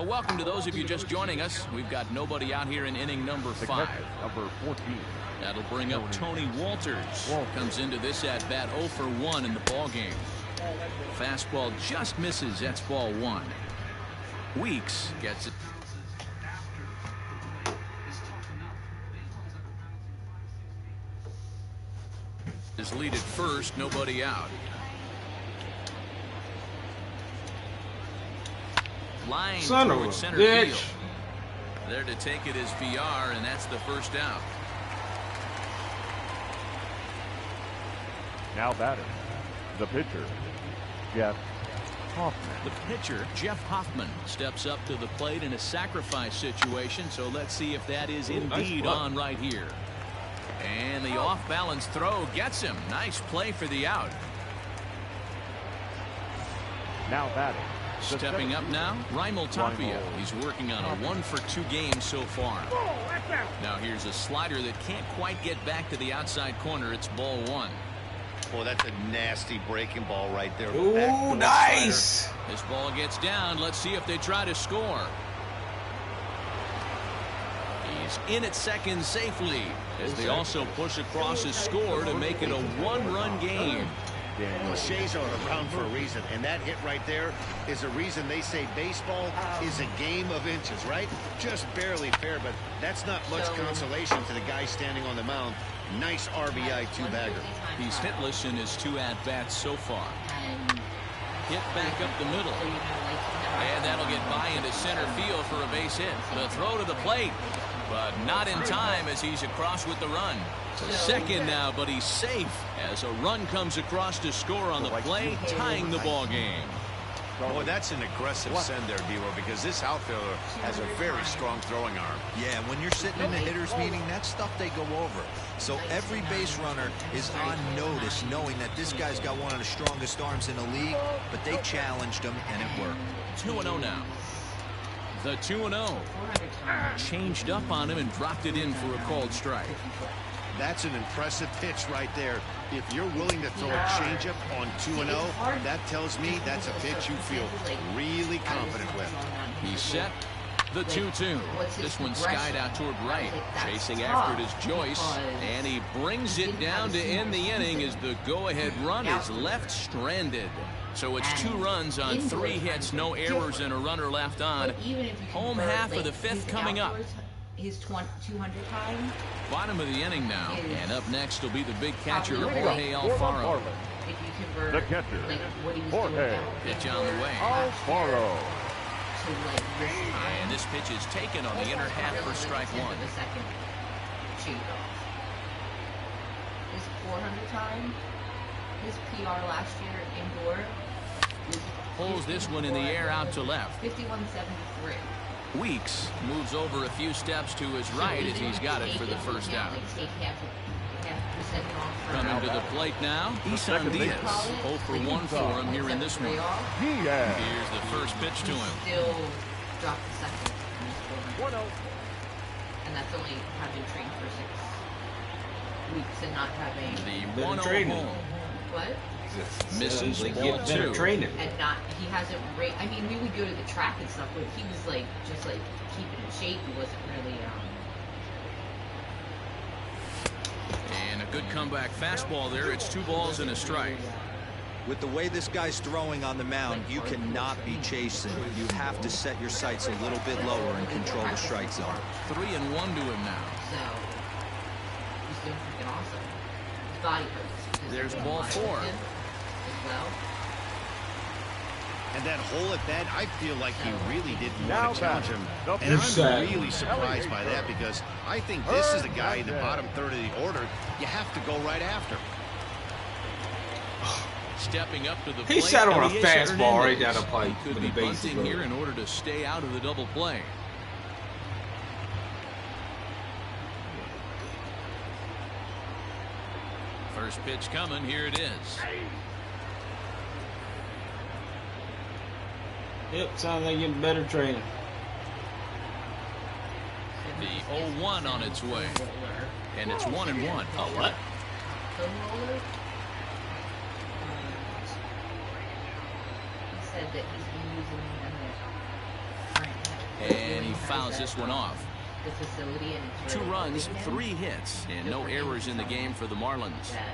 Well, welcome to those of you just joining us. We've got nobody out here in inning number 5. Number 14. That'll bring up Tony Walters. Comes into this at bat 0 for 1 in the ball game. Fastball just misses. That's ball 1. Weeks gets it. Is lead at first, nobody out. Line towards center field. There to take it is VR, and that's the first out. Now batting, the pitcher, Jeff Hoffman. The pitcher, Jeff Hoffman, steps up to the plate in a sacrifice situation, so let's see if that is indeed on right here. And the off-balance throw gets him. Nice play for the out. Now batting. Stepping up now, Raimel Tapia. He's working on a 1 for 2 game so far. Now here's a slider that can't quite get back to the outside corner. It's ball 1. Boy, that's a nasty breaking ball right there. Ooh, nice. Slider. This ball gets down. Let's see if they try to score. He's in at second safely as they also push across his score to make it a 1-run game. Well, Shays are around for a reason, and that hit right there is a reason they say baseball is a game of inches, right? Just barely fair, but that's not much consolation to the guy standing on the mound. Nice RBI 2-bagger. He's hitless in his 2 at-bats so far. Hit back up the middle. And that'll get by into center field for a base hit. The throw to the plate, but not in time as he's across with the run. Second now, but he's safe as a run comes across to score on the play, tying the ball game. Boy, that's an aggressive send there, D-Row, because this outfielder has a very strong throwing arm. Yeah, when you're sitting in the hitter's meeting, that's stuff they go over. So every base runner is on notice, knowing that this guy's got one of the strongest arms in the league, but they challenged him, and it worked. 2-0 now. The 2-0. Changed up on him and dropped it in for a called strike. That's an impressive pitch right there. If you're willing to throw a changeup on 2-0, that tells me that's a pitch you feel really confident with. He's set. The 2-2. This one skied out toward right. Chasing after it is Joyce, and he brings it down to end the inning as the go-ahead run is left stranded. So it's 2 runs on 3 hits, no errors, and a runner left on. Home half of the 5th coming up. His 200 time. Bottom of the inning now, and up next will be the big catcher, Jorge Alfaro. If you convert, the catcher, like, what he was Jorge Pitch on the way. Alfaro. And this pitch is taken on the inner half for strike 1. The second shoot. His 400 time, his PR last year indoor. Pulls this one in the air out to left. 51.73. Weeks moves over a few steps to his right as he's got it for the first out. Coming to the plate now, Isan Diaz. 0 for 1 for him here in this one. Here's the first pitch to him. Still dropped the second. 1-0. And that's only having trained for 6 weeks and not having the 1-0 home. What? Misses like ball get better 2. training. And not, he hasn't I mean, we would go to the track and stuff, but he was like just like keeping in shape. He wasn't really And a good comeback fastball there. It's 2 balls and a strike. With the way this guy's throwing on the mound, you cannot be chasing. You have to set your sights a little bit lower and control the strike zone. 3-1 to him now. So he's doing freaking awesome. His body hurts. There's ball 4. Well. And that hole at bat, I feel like he really didn't want to challenge him. And I'm really surprised by that because I think this is a guy in the bottom third of the order you have to go right after. Stepping up to the plate. He sat on a Elias fastball right Hernandez. down the plate. He could be bunting here in order to stay out of the double play. First pitch coming. Here it is. Yep, sounds like getting better training. The 0-1 on its way. And it's 1-1. Oh, what? He said that he's been using them And he fouls this one off. The facility and it's 2 really runs, helping him. 3 hits, and no errors in the game for the Marlins. That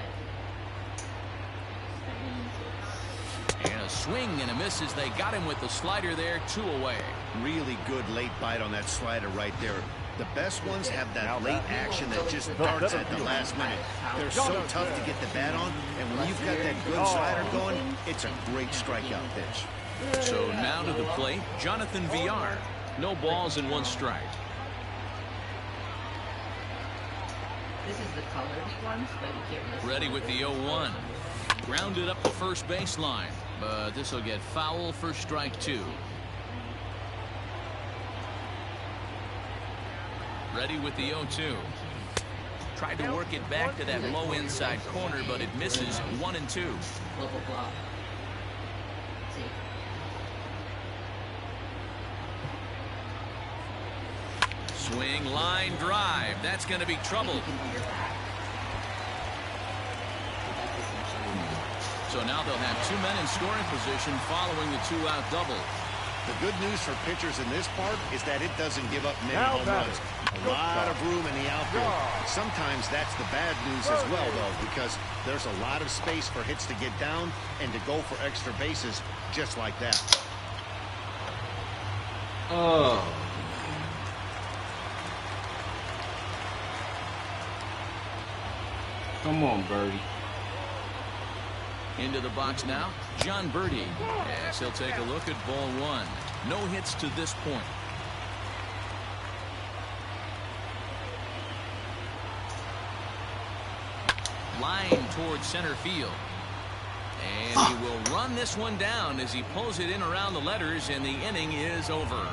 means And a swing and a miss as they got him with the slider there, 2 away. Really good late bite on that slider right there. The best ones have that late action that just darts at the last minute. They're so tough to get the bat on, and when you've got that good slider going, it's a great strikeout pitch. So now to the plate, Jonathan Villar. No balls and 1 strike. this is the color he wants, but you can't really see Ready what with it the is. 0-1. Grounded up the first baseline, but this will get foul for strike 2. Ready with the 0-2. Tried to work it back to that low inside corner, but it misses. 1-2. Blah, blah, blah. See? Swing, line, drive. That's going to be trouble. You can do your back. So now they'll have 2 men in scoring position following the 2-out double. The good news for pitchers in this part is that it doesn't give up many Now home batter. runs. A lot of room in the outfield. Sometimes that's the bad news as well, though, because there's a lot of space for hits to get down and to go for extra bases just like that. Oh. Come on, Birdie. Into the box now, John Birdie. Yes, he'll take a look at ball 1. No hits to this point. Line towards center field. And he will run this one down as he pulls it in around the letters, and the inning is over.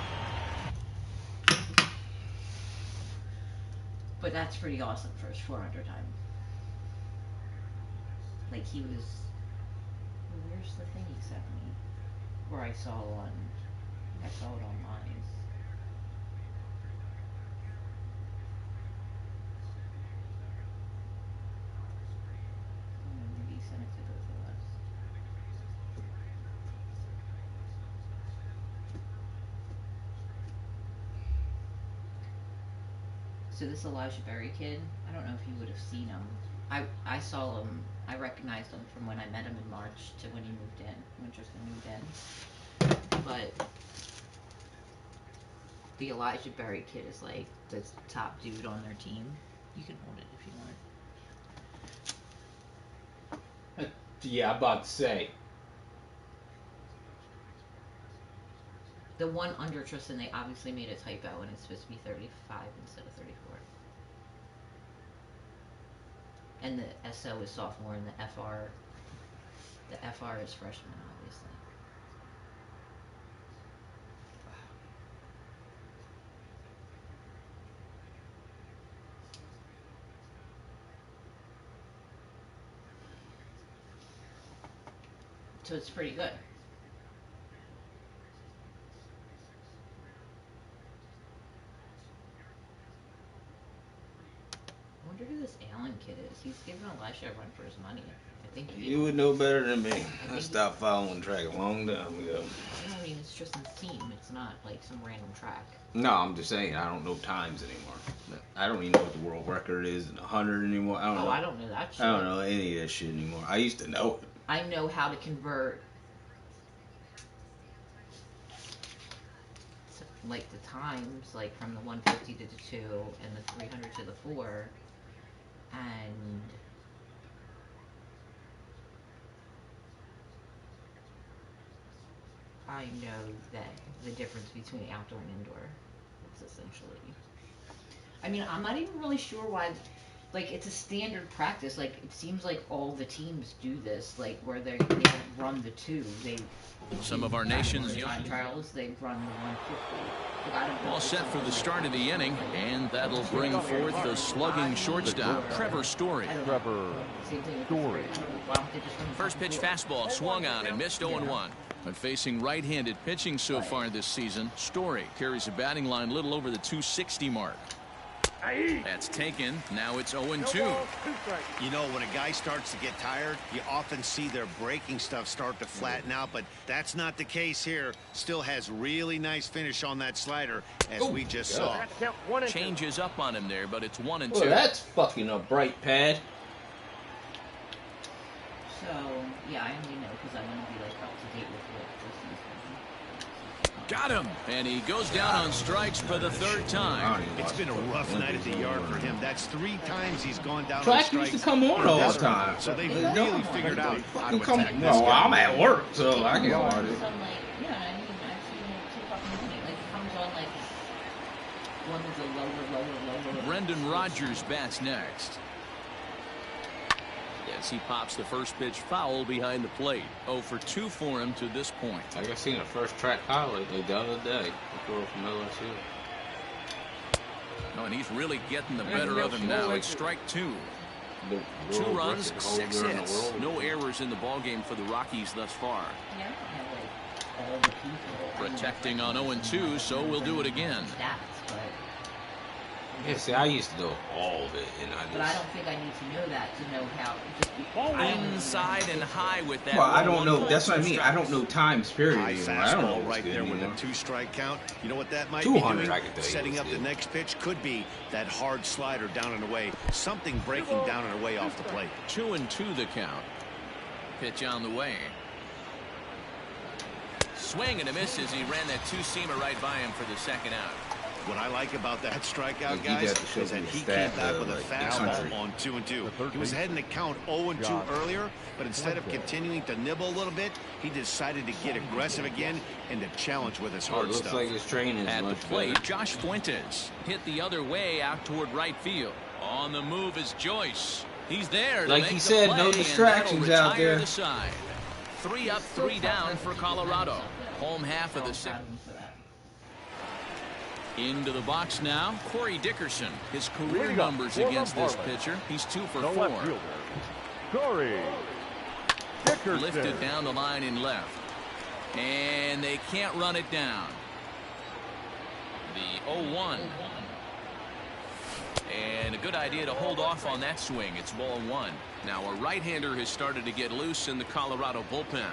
But that's pretty awesome for his 400 time. Like he was. Where's the thing he sent me? Where I saw it online. Maybe he sent it to both of us. So this Elijah Berry kid, I don't know if you would have seen him. I saw him. I recognized him from when I met him in March to when he moved in, when Tristan moved in. But the Elijah Berry kid is like the top dude on their team. You can hold it if you want. Yeah, I'm about to say. The one under Tristan, they obviously made a typo, and it's supposed to be 35 instead of 34. And the SO is sophomore, and the FR is freshman, obviously. So it's pretty good. I wonder who this Allen kid is. He's giving Elisha a run for his money. I think You would know better than me. I stopped following track a long time ago. I mean, it's Tristan's team. It's not like some random track. No, I'm just saying I don't know times anymore. I don't even know what the world record is in 100 anymore. I don't know. I don't know that shit. I don't know any of that shit anymore. I used to know it. I know how to convert like the times, like from the 150 to the 2 and the 300 to the 4, and I know that the difference between outdoor and indoor. It's essentially. I mean, I'm not even really sure why. Like, it's a standard practice. Like, it seems like all the teams do this. Like, where they don't run the 2. Some of our nation's time trials, they run the 150. All set for the start of the inning, and that'll bring forth the slugging shortstop, Trevor Story. Trevor Story. First pitch fastball swung on and missed 0-1. But facing right-handed pitching so far this season, Story carries a batting line little over the 260 mark. That's taken. Now it's 0-2. You know, when a guy starts to get tired, you often see their breaking stuff start to flatten out, but that's not the case here. Still has really nice finish on that slider, as we just saw. Changes up on him there, but it's 1-2. Well, that's fucking a bright pad. So, yeah, I only know because I want to be, like, up to date with what this is. Got him. And he goes down on strikes for the third time. It's been a rough night at the yard for him. That's 3 times he's gone down on Track strikes. used to come on all the time. So they've really figured out how to attack this Well, guy. I'm at work, so I can't watch it. Some, like, you know what I mean? I've seen it too fucking many. Like, it comes on, like, one with a lower. Brendan Rodgers bats next. Yes, he pops the first pitch foul behind the plate. 0 for 2 for him to this point. Like I seen the first track highlight the other day. The girl from LSU. Oh, and he's really getting the better of him now. It's strike 2. 2 runs, 6 hits. No errors in the ballgame for the Rockies thus far. Yeah, I have, like, all the people. Protecting on 0-2, so we'll do it again. Stats, but... Yeah, see, I used to know all of it, and But I don't think I need to know that to know how. Inside and high with that. Well, I don't know. That's what I mean. I don't know times period High anymore. I don't know fastball what's right good there with anymore. a 2-strike count. You know what that might be 200, doing? I can tell you Setting what's up the good. next pitch could be that hard slider down and away. Something breaking down and away off the plate. 2-2 the count. Pitch on the way. Swing and a miss as he ran that 2-seamer right by him for the second out. What I like about that strikeout, Yeah, guys, got to show is that me he the came stat, back though, with a like, fastball 100. on 2-2. He was heading to count 0-2 earlier, but instead of continuing to nibble a little bit, he decided to get aggressive again and to challenge with his Oh, it hard looks stuff. like his training is At the much plate, better. Josh Fuentes hit the other way out toward right field. On the move is Joyce. He's there to Like make he the said, play, no and distractions that'll out retire there. the side. 3 up, 3 down for Colorado. Home half of the 6th. Into the box now, Corey Dickerson. His career numbers against this pitcher. He's 2 for 4. Corey Dickerson. Lifted down the line in left. And they can't run it down. The 0-1. And a good idea to hold off on that swing. It's ball 1. Now a right-hander has started to get loose in the Colorado bullpen.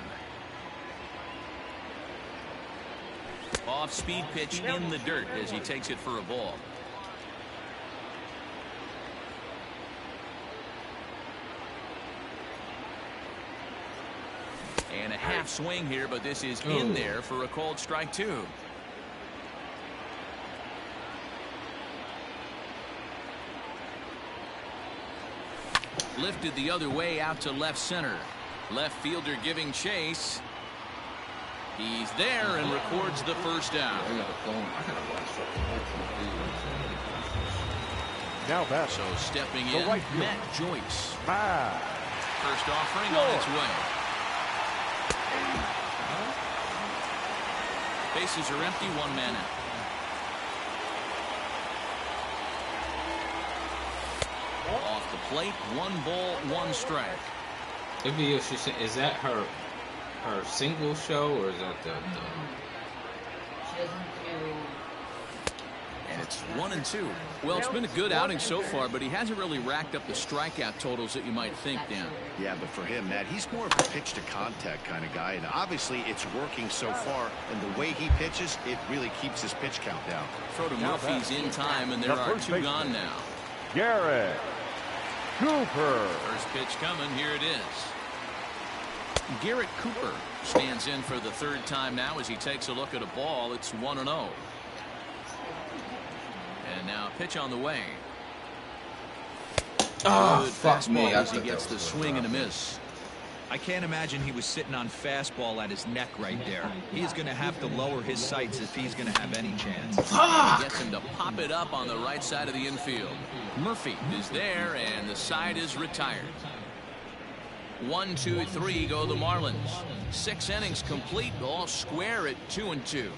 Off-speed pitch in the dirt as he takes it for a ball. And a half swing here, but this is in there for a called strike 2. Lifted the other way out to left center. Left fielder giving chase. He's there and records the first out. Now back. So stepping The in, right fielder. Matt Joyce. Back. First offering on its way. Bases are empty, 1 man out. Off the plate, 1 ball, 1 strike. Is that her single show, or is that the She doesn't do. And it's 1-2. Well, it's been a good outing so far, but he hasn't really racked up the strikeout totals that you might think, Dan. Yeah, but for him, Matt, he's more of a pitch-to-contact kind of guy, and obviously it's working so far, and the way he pitches, it really keeps his pitch count down. Throw to Murphy's in time, and there are 2 gone now. Garrett Cooper. First pitch coming, here it is. Garrett Cooper stands in for the 3rd time now as he takes a look at a ball. It's 1-0. And now pitch on the way. Oh, Good fuck me. fastball I as he thought gets that the was swing and a miss. I can't imagine he was sitting on fastball at his neck right there. He is going to have to lower his sights if he's going to have any chance. Gets him to pop it up on the right side of the infield. Murphy is there, and the side is retired. 1, 2, 3 go the Marlins. 6 innings complete, all square at 2-2.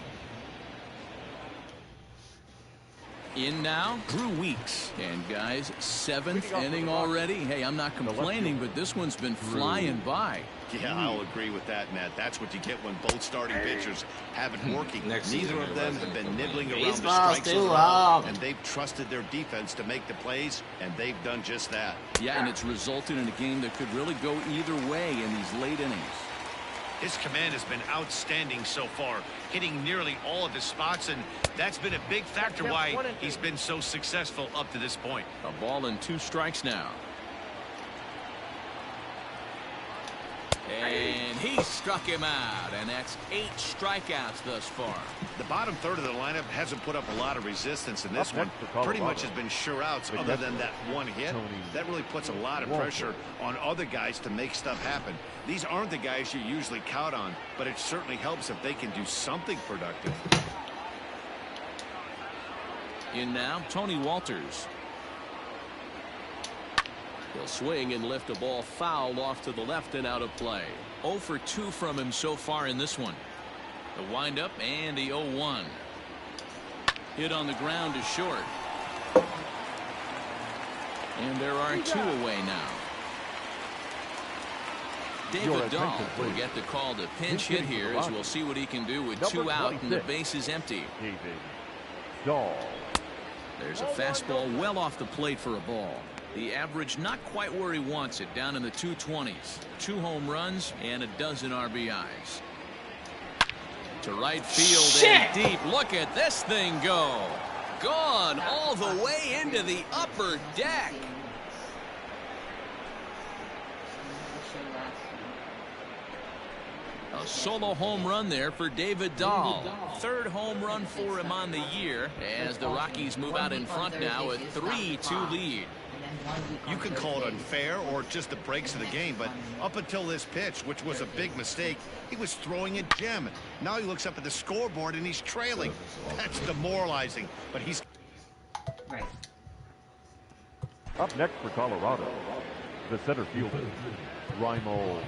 In now, Drew Weeks. And guys, 7th inning already. Hey, I'm not complaining, but this one's been flying by. Yeah, I'll agree with that, Matt. That's what you get when both starting pitchers have it working. Neither of them have been nibbling around the strike zone, and they've trusted their defense to make the plays, and they've done just that. Yeah, and it's resulted in a game that could really go either way in these late innings. His command has been outstanding so far, hitting nearly all of his spots, and that's been a big factor why he's been so successful up to this point. A ball and 2 strikes now. And he struck him out, and that's 8 strikeouts thus far. The bottom third of the lineup hasn't put up a lot of resistance in this one. Pretty much has been sure outs other than that one hit. That really puts a lot of pressure on other guys to make stuff happen. These aren't the guys you usually count on, but it certainly helps if they can do something productive. In now, Tony Walters. He'll swing and lift a ball foul off to the left and out of play. 0 for 2 from him so far in this one. The windup and the 0-1. Hit on the ground to short. And there are 2 away now. David Dahl will get the call to pinch hit here, as we'll see what he can do with 2 out and the base is empty. There's a fastball well off the plate for a ball. The average not quite where he wants it, down in the 220s. 2 home runs and a dozen RBIs. To right field and deep. Look at this thing go. Gone all the way into the upper deck. A solo home run there for David Dahl. 3rd home run for him on the year, as the Rockies move out in front now, a 3-2 lead. You can call it unfair or just the breaks of the game, but up until this pitch, which was a big mistake, he was throwing a gem. Now he looks up at the scoreboard and he's trailing. That's demoralizing, but he's... Right. Up next for Colorado, the center fielder, Raimel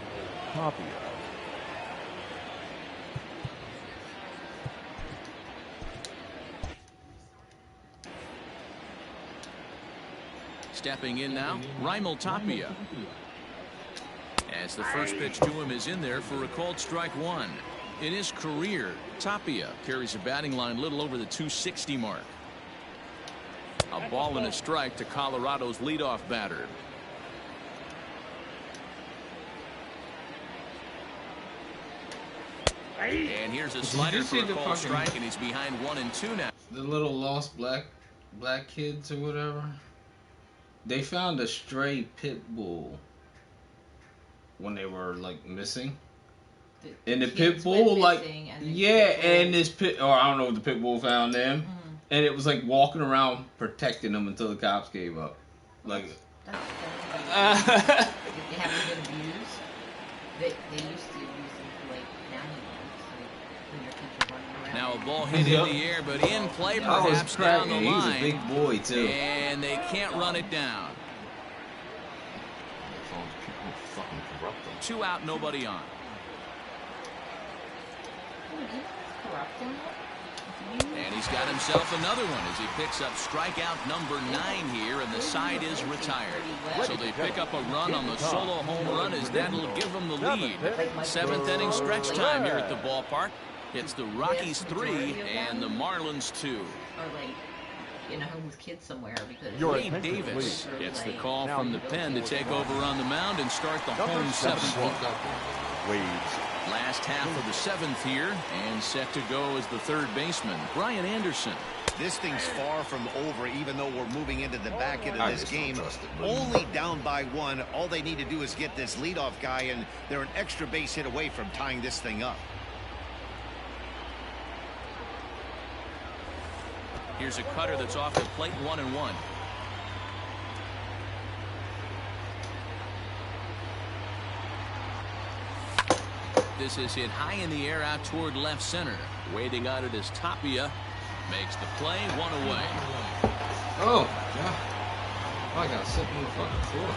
Tapia. Stepping in now, Raimel Tapia. As the first pitch to him is in there for a called strike 1. In his career, Tapia carries a batting line little over the 260 mark. A ball and a strike to Colorado's leadoff batter. And here's a slider for a called strike, and he's behind 1-2 now. The little lost black kids or whatever. They found a stray pit bull when they were like missing. And the pit bull and this pit, or I don't know if the pit bull found them. And it was like walking around protecting them until the cops gave up. Like They haven't been abused. They used to use them for like animals, like when your kids are running around. Now a ball hit in the air, but in play perhaps down the line. He's a big boy too. And they can't run it down. 2 out, nobody on. And he's got himself another one as he picks up strikeout number 9 here, and the side is retired. So they pick up a run on the solo home run, as that'll give them the lead. 7th inning stretch time here at the ballpark. It's the Rockies 3 and the Marlins 2. Or like in a home with kids somewhere, because Wade Davis gets the call from the pen to take over on the mound and start the home 7th. Wade's last half of the 7th here, and set to go as the 3rd baseman, Brian Anderson. This thing's far from over, even though we're moving into the back end of this game. Only down by 1. All they need to do is get this leadoff guy, and they're an extra base hit away from tying this thing up. Here's a cutter that's off the plate, 1-1. This is hit high in the air out toward left center. Waiting on it is Tapia. Makes the play, 1 away. Oh, God. I got something on the fucking floor.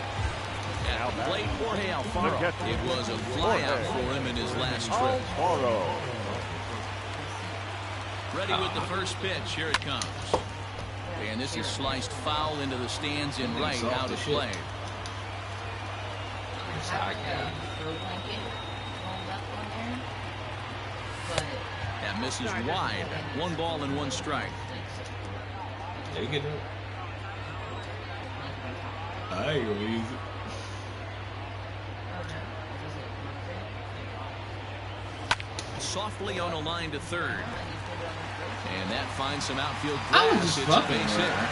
At the plate, Jorge Alfaro. It was a flyout for him in his last trip. Ready with the first pitch. Here it comes. And this is sliced foul into the stands in right, out of play. side guy. Throw blanket rolled up on there. But That misses wide. 1 ball and 1 strike. Take it up. I ain't gonna use it. Softly on a line to third. And that finds some outfield I was grass. just It's a fucking base with hit. her.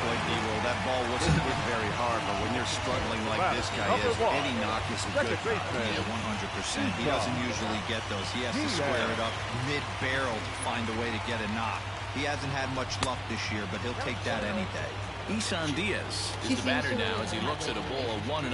Boy, D-Roll, that ball wasn't hit very hard, but when you're struggling like this guy is, any knock is a good knock. Yeah, 100%. He doesn't usually get those. He has to square it up mid-barrel to find a way to get a knock. He hasn't had much luck this year, but he'll take that any day. Isan Diaz is the batter now as he looks at a ball of 1-0.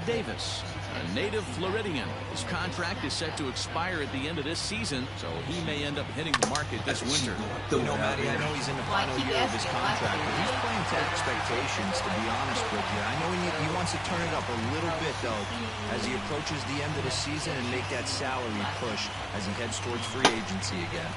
Davis, a native Floridian. His contract is set to expire at the end of this season, so he may end up hitting the market this winter. You know, Matty, I know he's in the final year of his contract, but he's playing to expectations, to be honest with you. I know he wants to turn it up a little bit, though, as he approaches the end of the season and make that salary push as he heads towards free agency again.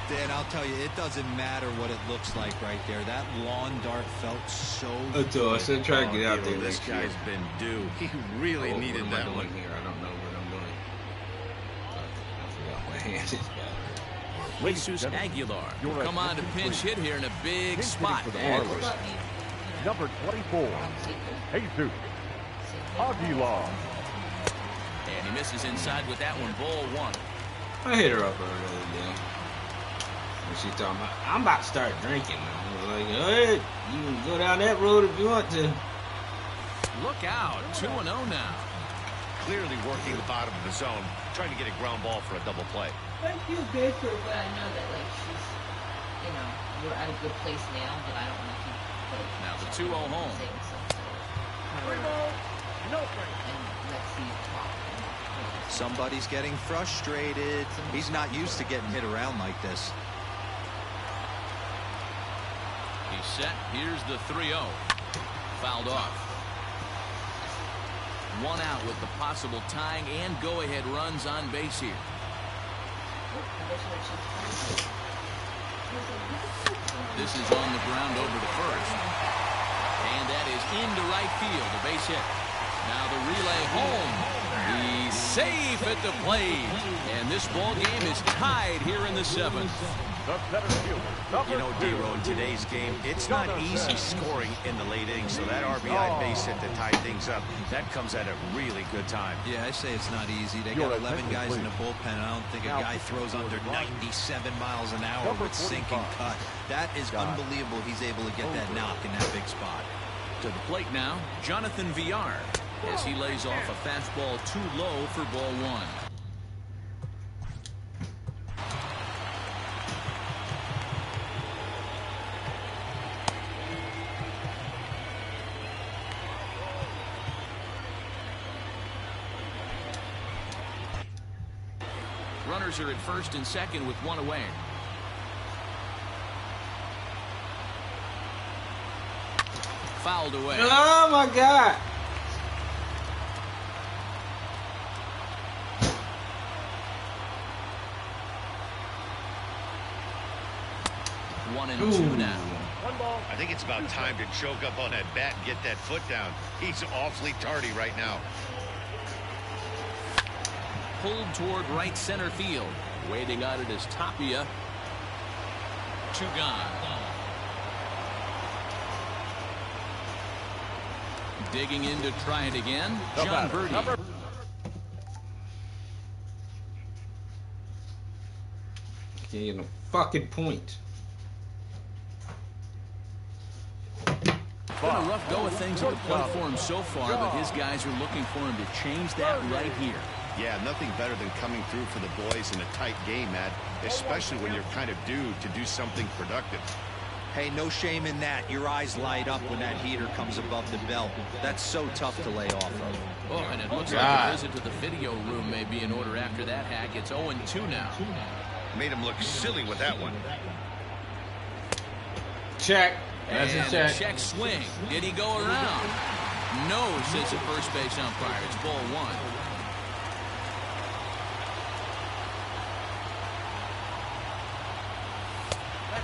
Dan, I'll tell you, it doesn't matter what it looks like right there. That lawn dart felt so That's all. I said try to get out there. This guy's been due. He really needed what am I that doing one. here? I don't know what I'm doing. I forgot my hand is Jesus Aguilar You're will come at on to pinch hit here in a big Pinch spot. hitting for the Marlins. Number 24, Jesus Aguilar. And he misses inside with that one. Ball 1. I hit her up earlier today. And she talking about, I'm about to start drinking. I was like, hey, you can go down that road if you want to. Look out. 2-0 now. Clearly working the bottom of the zone, trying to get a ground ball for a double play. I feel good for her, but I know that like she's, you know, we're at a good place now, but I don't want to keep like Now the 2-0 home. saying something. And let's see. Somebody's getting frustrated. He's not used to getting hit around like this. He's set. Here's the 3-0. Fouled off. 1 out with the possible tying and go-ahead runs on base here. This is on the ground over to first. And that is into right field. A base hit. Now the relay home. He's safe at the plate. And this ball game is tied here in the 7th. The center fielder, You know, D-Roll, in today's game, it's not easy scoring in the late innings, so that RBI base hit to tie things up, that comes at a really good time. Yeah, I say it's not easy. They got 11 guys in the bullpen, and I don't think a guy throws under 97 miles an hour with sink and cut. That is unbelievable. He's able to get that knock in that big spot. To the plate now, Jonathan Villar, as he lays off a fastball too low for ball 1. Runners are at first and second with 1 away. Fouled away. Oh my God. One and two now. I think it's about time to choke up on that bat and get that foot down. He's awfully tardy right now. Pulled toward right center field. Waiting on it is Tapia. 2 gone. Digging in to try it again, John Birdie. Getting a fucking point. Been a rough go of things at the plate for him so far, but his guys are looking for him to change that right here. Yeah, nothing better than coming through for the boys in a tight game, Matt, especially when you're kind of due to do something productive. Hey, no shame in that. Your eyes light up when that heater comes above the belt. That's so tough to lay off of. Oh, and it looks like a visit to the video room may be in order after that hack. It's 0-2 now. Made him look silly with that one. Check. That's And a check. check swing. Did he go around? No, says the first base umpire. It's ball 1.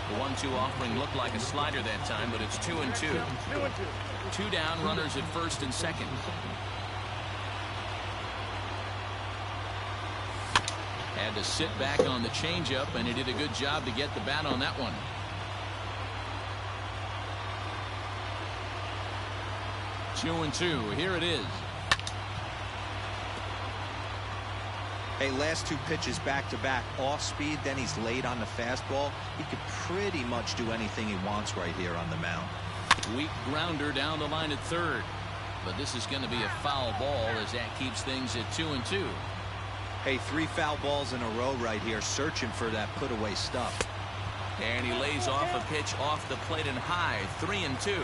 The 1-2 offering looked like a slider that time, but it's 2-2. 2 down, runners at first and second. Had to sit back on the changeup, and he did a good job to get the bat on that one. 2-2. Here it is. Hey, last 2 pitches back-to-back, off speed, then he's late on the fastball. He could pretty much do anything he wants right here on the mound. Weak grounder down the line at third. But this is going to be a foul ball as that keeps things at 2-2. Hey, 3 foul balls in a row right here, searching for that put-away stuff. And he lays off a pitch off the plate and high, 3-2.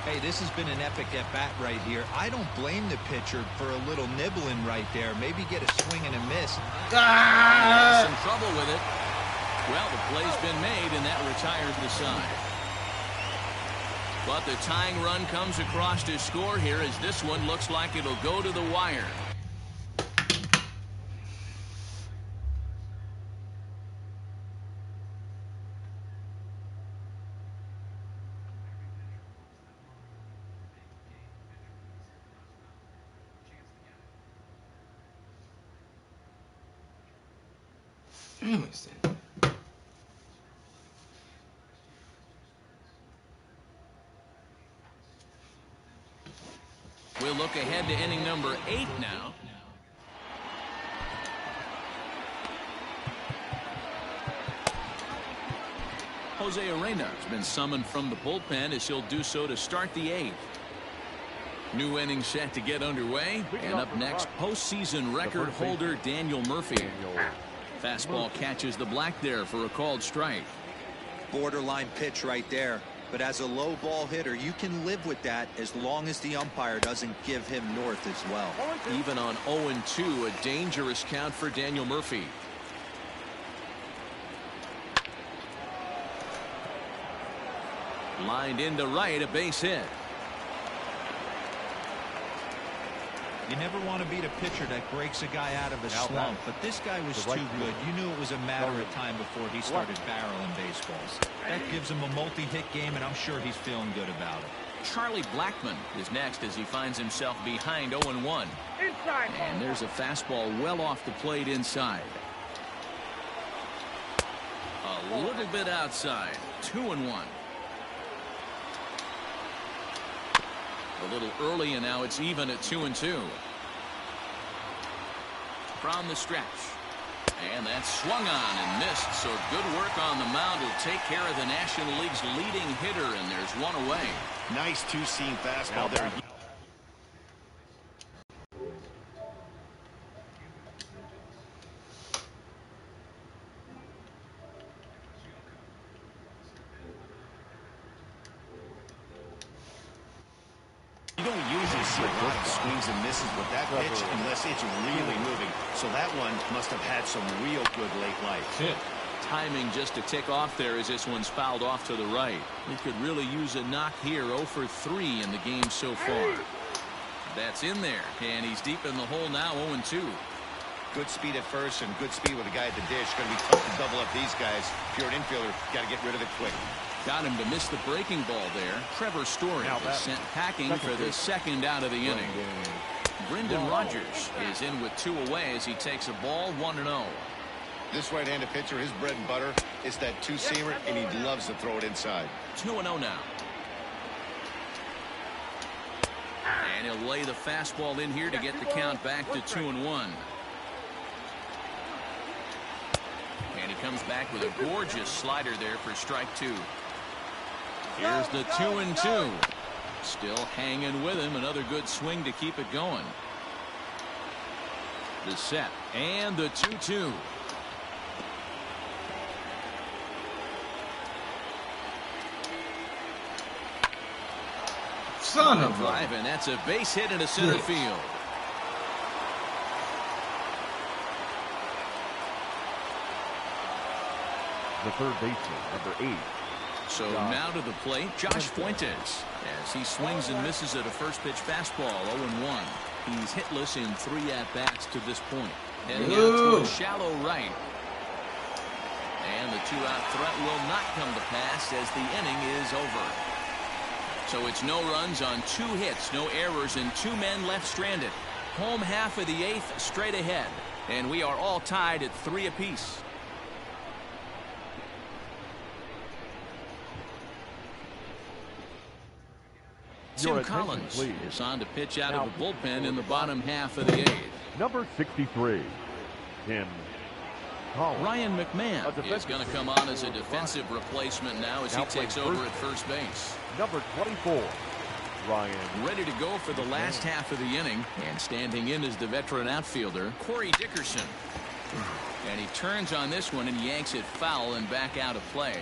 Hey, this has been an epic at-bat right here. I don't blame the pitcher for a little nibbling right there. Maybe get a swing and a miss. Some trouble with it. Well, the play's been made, and that retires the side. But the tying run comes across to score here as this one looks like it'll go to the wire. We'll look ahead to inning number 8 now. Jose Arena has been summoned from the bullpen as he'll do so to start the 8th. New inning set to get underway, and up next, postseason record holder Daniel Murphy. Fastball catches the black there for a called strike. Borderline pitch right there. But as a low ball hitter, you can live with that as long as the umpire doesn't give him north as well. Even on 0-2, a dangerous count for Daniel Murphy. Lined into right, a base hit. You never want to beat a pitcher that breaks a guy out of a slump, but this guy was too good. You knew it was a matter of time before he started barreling baseballs. That gives him a multi-hit game, and I'm sure he's feeling good about it. Charlie Blackmon is next as he finds himself behind 0-1. And there's a fastball well off the plate inside. A little bit outside. 2-1. A little early, and now it's even at 2-2. From the stretch. And that's swung on and missed, so good work on the mound will take care of the National League's leading hitter, and there's one away. Nice 2-seam fastball there. You don't usually see a lot of swings and misses with that pitch unless it's really moving. So that one must have had some real good late life. Timing just to tick off there as this one's fouled off to the right. He could really use a knock here. 0 for 3 in the game so far. That's in there, and he's deep in the hole now. 0-2. Good speed at first and good speed with a guy at the dish. Going to be tough to double up these guys. If you're an infielder, got to get rid of it quick. Got him to miss the breaking ball there. Trevor Story is sent packing for the second out of the inning. Brendan Rodgers is in with 2 away as he takes a ball 1-0. This right-handed pitcher, his bread and butter is that 2-seamer, and he loves to throw it inside. 2-0 now. And he'll lay the fastball in here to get the count back to 2-1. And he comes back with a gorgeous slider there for strike 2. Here's the 2-2. Still hanging with him. Another good swing to keep it going. The set and the 2-2. Son of a drive, and that's a base hit into center field. The third baseman, number 8. So now to the plate, Josh Fuentes, as he swings and misses at a first pitch fastball. 0-1. He's hitless in 3 at-bats to this point. Heading out to a shallow right. And the two-out threat will not come to pass as the inning is over. So it's no runs on 2 hits, no errors, and 2 men left stranded. Home half of the 8th straight ahead. And we are all tied at 3 apiece. Tim Collins is on to pitch out of the bullpen in the bottom half of the 8th. Number 63, Tim Collins. Ryan McMahon is going to come on as a defensive replacement now as he takes over at first base. Number 24, Ryan. Ready to go for the last half of the inning, and standing in is the veteran outfielder, Corey Dickerson. And he turns on this one and yanks it foul and back out of play.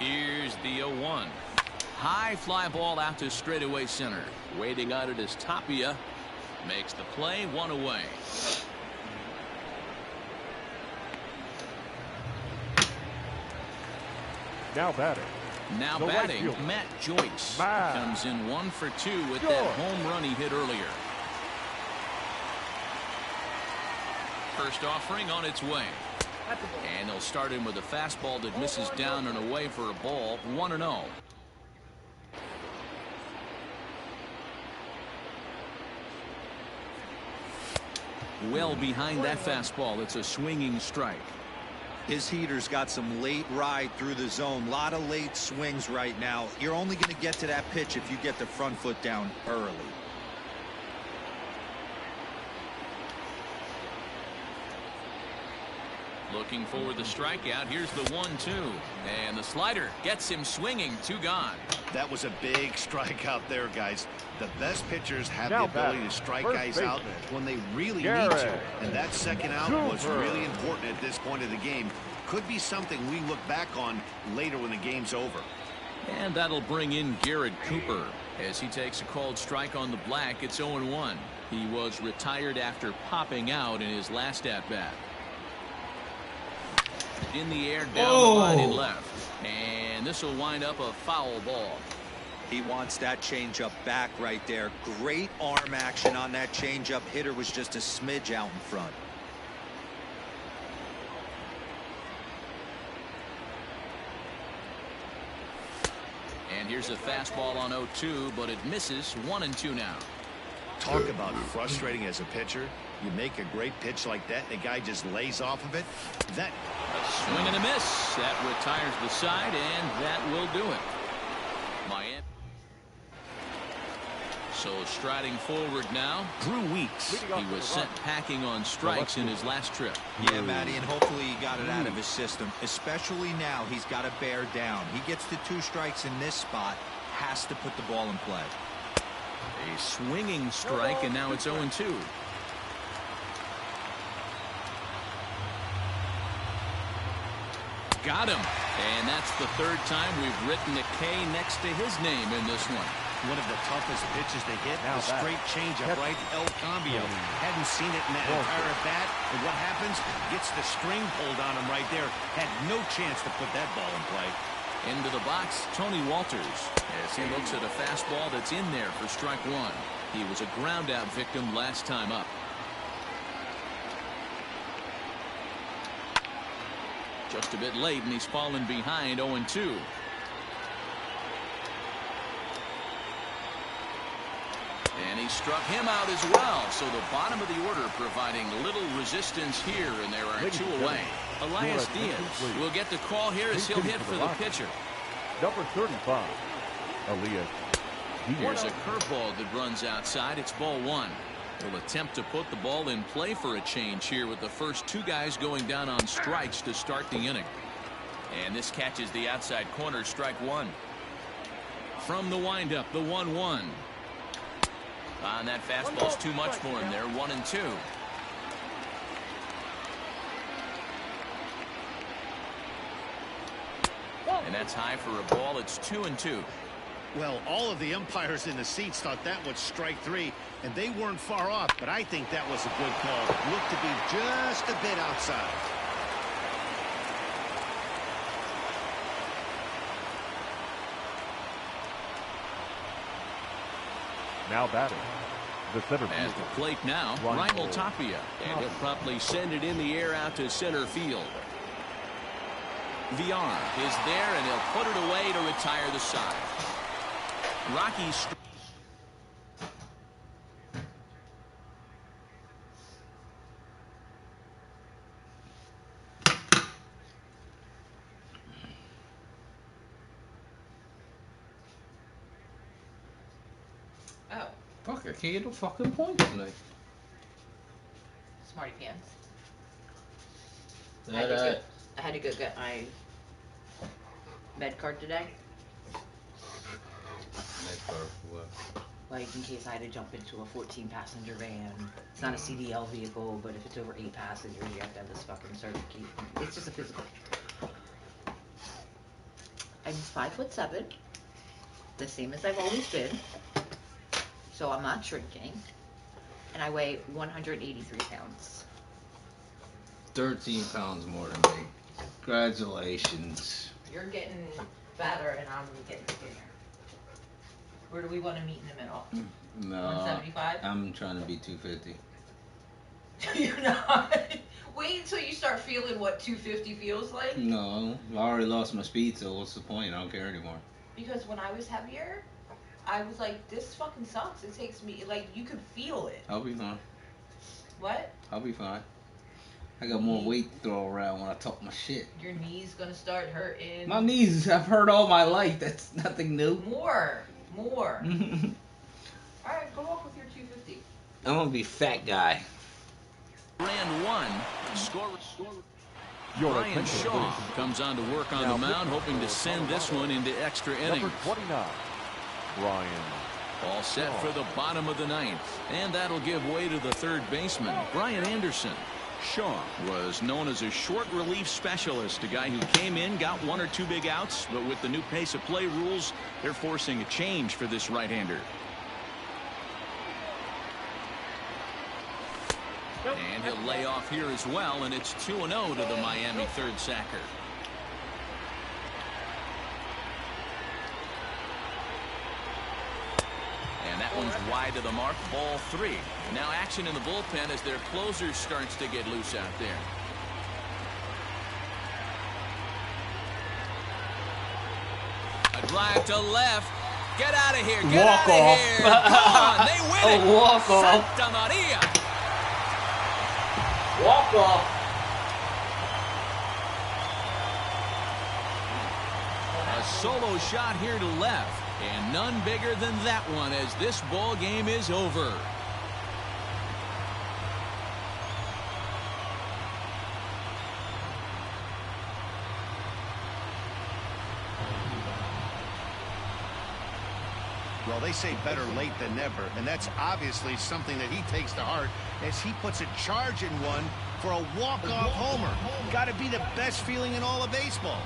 Here's the 0-1. High fly ball out to straightaway center. Waiting on it is Tapia. Makes the play, 1 away. Now batting. Now The batting, right fielder. Matt Joyce. Matt. Comes in 1 for 2 with Joyce. that home run he hit earlier. First offering on its way. And they'll start him with a fastball that misses down and away for a ball, 1-0. Well behind that fastball, it's a swinging strike. His heater's got some late ride through the zone. A lot of late swings right now. You're only going to get to that pitch if you get the front foot down early. Looking for the strikeout. Here's the 1-2. And the slider gets him swinging. 2 gone. That was a big strikeout there, guys. The best pitchers have Now the ability batting, to strike first guys out baseman, when they really Garrett need to. And that second out was Cooper. really important at this point of the game. Could be something we look back on later when the game's over. And that'll bring in Garrett Cooper. As he takes a called strike on the black, it's 0-1. He was retired after popping out in his last at-bat. In the air, down the line and left. And this will wind up a foul ball. He wants that changeup back right there. Great arm action on that changeup. Hitter was just a smidge out in front. And here's a fastball on 0-2, but it misses. 1-2 now. Talk about frustrating as a pitcher. You make a great pitch like that, and the guy just lays off of it. That Swing and a miss. That retires the side, and that will do it. Miami. So striding forward now, Drew Weeks. He was sent packing on strikes in his last trip. Yeah, Matty, and hopefully he got it out of his system. Especially now, he's got to bear down. He gets the 2 strikes in this spot, has to put the ball in play. A swinging strike, and now it's 0-2. Got him. And that's the 3rd time we've written a K next to his name in this one. one of the toughest pitches to hit, Now the straight changeup, right? El Cambio. Hadn't seen it in that entire at bat. And what happens? Gets the string pulled on him right there. Had no chance to put that ball in play. Into the box, Tony Walters, as he looks at a fastball that's in there for strike 1. He was a ground out victim last time up. Just a bit late, and he's fallen behind 0-2. And he struck him out as well. So the bottom of the order providing little resistance here, and there are 2 away. Elias Diaz will get the call here as he'll hit for the pitcher. Number 35, Elias. Here's a curveball that runs outside. It's ball 1. Will attempt to put the ball in play for a change here with the first 2 guys going down on strikes to start the inning. And this catches the outside corner, strike 1. From the windup, the 1-1. On that fastball's too much for him there, 1-2. And that's high for a ball. It's 2-2. Well, all of the umpires in the seats thought that was strike 3, and they weren't far off, but I think that was a good call. Looked to be just a bit outside. Now batting, The center At field. the plate now, Raimel Tapia. And he'll promptly send it in the air out to center field. VR is there, and he'll put it away to retire the side. Rockies. Oh, Fuck, I can't get a fucking point tonight. smarty pants. That, I had to go get my med card today. Like, in case I had to jump into a 14-passenger van. It's not a CDL vehicle, but if it's over 8 passengers, you have to have this fucking certificate. It's just a physical. I'm 5'7", the same as I've always been. So I'm not shrinking. And I weigh 183 pounds. 13 pounds more than me. Congratulations. You're getting fatter and I'm getting skinnier. Where do we want to meet in the middle? No. 175? I'm trying to be 250. You're not. Wait until you start feeling what 250 feels like. No, I already lost my speed, so what's the point? I don't care anymore. Because when I was heavier, I was like, this fucking sucks. It takes me, like, you could feel it. I'll be fine. What? I'll be fine. I got more weight to throw around when I talk my shit. Your knees gonna start hurting. My knees, I've hurt all my life. That's nothing new. More. Alright, go walk with your 250. I'm gonna be fat guy. Round one. Score. Your Brian attention, Shaw please. comes on to work on Now, the mound, hoping to send this one into extra innings. Number 29, Brian. All set for the bottom of the ninth. And that'll give way to the third baseman, Brian Anderson. Shaw was known as a short relief specialist, a guy who came in, got 1 or 2 big outs, but with the new pace of play rules, they're forcing a change for this right-hander. And he'll lay off here as well, and it's 2-0 to the Miami third sacker. And that one's wide to the mark, ball 3. Now action in the bullpen as their closer starts to get loose out there. A drive to left. Get out of here. Get out of here. Come on, they win it. Walk off. Santa Maria. Walk off. A solo shot here to left. And none bigger than that one as this ball game is over. Well, they say better late than never, and that's obviously something that he takes to heart as he puts a charge in one for a walk-off homer. Got to be the best feeling in all of baseball.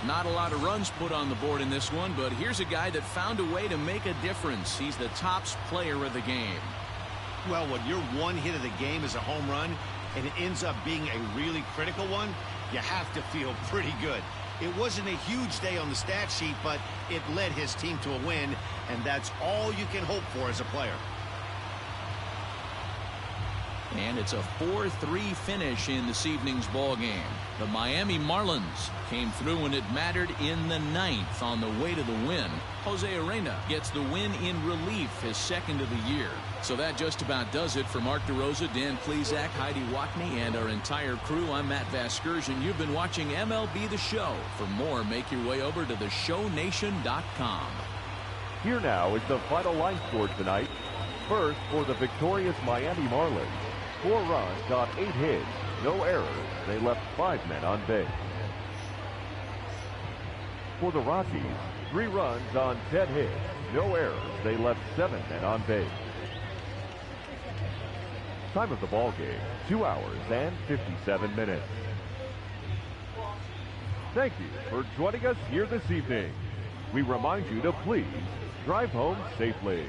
Not a lot of runs put on the board in this one, but here's a guy that found a way to make a difference. He's the tops player of the game. Well, when your one hit of the game is a home run and it ends up being a really critical one, you have to feel pretty good. It wasn't a huge day on the stat sheet, but it led his team to a win, and that's all you can hope for as a player. And it's a 4-3 finish in this evening's ball game. The Miami Marlins came through when it mattered in the ninth on the way to the win. Jose Arena gets the win in relief, his second of the year. So that just about does it for Mark DeRosa, Dan Plesac, Heidi Watney, and our entire crew. I'm Matt Vasgersian. You've been watching MLB The Show. For more, make your way over to theshownation.com. Here now is the final line score tonight. First, for the victorious Miami Marlins, 4 runs on 8 hits, no errors. They left 5 men on base. For the Rockies, 3 runs on 10 hits, no errors. They left 7 men on base. Time of the ball game, 2 hours and 57 minutes. Thank you for joining us here this evening. We remind you to please drive home safely.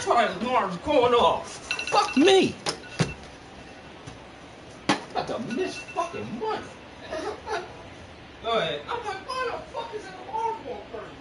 That's why his alarm's going off. Fuck me. Got to miss fucking money. Go ahead. I'm like, why the fuck is an alarm going crazy?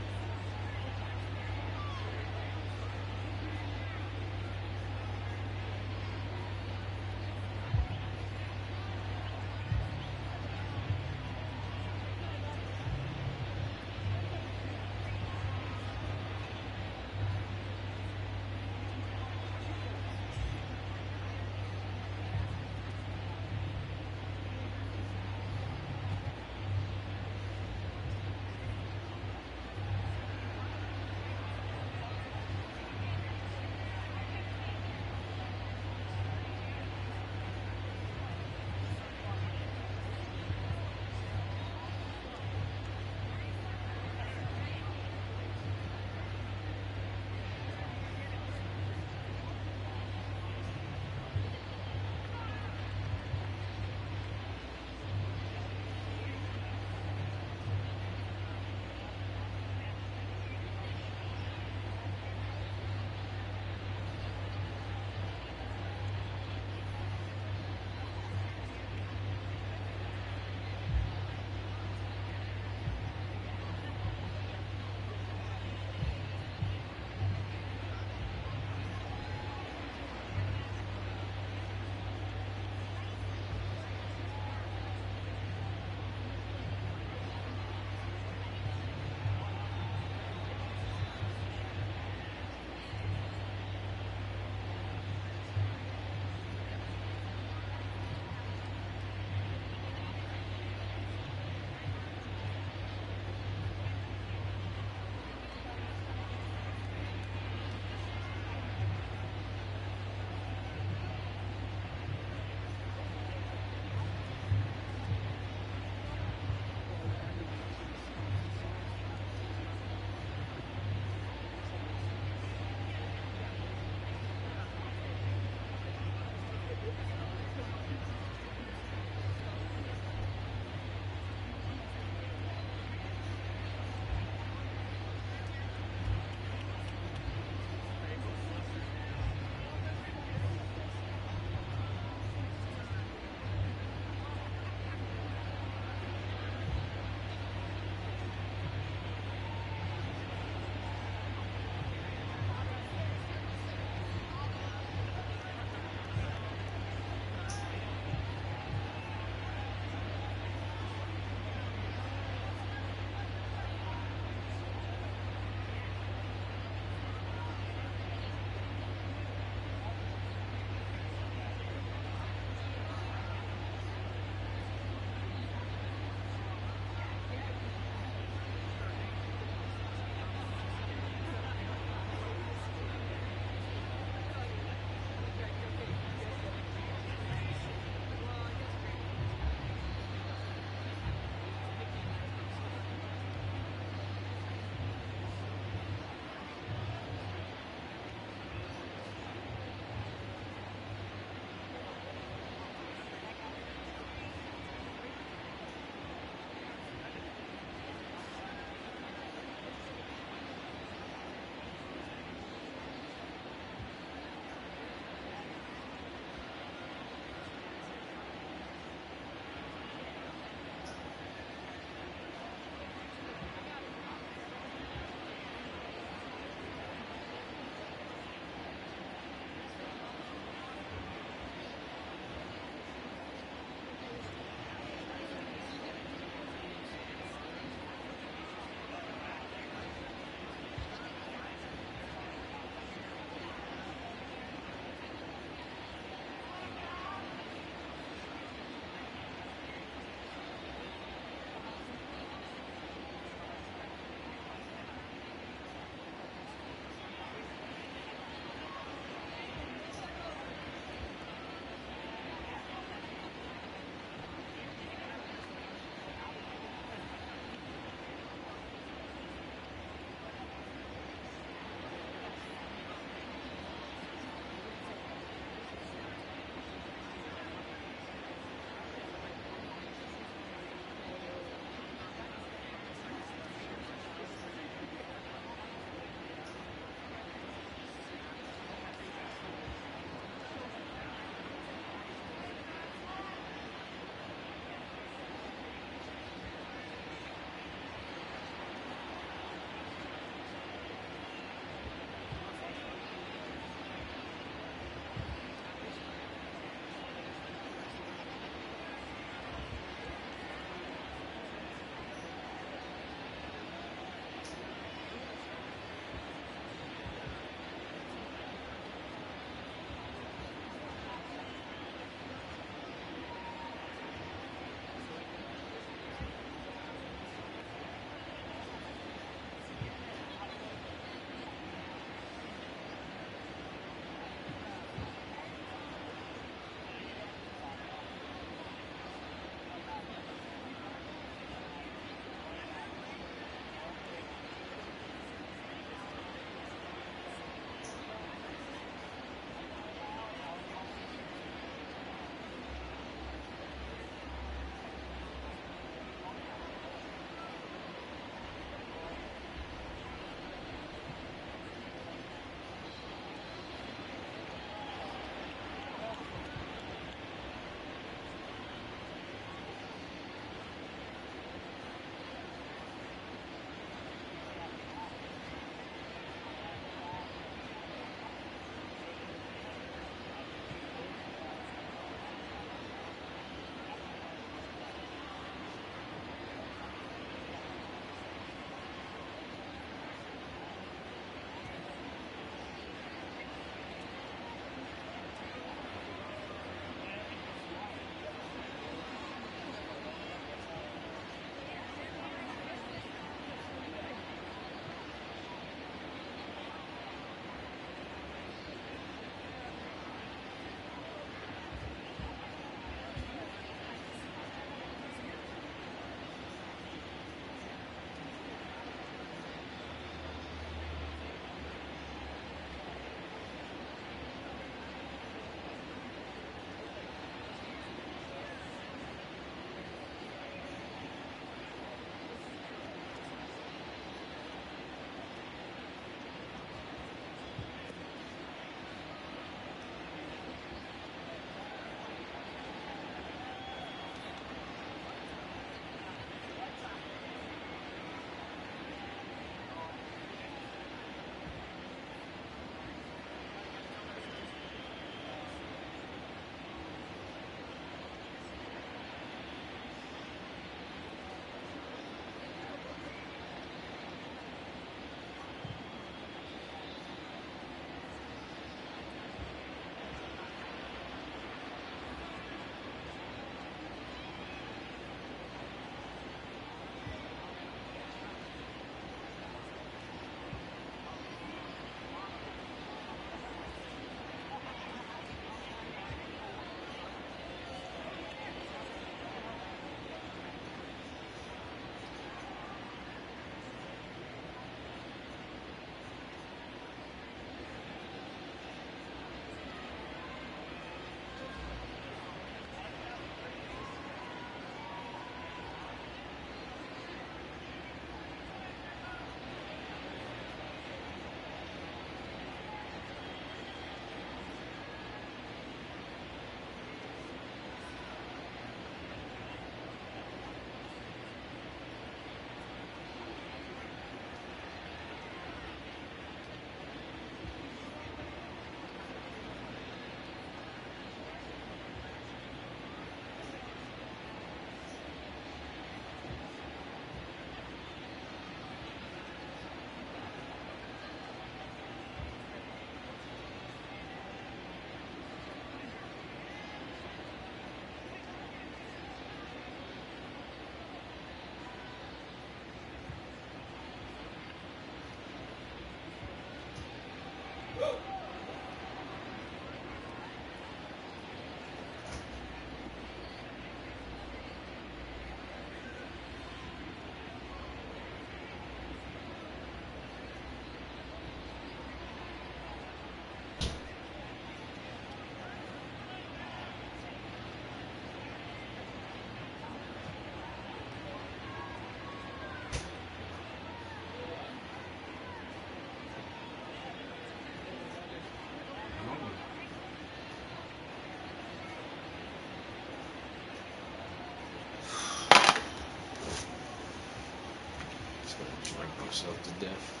yourself to death.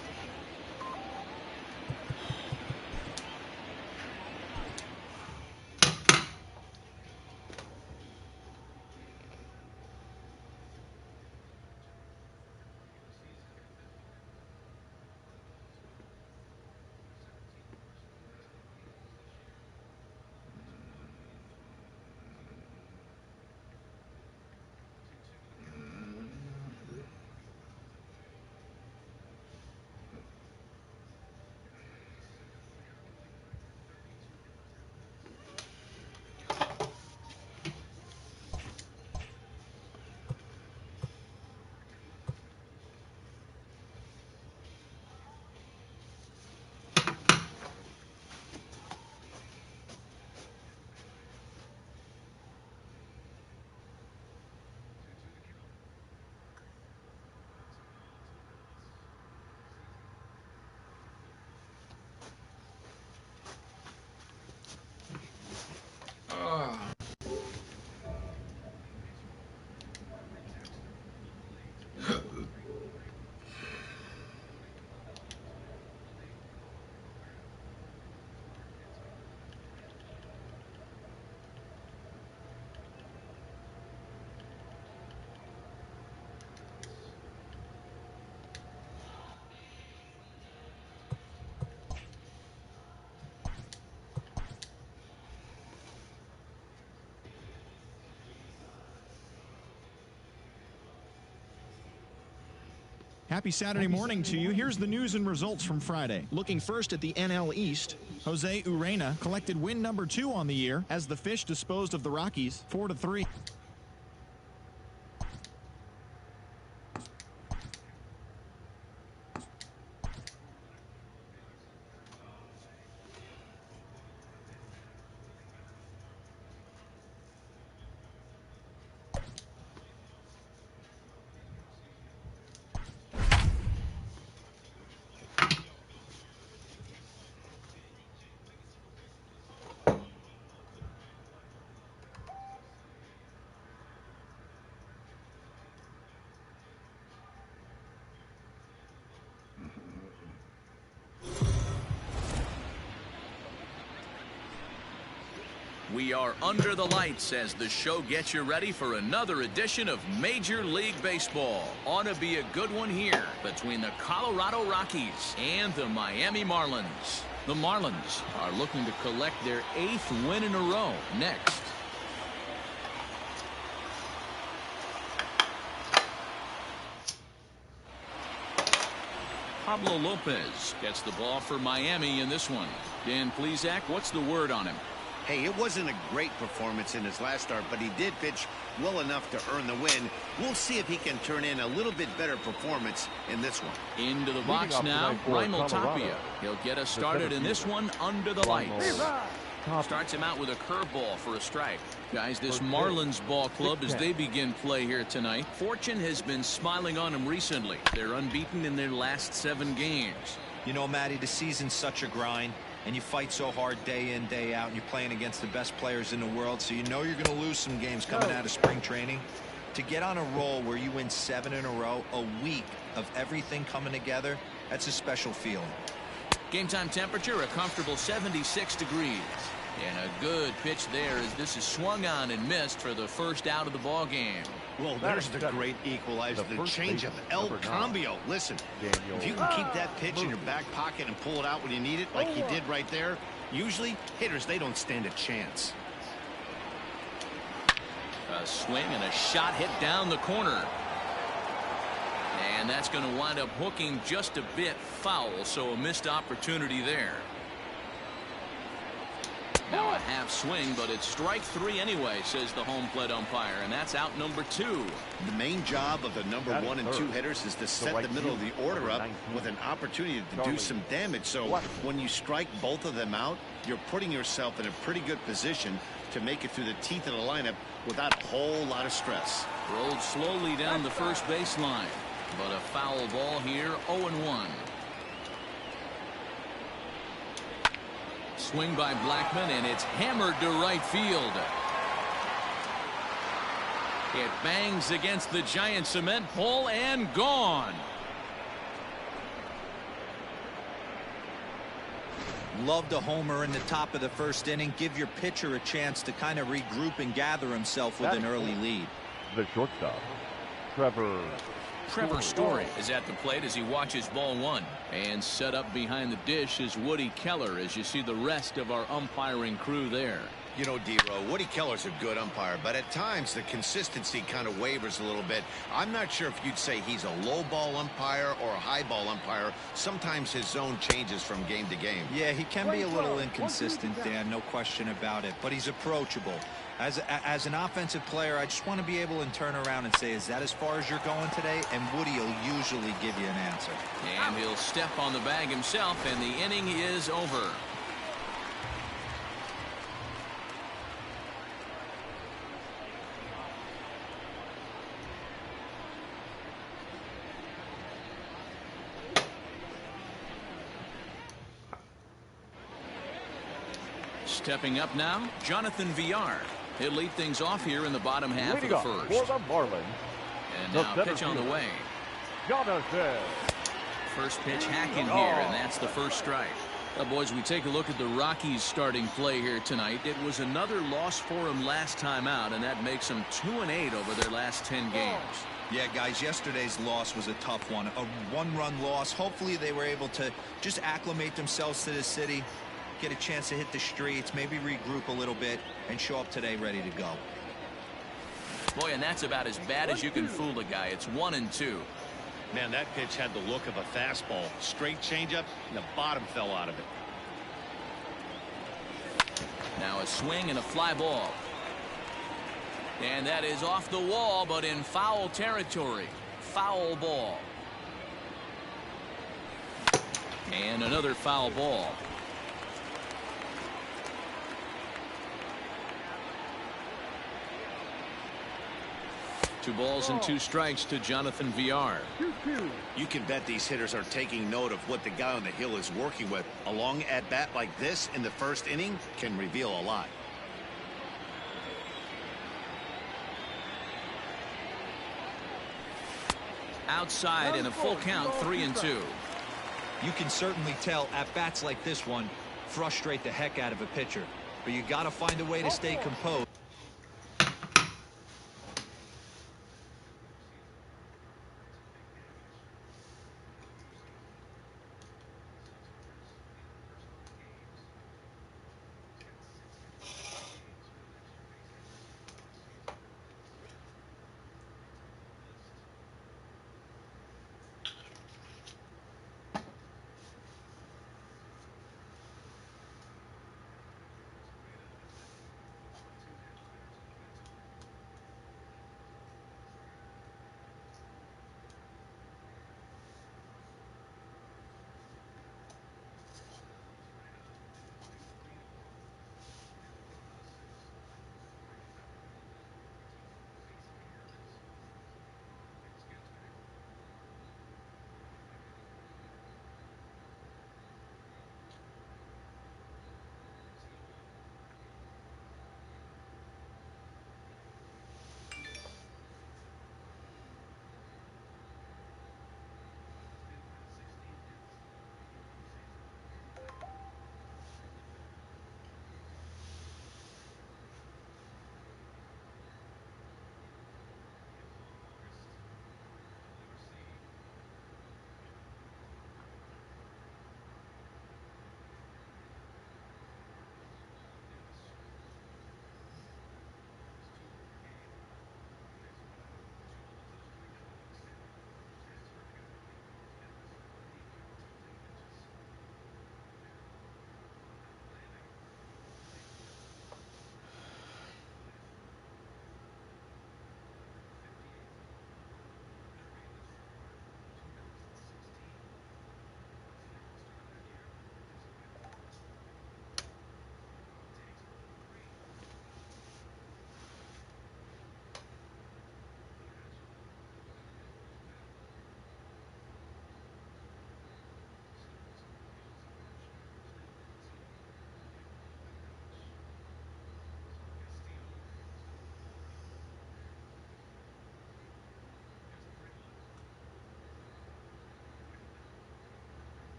Happy Saturday morning to you. Here's the news and results from Friday. Looking first at the NL East, Jose Urena collected win number 2 on the year as the Fish disposed of the Rockies 4-3. We are under the lights as the show gets you ready for another edition of Major League Baseball. Ought to be a good one here between the Colorado Rockies and the Miami Marlins. The Marlins are looking to collect their 8th win in a row next. Pablo Lopez gets the ball for Miami in this one. Dan Plesac, what's the word on him? Hey, it wasn't a great performance in his last start, but he did pitch well enough to earn the win. We'll see if he can turn in a little bit better performance in this one. Into the box now, Raimel Tapia. He'll get us started in this one under the lights. Starts him out with a curveball for a strike. Guys, this Marlins ball club, as they begin play here tonight, fortune has been smiling on them recently. They're unbeaten in their last 7 games. You know, Matty, the season's such a grind. And you fight so hard day in, day out, and you're playing against the best players in the world, so you know you're going to lose some games coming out of spring training. To get on a roll where you win 7 in a row, a week of everything coming together, that's a special feeling. Game time temperature, a comfortable 76 degrees. And a good pitch there as this is swung on and missed for the first out of the ball game. Well, there's the great equalizer, the change of El Cambio. Listen, if you can keep that pitch in your back pocket and pull it out when you need it, like he did right there, usually hitters, they don't stand a chance. A swing and a shot hit down the corner. And that's going to wind up hooking just a bit foul, so a missed opportunity there. Now a half swing, but it's strike 3 anyway, says the home plate umpire, and that's out number 2. The main job of the number 1 and 2 hitters is to set the middle of the order up with an opportunity to do some damage. So when you strike both of them out, you're putting yourself in a pretty good position to make it through the teeth of the lineup without a whole lot of stress. Rolled slowly down the first baseline, but a foul ball here, 0-1. Swing by Blackman, and it's hammered to right field. It bangs against the giant cement pole and gone. Love the homer in the top of the first inning. Give your pitcher a chance to kind of regroup and gather himself with an early lead. The shortstop, Trevor Story is at the plate as he watches ball one. And set up behind the dish is Woody Keller as you see the rest of our umpiring crew there. You know, D-Row, Woody Keller's a good umpire, but at times the consistency kind of wavers a little bit. I'm not sure if you'd say he's a low ball umpire or a high ball umpire. Sometimes his zone changes from game to game. Yeah, he can be a little inconsistent, Dan, no question about it, but he's approachable. As an offensive player, I just want to be able to turn around and say, is that as far as you're going today? And Woody will usually give you an answer. And he'll step on the bag himself, and the inning is over. Stepping up now, Jonathan Villar. He'll lead things off here in the bottom half of the first. For the Marlins. And now pitch on the way. Jonathan. First pitch hacking here, and that's the first strike. Well, boys, we take a look at the Rockies starting play here tonight. It was another loss for them last time out, and that makes them 2-8 over their last 10 games. Yeah, guys, yesterday's loss was a tough one. A one-run loss. Hopefully they were able to just acclimate themselves to the city, get a chance to hit the streets, maybe regroup a little bit, and show up today ready to go. Boy, and that's about as bad as you can fool a guy. It's 1-2. Man, that pitch had the look of a fastball. Straight changeup, and the bottom fell out of it. Now a swing and a fly ball. And that is off the wall, but in foul territory. Foul ball. And another foul ball. 2 balls and 2 strikes to Jonathan Villar. You can bet these hitters are taking note of what the guy on the hill is working with. A long at-bat like this in the first inning can reveal a lot. Outside in a full count, 3-2. You can certainly tell at-bats like this one frustrate the heck out of a pitcher. But you got to find a way to stay composed.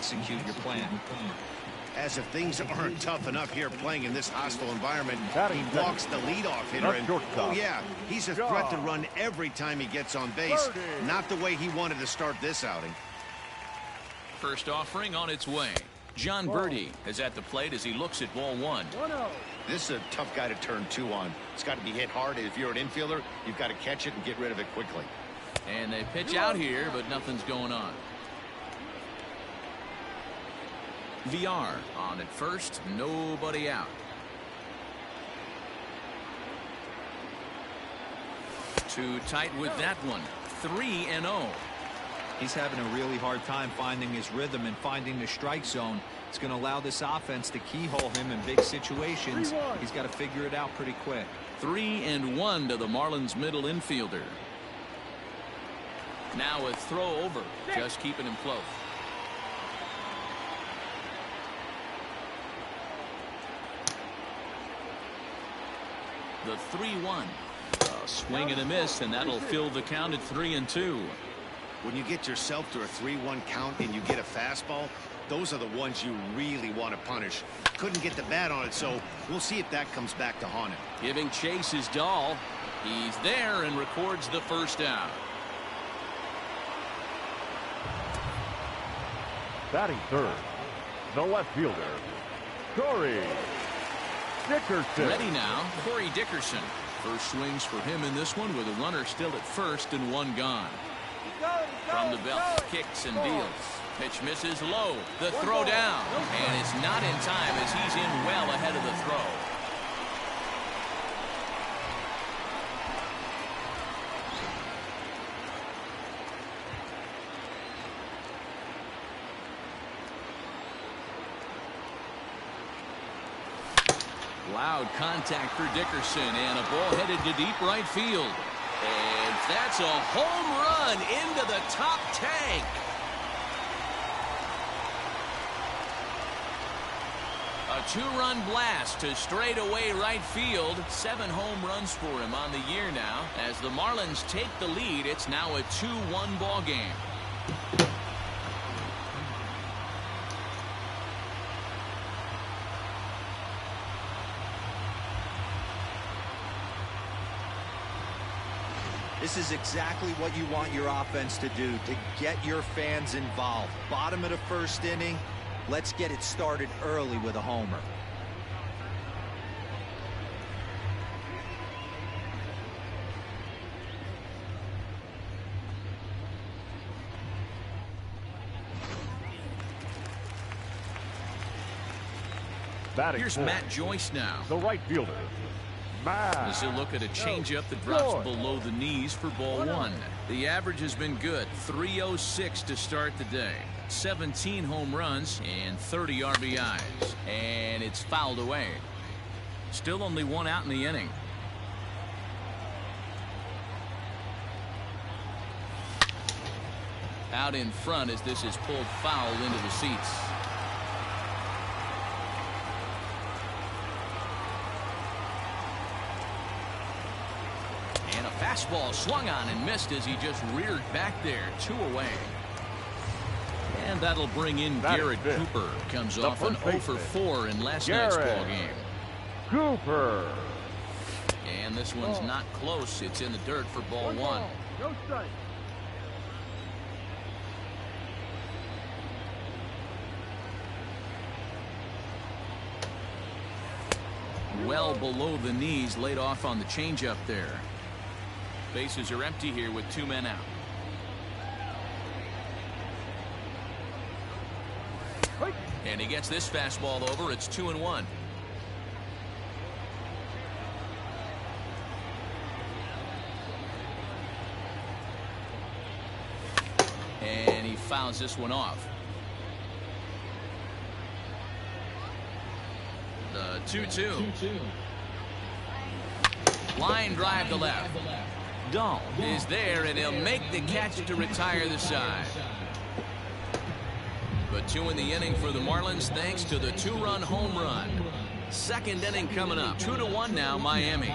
execute your plan. As if things aren't tough enough here playing in this hostile environment, Batting he walks the leadoff hitter. Not And, shortstop. oh, yeah, he's a threat to run every time he gets on base. Not the way he wanted to start this outing. First offering on its way. John Birdie is at the plate as he looks at ball one. This is a tough guy to turn two on. It's got to be hit hard. If you're an infielder, you've got to catch it and get rid of it quickly. And they pitch out here, but nothing's going on. VR on at first, nobody out. Too tight with that one. 3-0. He's having a really hard time finding his rhythm and finding the strike zone. It's going to allow this offense to keyhole him in big situations. He's got to figure it out pretty quick. 3-1 to the Marlins middle infielder. Now a throw over, just keeping him close. The 3-1. A swing and a miss, and that'll fill the count at 3-2. When you get yourself to a 3-1 count and you get a fastball, those are the ones you really want to punish. Couldn't get the bat on it, so we'll see if that comes back to haunt him. Giving chase is Dahl. He's there and records the first out. Batting third, the left fielder, Corey Dickerson. Ready now, Corey Dickerson. First swings for him in this one with a runner still at first and one gone. From the belt, kicks and deals. Pitch misses low. The throw down. And it's not in time as he's in well ahead of the throw. Loud contact for Dickerson, and a ball headed to deep right field. And that's a home run into the top tank. A two-run blast to straightaway right field. 7 home runs for him on the year now. As the Marlins take the lead, it's now a 2-1 ball game. This is exactly what you want your offense to do, to get your fans involved. Bottom of the first inning, let's get it started early with a homer. Batting Here's fourth, Matt Joyce now. the right fielder, Matt. As he'll look at a changeup that drops Joyce. below the knees for ball one. The average has been good. 306 to start the day. 17 home runs and 30 RBIs. And it's fouled away. Still only one out in the inning. Out in front as this is pulled foul into the seats. And a fastball swung on and missed as he just reared back there. 2 away. And that'll bring in Garrett Cooper. Comes off an 0 for 4 in last night's ball game. Cooper. And this one's not close. It's in the dirt for ball one. No strike. Well below the knees, laid off on the changeup there. Bases are empty here with 2 men out. And he gets this fastball over. It's 2-1. And he fouls this one off. The 2-2. Line drive to left. Dahl is there, and he'll make the catch to retire the side. But 2 in the inning for the Marlins thanks to the 2-run home run. Second inning coming up. 2-1 now, Miami.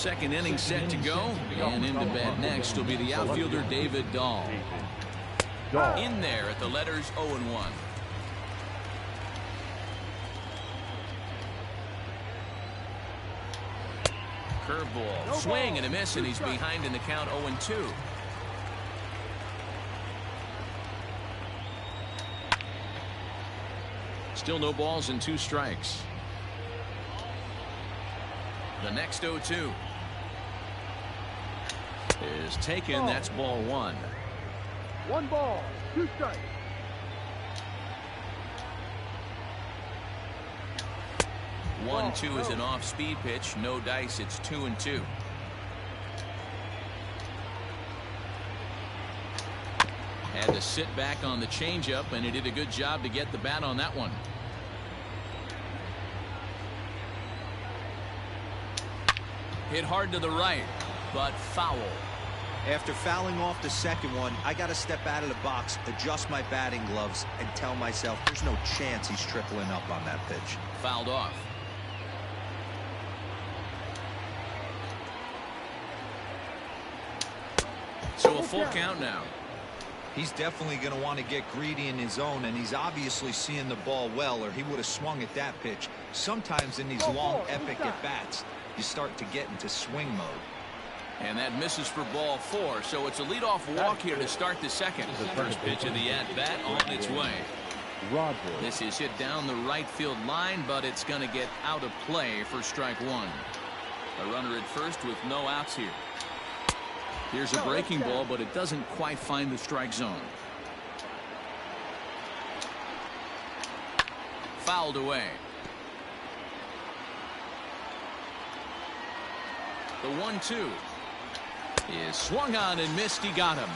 second inning set to go. And into bat next will be the outfielder David Dahl. In there at the letters 0-1. Curveball, swing and a miss, and he's behind in the count 0-2. Still no balls and 2 strikes. The next 0-2 is taken. That's ball 1. 1 ball, 2 strikes. 1-2 is an off-speed pitch. No dice. It's 2-2. Had to sit back on the changeup, and he did a good job to get the bat on that one. Hit hard to the right, but foul. After fouling off the second one, I got to step out of the box, adjust my batting gloves, and tell myself there's no chance he's tripling up on that pitch. Fouled off. So a full count now. He's definitely going to want to get greedy in his zone, and he's obviously seeing the ball well, or he would have swung at that pitch. Sometimes in these long, epic at-bats, you start to get into swing mode. And that misses for ball 4, so it's a leadoff walk here to start the second. The first pitch of the at-bat on its way. This is hit down the right field line, but it's going to get out of play for strike 1. A runner at first with no outs here. Here's a breaking ball, but it doesn't quite find the strike zone. Fouled away. The 1-2 is swung on and missed. He got him.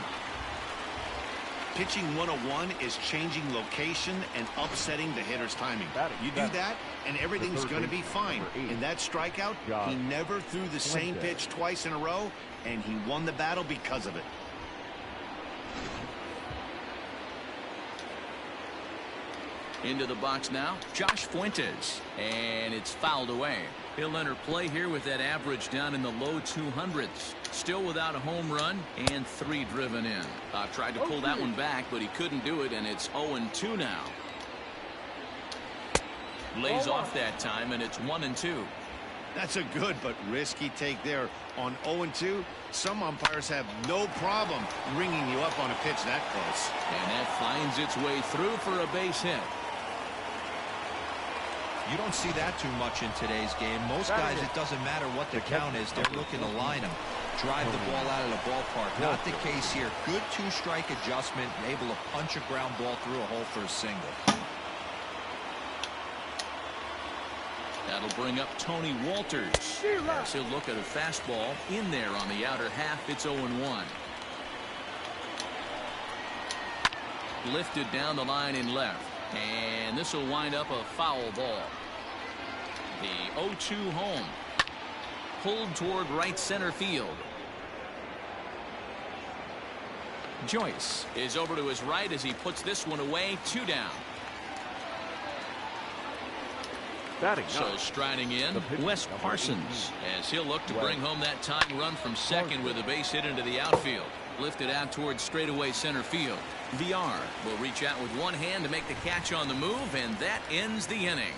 Pitching 101 is changing location and upsetting the hitter's timing. You do that, and everything's going to be fine. In that strikeout, he never threw the same pitch twice in a row, and he won the battle because of it. Into the box now, Josh Fuentes, and it's fouled away. He'll enter play here with that average down in the low 200s. Still without a home run and 3 driven in. Tried to pull that one back, but he couldn't do it, and it's 0-2 now. Lays off that time, and it's 1-2. That's a good but risky take there. On 0-2, some umpires have no problem ringing you up on a pitch that close. And that finds its way through for a base hit. You don't see that too much in today's game. Most guys, it doesn't matter what the count is, they're looking to line them, drive the ball out of the ballpark. Not the case here. Good 2-strike adjustment, able to punch a ground ball through a hole for a single. That'll bring up Tony Walters. As he'll look at a fastball in there on the outer half. It's 0-1. Lifted down the line in left. And this will wind up a foul ball. The 0-2 home. Pulled toward right center field. Joyce is over to his right as he puts this one away. 2 down. So striding in, Wes Parsons, as he'll look to bring home that tying run from second with a base hit into the outfield. Lifted out towards straightaway center field. VR will reach out with one hand to make the catch on the move, and that ends the inning.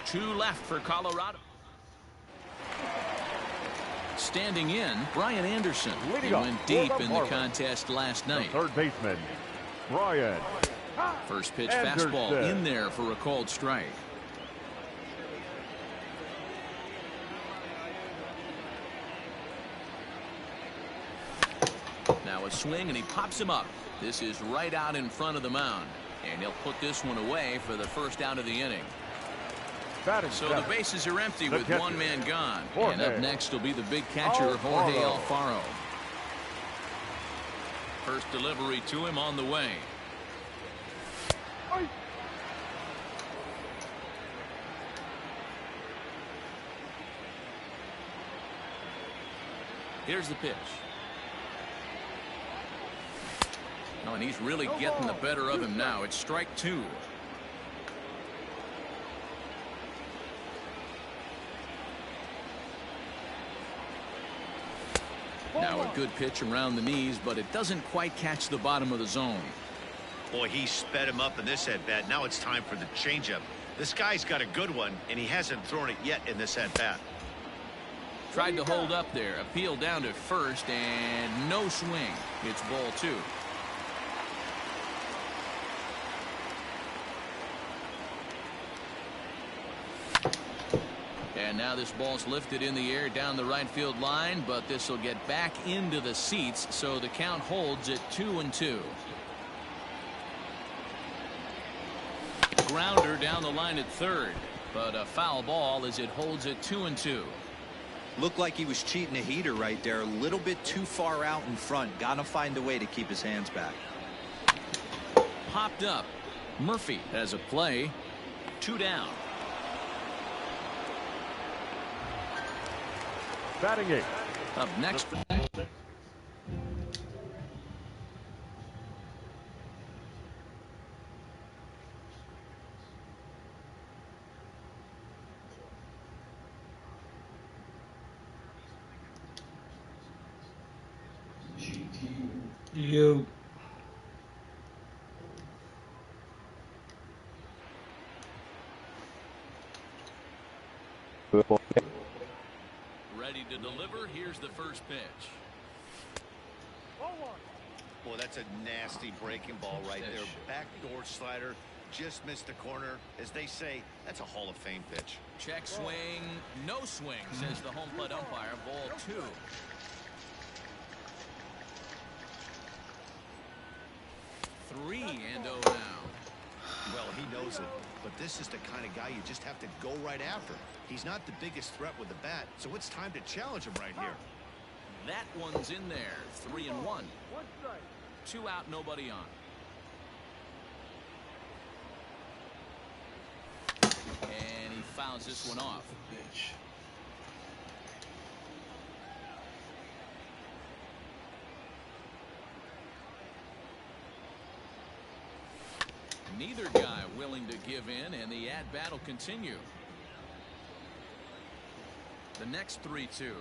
2 left for Colorado. Standing in, Brian Anderson. He went deep in the contest last night. Third baseman, Brian. First pitch fastball in there for a called strike. Now a swing, and he pops him up. This is right out in front of the mound, and he'll put this one away for the first out of the inning. So the bases are empty with one man gone. And up next will be the big catcher, Jorge Alfaro. First delivery to him on the way. Here's the pitch. Oh, and he's really getting the better of him now. It's strike 2. Now a good pitch around the knees, but it doesn't quite catch the bottom of the zone. Boy, he sped him up in this at-bat. Now it's time for the changeup. This guy's got a good one, and he hasn't thrown it yet in this at-bat. Tried to hold up there. Appeal down to first, and no swing. It's ball 2. And now this ball's lifted in the air down the right field line, but this will get back into the seats, so the count holds at 2-2. Grounder down the line at third, but a foul ball as it holds at 2-2. Looked like he was cheating a heater right there, a little bit too far out in front. Gotta find a way to keep his hands back. Popped up. Murphy has a play. 2 down. Batting 8. Up next. You. Ready to deliver. Here's the first pitch. Boy, that's a nasty breaking ball right there. Backdoor slider. Just missed the corner. As they say, that's a Hall of Fame pitch. Check swing. No swing, says the home plate umpire. Ball 2. Three and oh now. Well, he knows it, but this is the kind of guy you just have to go right after. He's not the biggest threat with the bat, so it's time to challenge him right here. That one's in there. 3-1. 2 out, nobody on. And he fouls this one off. Neither guy willing to give in, and the at-bat will continue. The next 3-2.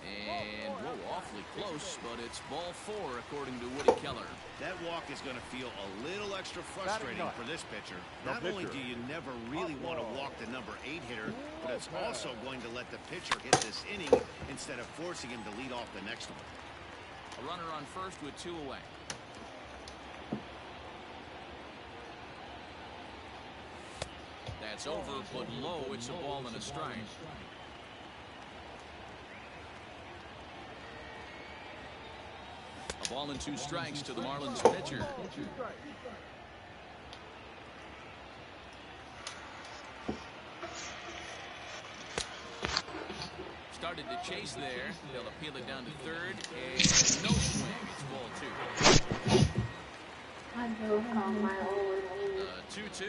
And, whoa, awfully close, but it's ball 4, according to Woody Keller. That walk is going to feel a little extra frustrating for this pitcher. Not only do you never really want to walk the number 8 hitter, but it's also going to let the pitcher hit this inning instead of forcing him to lead off the next one. A runner on first with 2 away. That's over, but low. It's a ball and a strike. A ball and 2 strikes to the Marlins pitcher. Started to chase there. They'll appeal it down to third, and no swing. It's ball 2. I know on my own. 2-2.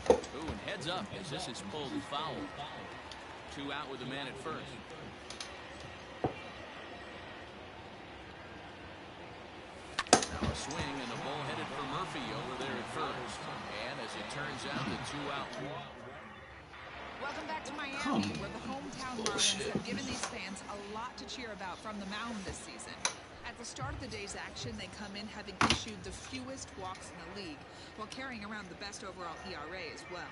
Ooh, and heads up as this is pulled foul. 2 out with the man at first. Now a swing and a ball headed for Murphy over there at first. And as it turns out, the 2 out. Welcome back to Miami, where the hometown Marlins have given these fans a lot to cheer about from the mound this season. At the start of the day's action, they come in having issued the fewest walks in the league, while carrying around the best overall ERA as well.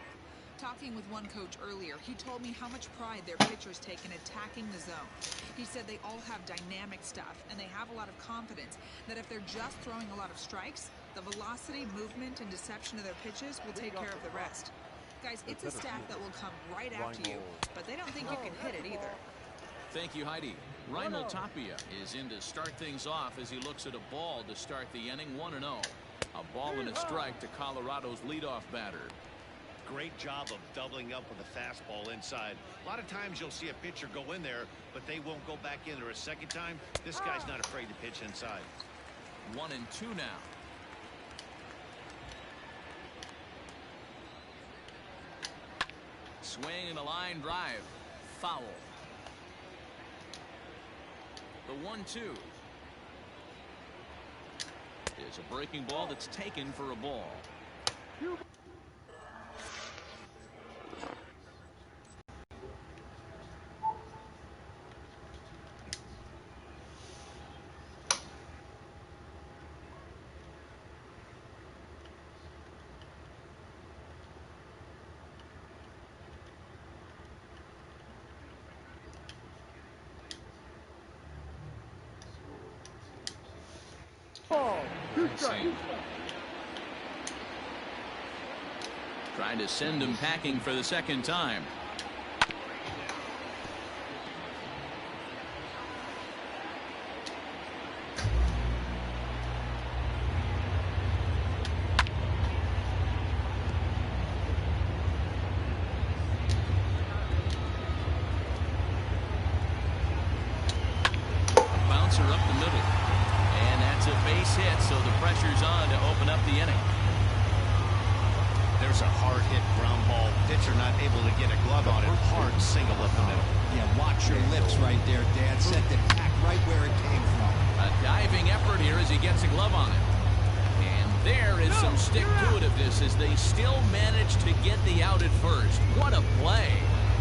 Talking with one coach earlier, he told me how much pride their pitchers take in attacking the zone. He said they all have dynamic stuff, and they have a lot of confidence that if they're just throwing a lot of strikes, the velocity, movement, and deception of their pitches will take care of the rest. Guys, it's a staff that will come right after you, but they don't think you can hit it either. Thank you, Heidi. Reinhold Tapia is in to start things off as he looks at a ball to start the inning. 1-0. A ball and a strike to Colorado's leadoff batter. Great job of doubling up with a fastball inside. A lot of times you'll see a pitcher go in there, but they won't go back in there a second time. This guy's not afraid to pitch inside. 1-2 now. Swing and a line drive. Foul. The 1-2 is a breaking ball that's taken for a ball. Trying to send him packing for the second time. Bouncer up the middle. And that's a base hit, so the pressure's on to open up the inning. There's a hard hit ground ball. Pitcher not able to get a glove on it. Hard single up the middle. Yeah, watch your lips right there, Dad. Sent it back right where it came from. A diving effort here as he gets a glove on it. And there is some stick-to-itiveness as they still manage to get the out at first. What a play.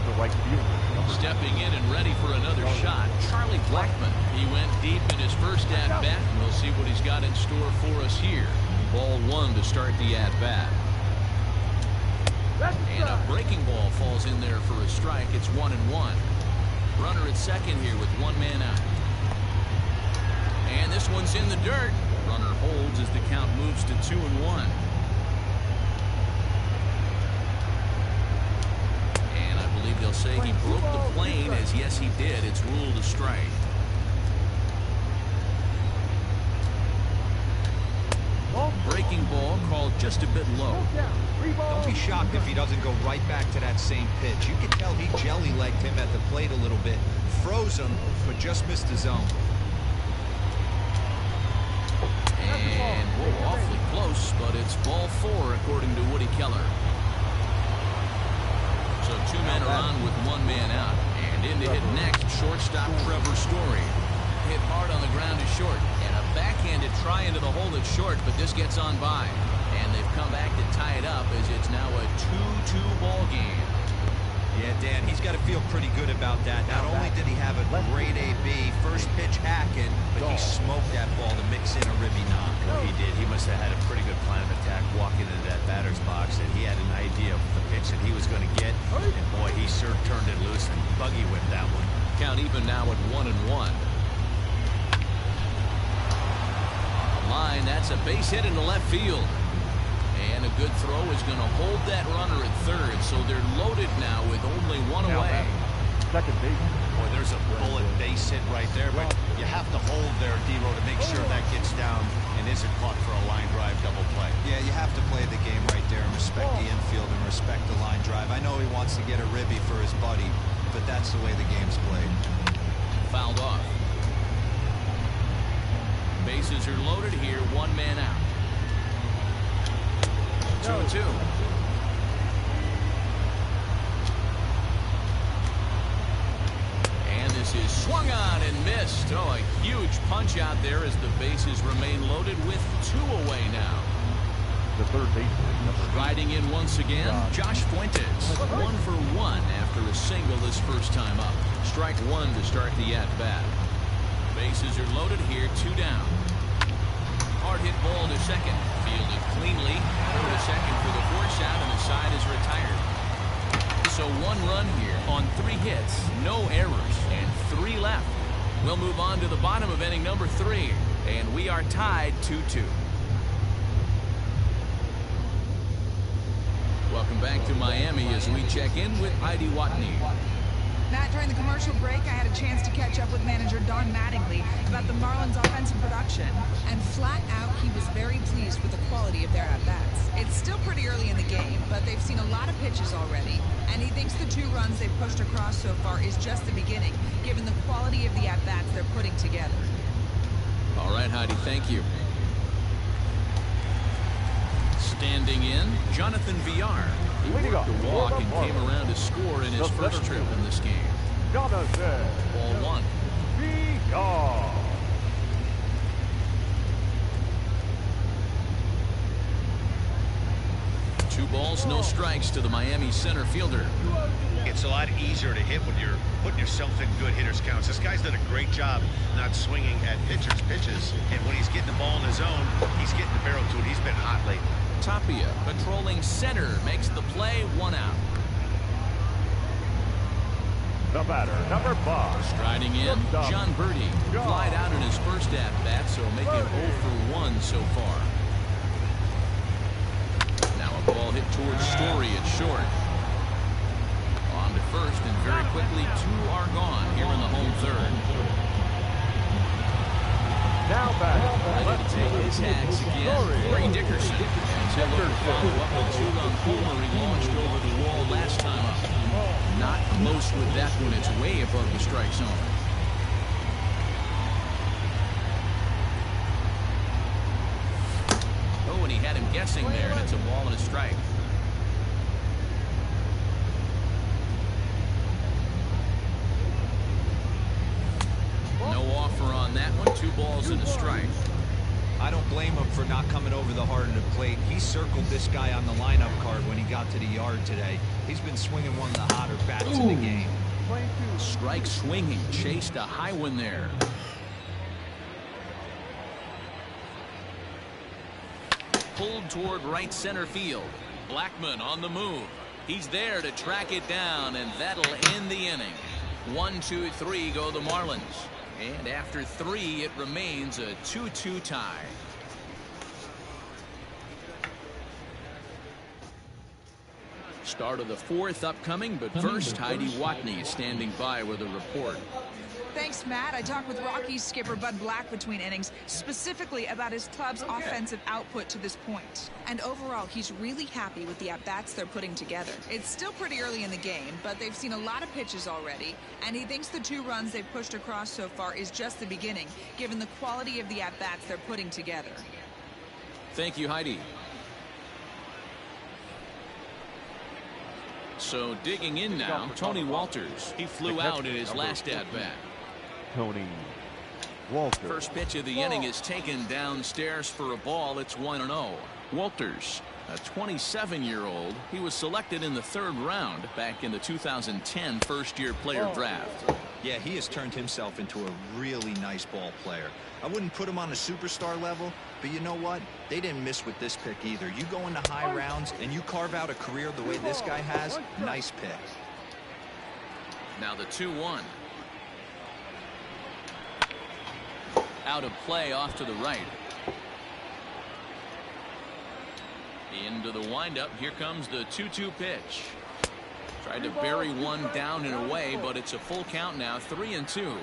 The right fielder. Stepping in and ready for another shot, Charlie Blackmon. He went deep in his first at-bat, and we'll see what he's got in store for us here. Ball one to start the at-bat. And a breaking ball falls in there for a strike. It's 1-1. Runner at second here with one man out. And this one's in the dirt. Runner holds as the count moves to 2-1. And I believe they'll say he broke the plane, as yes he did. It's ruled a strike. Breaking ball called just a bit low. Don't be shocked if he doesn't go right back to that same pitch. You can tell he jelly-legged him at the plate a little bit. Froze him, but just missed the zone. And whoa, awfully close, but it's ball four according to Woody Keller. So two men are on with one man out. And in to hit next, shortstop Trevor Story. Hit hard on the ground to short. And a backhanded try into the hole at short, but this gets on by. And they've come back to tie it up as it's now a 2-2 ball game. Yeah, Dan, he's got to feel pretty good about that. Not only did he have a great AB, first pitch hacking, but he smoked that ball to mix in a ribby knock. Well, he did. He must have had a pretty good plan of attack walking into that batter's box, and he had an idea of the pitch that he was going to get. And boy, he sure turned it loose and buggy whipped that one. Count even now at 1-1. Line, that's a base hit into left field. And a good throw is going to hold that runner at third, so they're loaded now with only one away. Second base. Boy, there's a bullet base hit right there, but you have to hold there, D-Row, to make sure that gets down and isn't caught for a line drive double play. Yeah, you have to play the game right there and respect the infield and respect the line drive. I know he wants to get a ribby for his buddy, but that's the way the game's played. Fouled off. Bases are loaded here, one man out. 2-2. And this is swung on and missed. Oh, a huge punch out there as the bases remain loaded with two away now. The third baseman. Riding in once again, Josh Fuentes. 1 for 1 after a single his first time up. Strike one to start the at-bat. Bases are loaded here, two down. Hard hit ball to second. Fielded cleanly. Throw to second for the force out, and the side is retired. So one run here on 3 hits, no errors, and 3 left. We'll move on to the bottom of inning number 3, and we are tied 2-2. Welcome back to Miami as we check in with Heidi Watney. Matt, during the commercial break, I had a chance to catch up with manager Don Mattingly about the Marlins' offensive production. And flat out, he was very pleased with the quality of their at-bats. It's still pretty early in the game, but they've seen a lot of pitches already. And he thinks the 2 runs they've pushed across so far is just the beginning, given the quality of the at-bats they're putting together. All right, Heidi, thank you. Standing in, Jonathan Villar. He worked the walk and came around to score in his first trip in this game. Jonathan. Ball 1. Villar. 2 balls, no strikes to the Miami center fielder. It's a lot easier to hit when you're putting yourself in good hitters' counts. This guy's done a great job not swinging at pitchers' pitches. And when he's getting the ball in his zone, he's getting the barrel to it. He's been hot lately. Tapia, patrolling center, makes the play, 1 out. The batter, number 5. Striding in, John Birdie. Flied out in his first at-bat, so make it 0 for 1 so far. Now a ball hit towards Story at short. On to first, and very quickly 2 are gone here in the home third. Now batting, Ready to take his tags again, Corey Dickerson. As he'll look to follow up a 2-run homer he launched over the wall last time up. Not close with that one. It's way above the strike zone. Oh, and he had him guessing there, and it's a ball and a strike. No offer on that one. 2 balls and a strike. I don't blame him for not coming over the heart of the plate. He circled this guy on the lineup card when he got to the yard today. He's been swinging one of the hotter bats in the game. Strike swinging. Chased a high one there. Pulled toward right center field. Blackman on the move. He's there to track it down, and that'll end the inning. 1, 2, 3 go the Marlins. And after 3, it remains a 2-2 tie. Start of the 4th upcoming, but first, Heidi Watney is standing by with a report. Thanks, Matt. I talked with Rockies skipper Bud Black between innings, specifically about his club's offensive output to this point. And overall, he's really happy with the at-bats they're putting together. It's still pretty early in the game, but they've seen a lot of pitches already, and he thinks the 2 runs they've pushed across so far is just the beginning, given the quality of the at-bats they're putting together. Thank you, Heidi. So digging in now, Tony Walters. He flew out in his last at-bat. Tony Walters. First pitch of the inning is taken downstairs for a ball. It's 1-0. Walters, a 27-year-old. He was selected in the 3rd round back in the 2010 first-year player draft. Yeah, he has turned himself into a really nice ball player. I wouldn't put him on a superstar level, but you know what? They didn't miss with this pick either. You go into high rounds and you carve out a career the way this guy has. Nice pick. Now the 2-1. Out of play off to the right. Into the windup. Here comes the 2-2 pitch. Tried to bury one down and away, but it's a full count now. 3-2.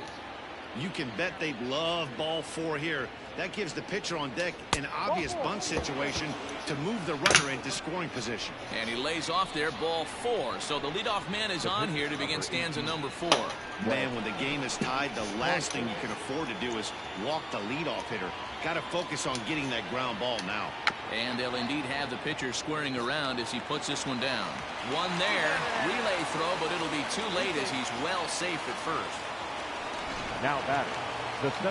You can bet they love ball 4 here. That gives the pitcher on deck an obvious bunt situation to move the runner into scoring position. And he lays off there, ball 4. So the leadoff man is on here to begin stanza number 4. Man, when the game is tied, the last thing you can afford to do is walk the leadoff hitter. Got to focus on getting that ground ball now. And they'll indeed have the pitcher squaring around as he puts this one down. One there, relay throw, but it'll be too late as he's well safe at first. Now batting.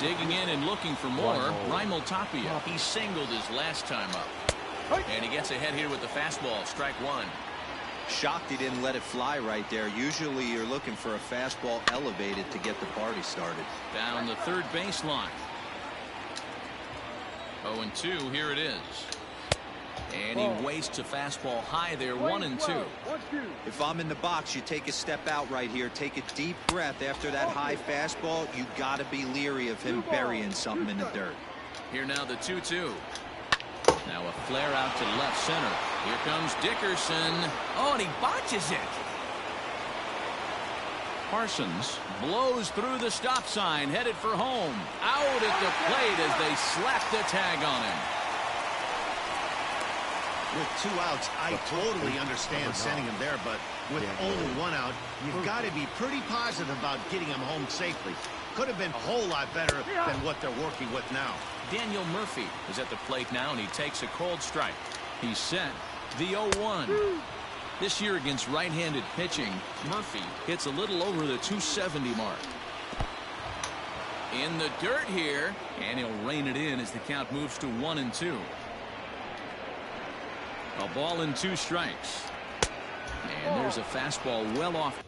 Digging in and looking for more, Raimel Tapia. He singled his last time up. And he gets ahead here with the fastball, strike 1. Shocked he didn't let it fly right there. Usually you're looking for a fastball elevated to get the party started. Down the third baseline. 0-2, here it is. And he wastes a fastball high there, 1-2. If I'm in the box, you take a step out right here. Take a deep breath after that high fastball. You got to be leery of him burying something in the dirt. Here now the 2-2. Now a flare out to left center. Here comes Dickerson. Oh, and he botches it. Parsons blows through the stop sign, headed for home. Out at the plate as they slap the tag on him. With 2 outs, I totally understand sending him there, but with only 1 out, you've got to be pretty positive about getting him home safely. Could have been a whole lot better than what they're working with now. Daniel Murphy is at the plate now, and he takes a cold strike. He's set. The 0-1. This year against right-handed pitching, Murphy hits a little over the 270 mark. In the dirt here, and he'll rein it in as the count moves to 1-2. A ball and 2 strikes. And there's a fastball well off.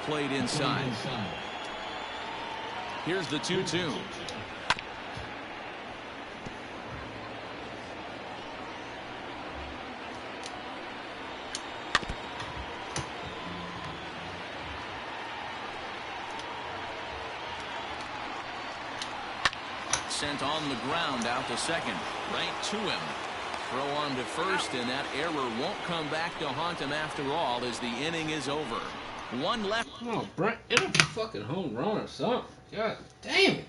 plate inside. Here's the 2-2. Sent on the ground out to second. Right to him. Throw on to first, and that error won't come back to haunt him after all as the inning is over. One left. Oh, Brent, hit a fucking home run or something. God damn it.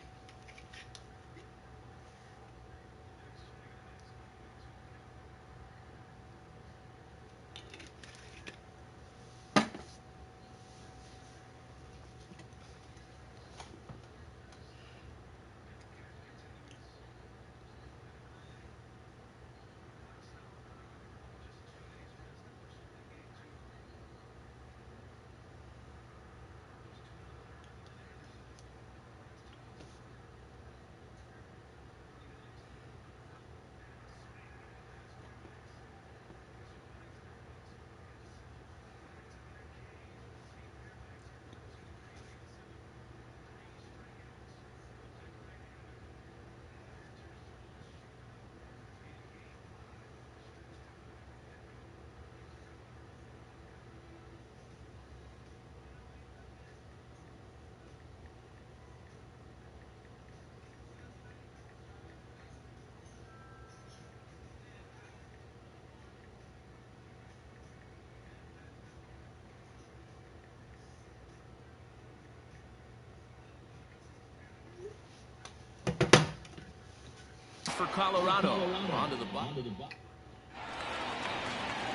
For Colorado. Onto the bottom.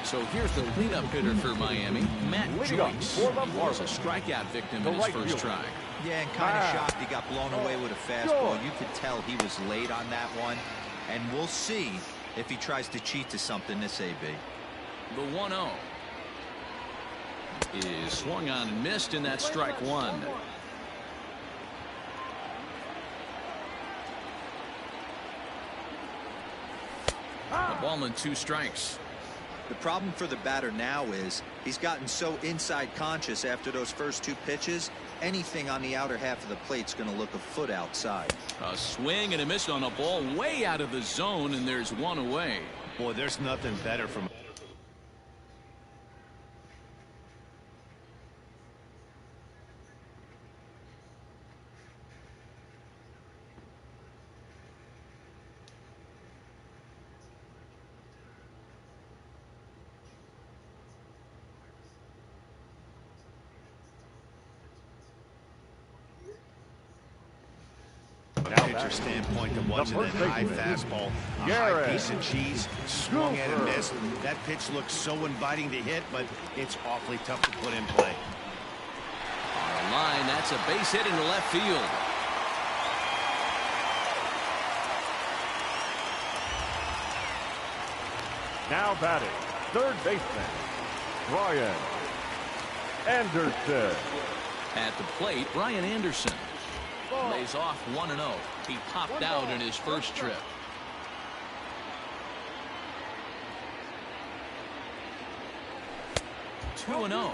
So here's the cleanup hitter for Miami, Matt Joyce. He was a strikeout victim in his first try. Yeah, and kind of shocked he got blown away with a fastball. You could tell he was late on that one. And we'll see if he tries to cheat to something this AB. The 1-0 is swung on and missed, and that's strike one. A ball and 2 strikes. The problem for the batter now is he's gotten so inside conscious after those first 2 pitches. Anything on the outer half of the plate's going to look a foot outside. A swing and a miss on a ball way out of the zone, and there's 1 away. Boy, there's nothing better from. Pitcher standpoint to watching that high fastball, a high piece of cheese, swung at and missed. That pitch looks so inviting to hit, but it's awfully tough to put in play. On the line, that's a base hit into left field. Now batting, third baseman, Brian Anderson. At the plate, Brian Anderson lays off 1-0. He popped out in his first trip. Two 2-0.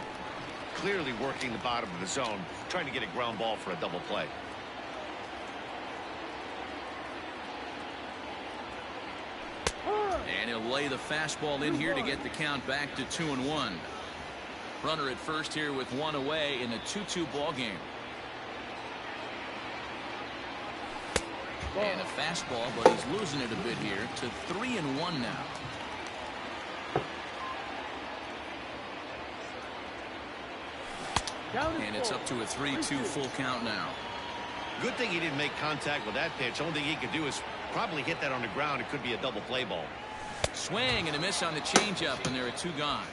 Clearly working the bottom of the zone, trying to get a ground ball for a double play. And he'll lay the fastball in here to get the count back to 2-1. Runner at first here with 1 away in a 2-2 ball game. And a fastball, but he's losing it a bit here to 3-1 now. And it's up to a 3-2 full count now. Good thing he didn't make contact with that pitch. Only thing he could do is probably hit that on the ground. It could be a double play ball. Swing and a miss on the changeup, and there are 2 gone.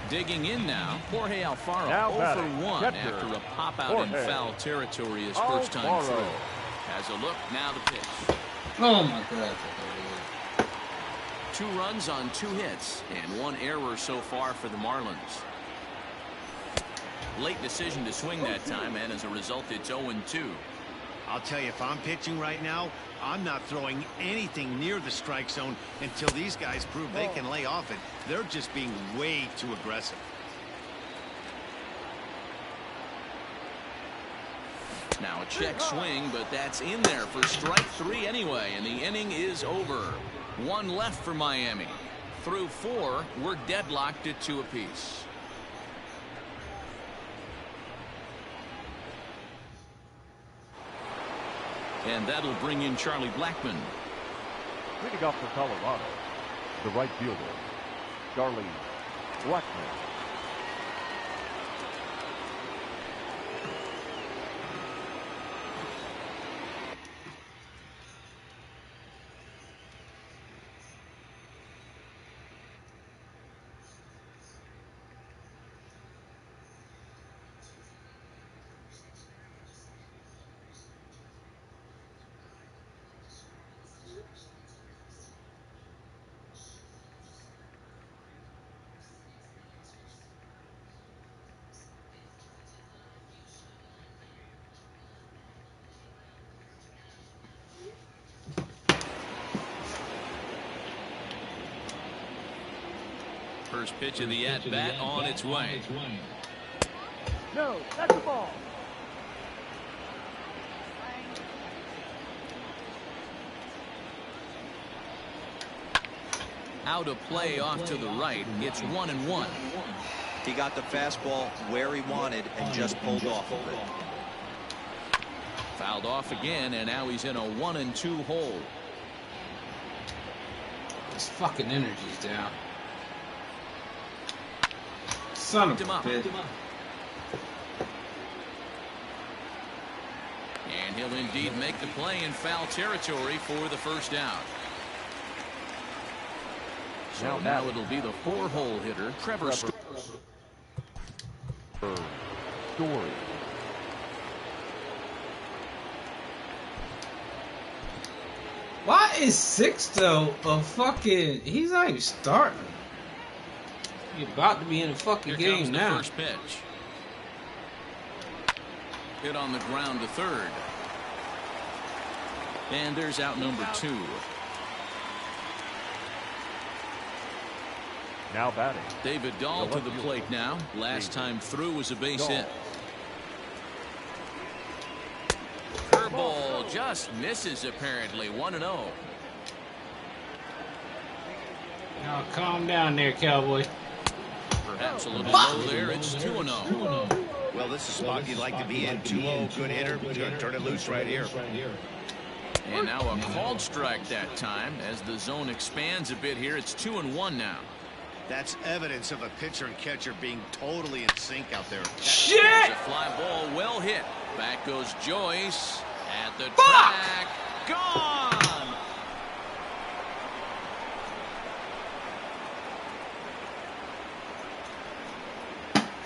Digging in now, Jorge Alfaro Now 0 for 1 catcher, after a pop-out in Jorge foul territory his first time Alfaro. through. Has a look, now the pitch. Oh my God. 2 runs on 2 hits and 1 error so far for the Marlins. Late decision to swing that time, and as a result, it's 0-2. I'll tell you, if I'm pitching right now, I'm not throwing anything near the strike zone until these guys prove they can lay off it. They're just being way too aggressive. Now a check swing, but that's in there for strike 3 anyway, and the inning is over. 1 left for Miami. Through 4, we're deadlocked at 2 apiece. And that'll bring in Charlie Blackmon. Leading off for Colorado, the right fielder, Charlie Blackmon. First pitch of the at-bat on its way. No, that's the ball. Out of play off to the right. It's 1-1. He got the fastball where he wanted and just pulled off of it. Fouled off again, and now he's in a 1-2 hole. His fucking energy's down. Son of a bitch. And he'll indeed make the play in foul territory for the first out. So now it'll be the 4-hole hitter, Trevor Story. Why is Sixto a fucking... He's not even starting. You're about to be in a fucking Here game comes the now. first pitch. Hit on the ground to third. And there's out number 2. Now batting, David Dahl to the plate now. Last time through was a base hit. Curveball just misses apparently. 1-0. Now calm down there, Cowboy. Perhaps a little low there. It's 2-0. Well, this is a spot you'd like to be in. 2-0, good hitter. He's going to turn it loose right here. And now a called strike that time. As the zone expands a bit here, it's 2-1 now. That's evidence of a pitcher and catcher being totally in sync out there. Shit! There's a fly ball, well hit. Back goes Joyce at the track. Gone!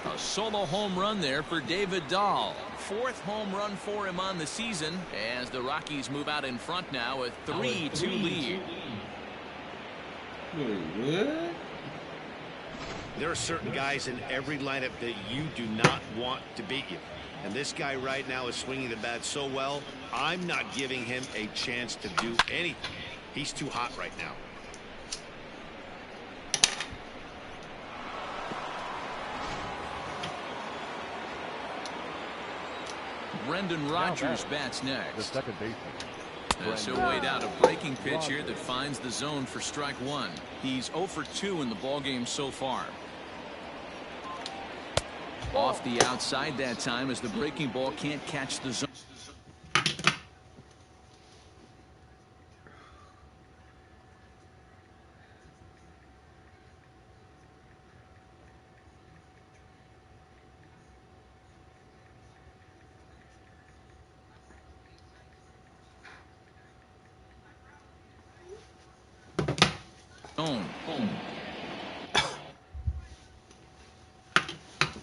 A solo home run there for David Dahl. 4th home run for him on the season as the Rockies move out in front now, a 3-2 lead. What? There are certain guys in every lineup that you do not want to beat you. And this guy right now is swinging the bat so well, I'm not giving him a chance to do anything. He's too hot right now. Brendan Rodgers bats the next. second baseman. So weighed out a breaking pitch here that finds the zone for strike 1. He's 0 for 2 in the ballgame so far. Off the outside that time as the breaking ball can't catch the zone.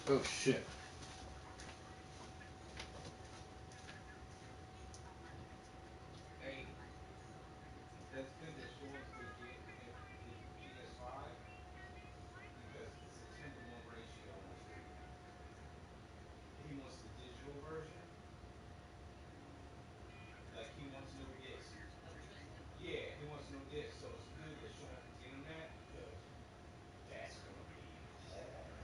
Oh shit. Hey, that's good that Sean's gonna get his PS5 because it's a 10-to-1 ratio on streaming. He wants the digital version, like he wants no disc. Yeah, he wants no disc, so it's good that Sean can get him that because that's gonna be hard.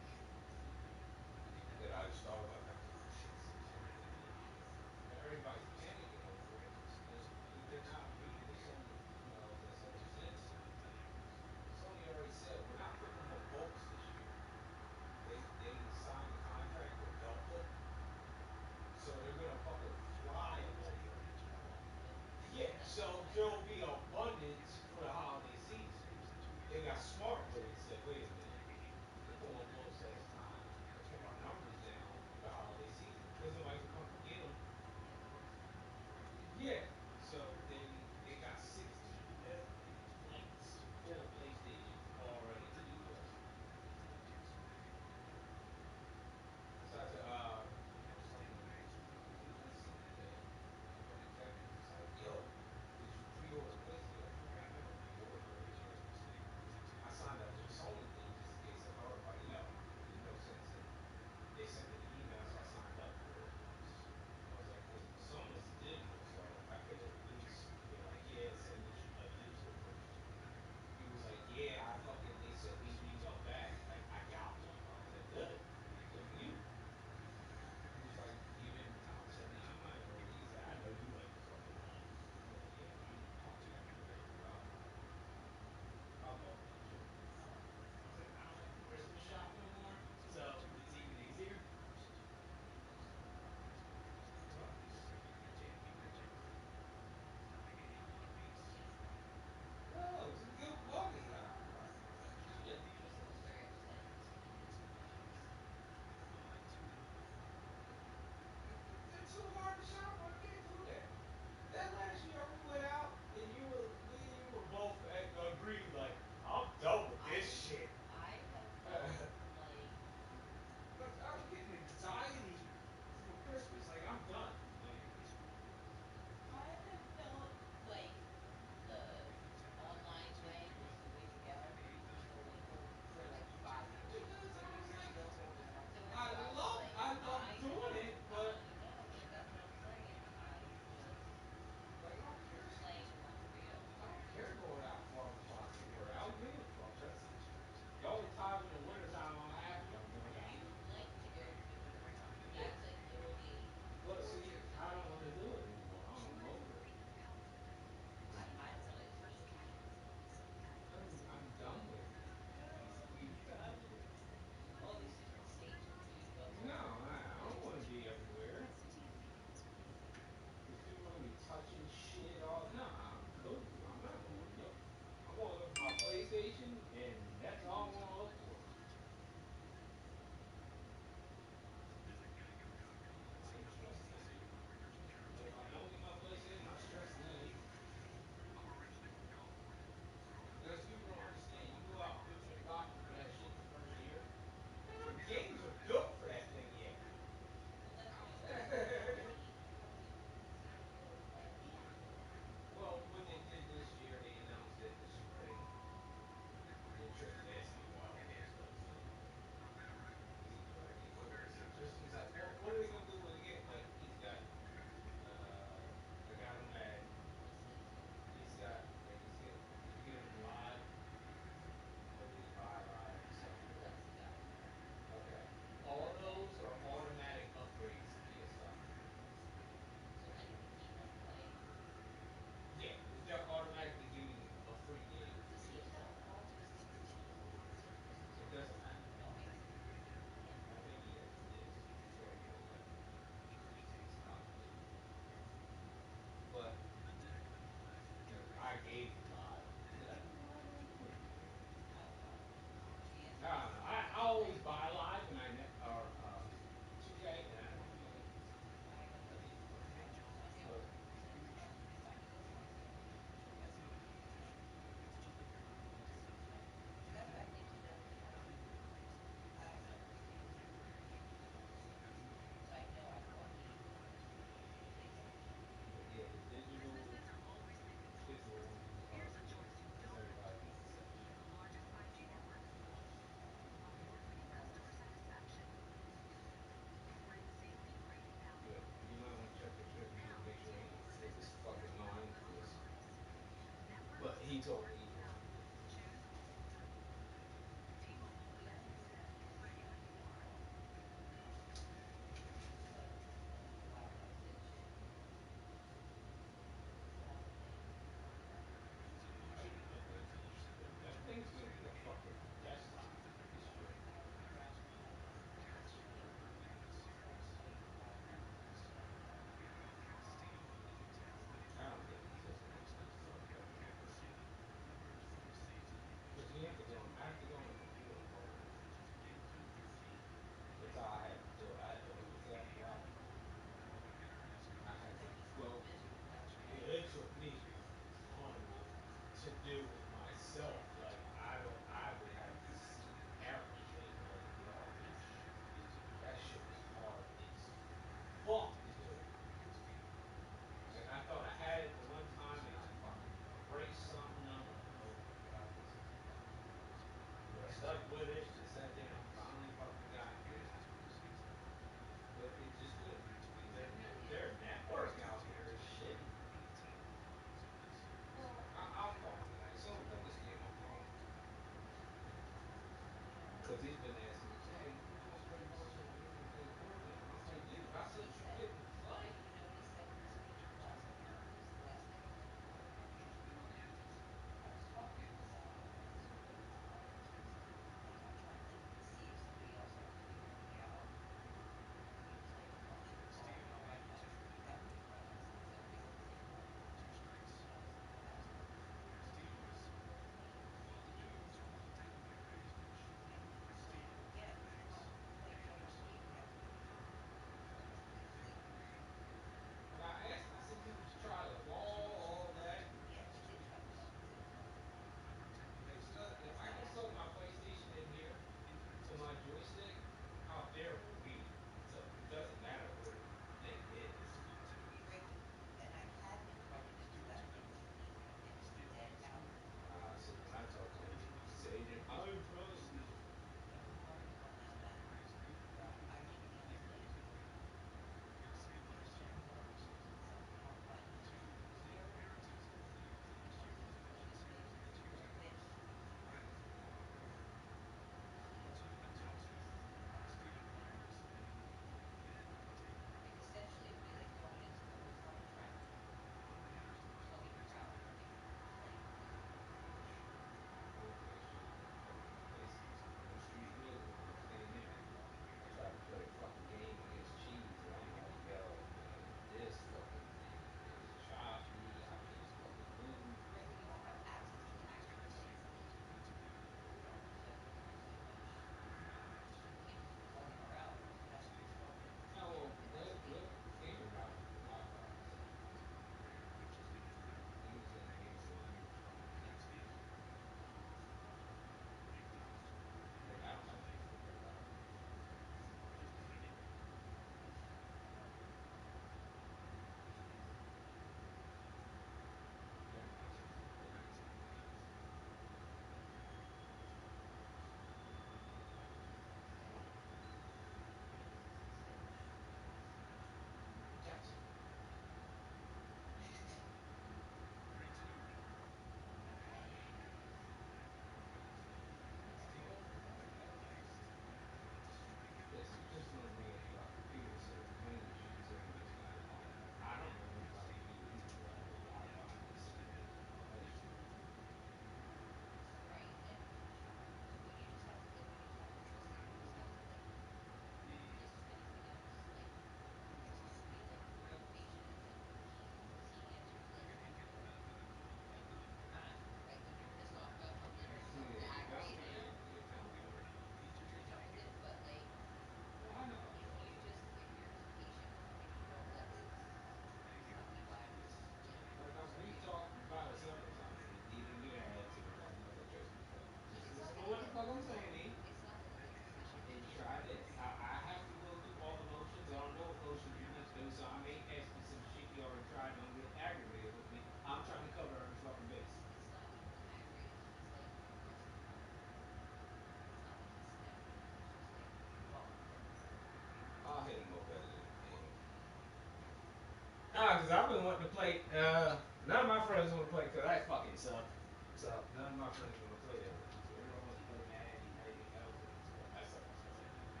Nah, because I've been wanting to play. None of my friends want to play because I fucking suck. So none of my friends want to play that with me. So everybody wants to play Madden and everything else, and I suck at stuff like that.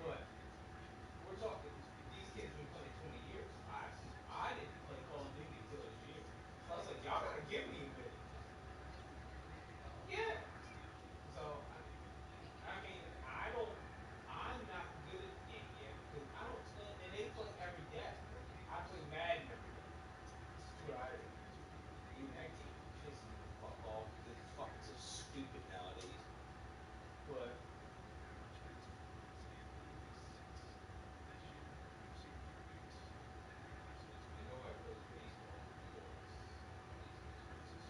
But we're talking. These kids been playing 20 years. I didn't play Call of Duty until this year. So I was like, y'all gotta give me a minute. Yeah. So I mean, I don't. I'm not good at the game yet because I don't. And they play every day. I play Madden every day. That's what I do. Even that game pisses me the fuck off because it's fucking so stupid nowadays. But and nobody plays baseball because baseball's fucking stupid.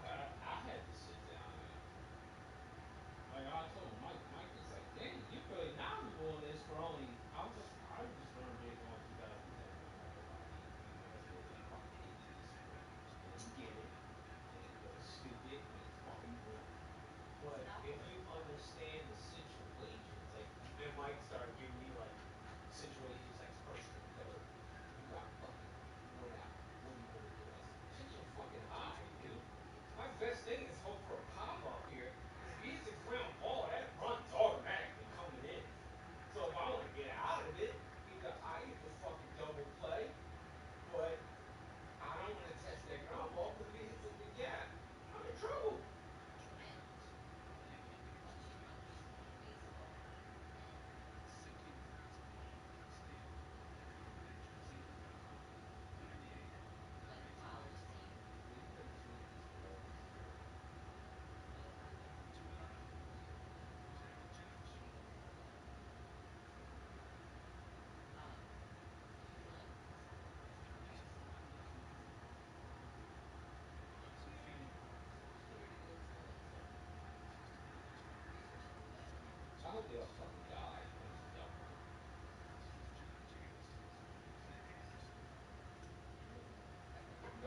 Nah, I had to sit down and like I told Mike was like, dang, you're really knowledgeable on this for only. I was like, I just learned baseball in 2010. I'm not gonna lie to you because I still fucking hated the sport. I didn't get it, and it was stupid and it's fucking boring. But if you understand the situations, like, and Mike started giving me like situations like first and third, you got fucking one out. What are you gonna do? I said, shut your fucking eye, dude. My best thing is hope for a pop up here, because if he hits a ground ball, that run's automatically coming in. So if I want to get out of it, either I get the fucking double play, but I don't want to test that ground ball because if he hits it in the gap, I'm in trouble. Yeah, he plays Yankees clubs. I hope they all fucking die. I just don't want them.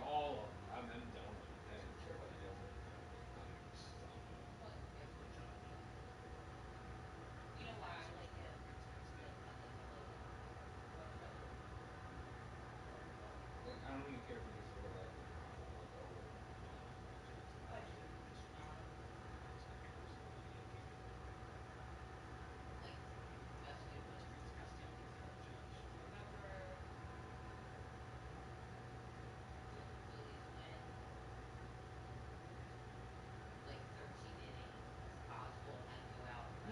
All of them. I'm done with them. I didn't care about Gilbert. I'm just done with him. Like, I don't even care if he gets reelected. I want to let go of him. I don't want him on the Giants anymore.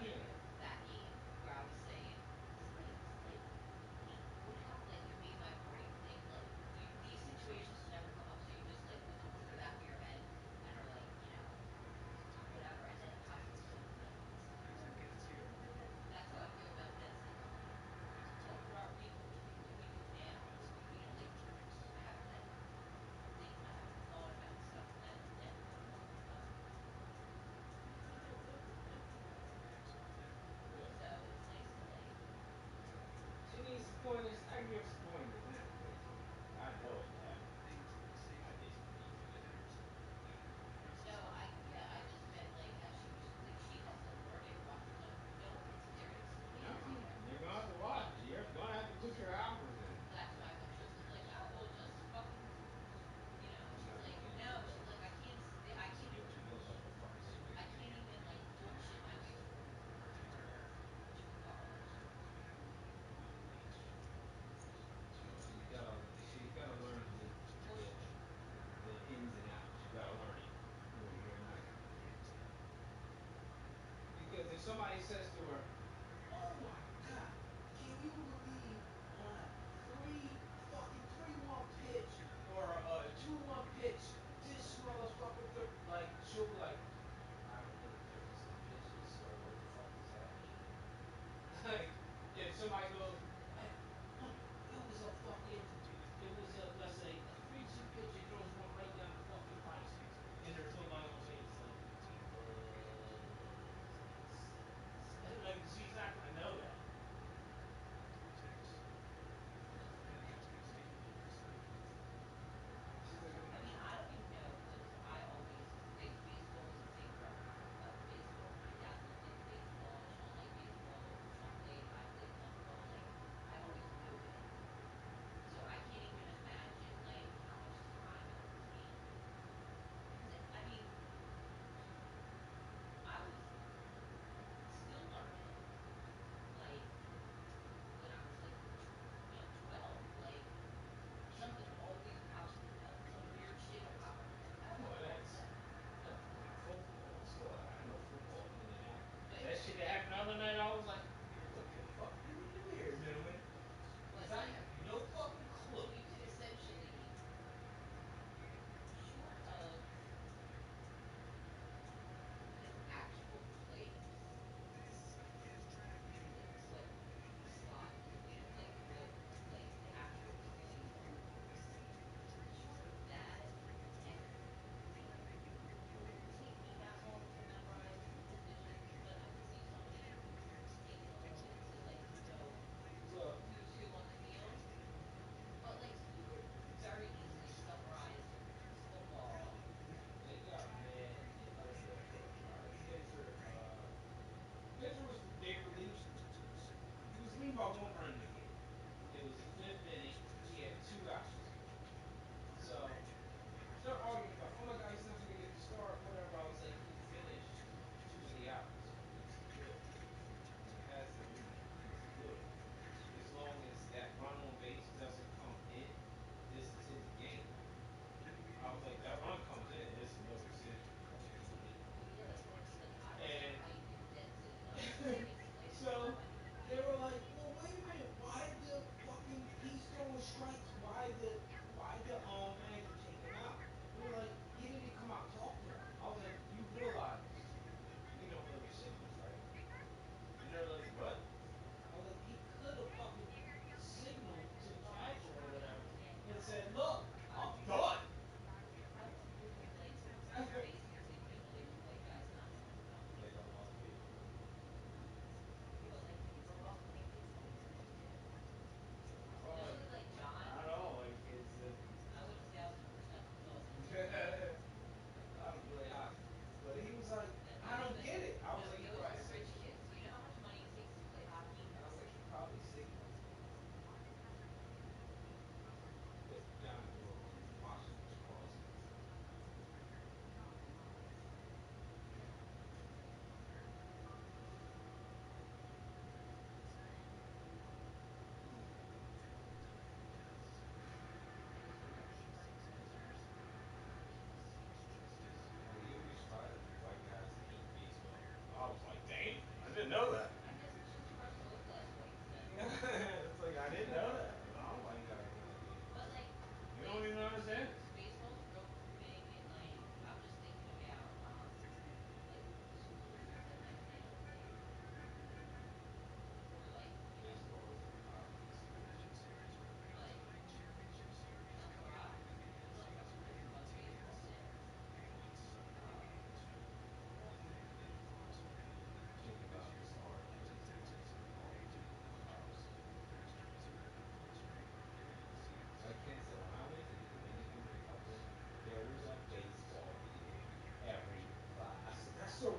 Yeah. Yeah. She needs some pointers. I can give her some pointers now, but I know it happened. I didn't mean to get her. No, you're gonna have to watch. You're gonna have to put your hours in. No, you can't do that. You'll have to fucking stick it to her. She's gotta learn the ins and outs. You gotta learn it. You're not because if somebody says to her,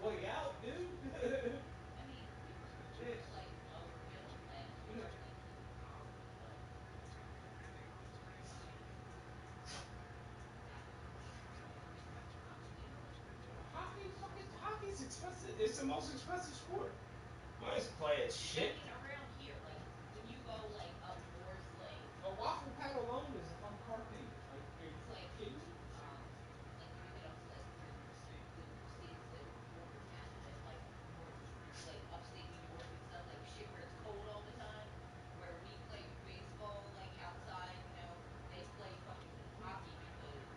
way out, dude. I mean, we were like lower middle last year, like in college, but Hockey's expensive. It's the most expensive sport. Might as well play it I shit. mean, around here, like when you go like up north, like A waffle pad alone is a fucking car payment. Are you fucking like kidding me? like when you get up to like the states that border Canada, like north, like upstate New York and stuff, like shit where it's cold all the time, where we play baseball like outside, you know, they play fucking hockey because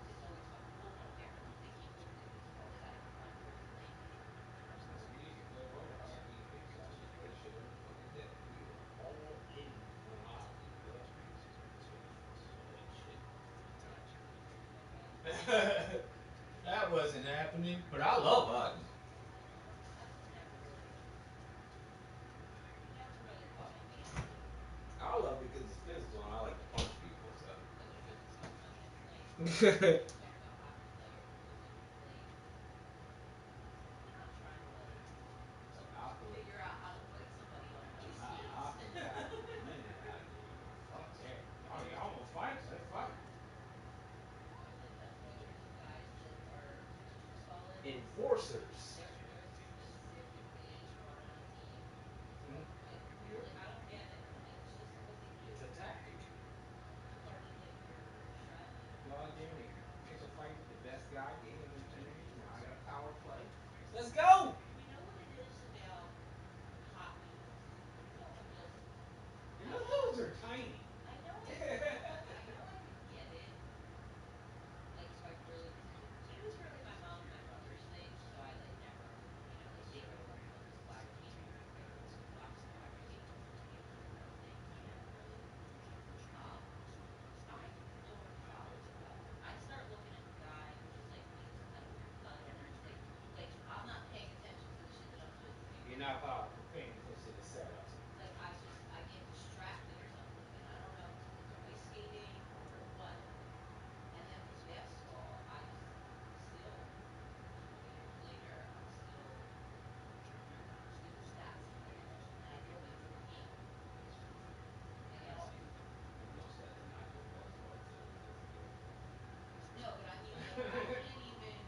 it's always fucking cold up there, and they can't go play baseball. They gotta run towards the lake. That's me. You play roller hockey in Big South. We play shit every fucking day. We are all in on hockey. Yep. All that shit. Yeah, no That wasn't happening, but I love hockey. that was never really caught my fancy. I love it because it's physical and I like to punch people, so. Like when people talk about them playing, I talk about hockey players losing like not trying to like feel figure out how to fight somebody on ice skates. I feel bad for the men that have to do it. Fuck that. Oh, y'all want fights? Let's fight. But like that's why there's guys that are what you call it? Enforcers. They're specifically brought on a team. Mm-hmm. Like really, I don't get it. Like it's just what they do. It's a tactic. It's part of like their strategy. Go out there and pick a fight with the best guy, get him in penalties. Now I got a power play. Let's go. You know what it is about hockey? No one just. And those dudes are tiny. I know I could get it. Like if I really, because it was really my mom and my brother's thing. So I like never, you know, like they go to like the Flyers game every year, or we watch the Flyers games when it was like our thing. I never really. Um, I don't follow it though. I start looking at the guy who just like makes a clear cut, and there's like I'm not paying attention to the shit that I'm supposed to be You're doing. not paying attention to the setup. Like I get distracted or something, and I don't know if it's because they're ice skating or what. And then with basketball, I still 20 years later, I'm still doing stats and like, and I don't enjoy the game. I get off. You know, stats are not the best part to do it. No, but I mean like I can't even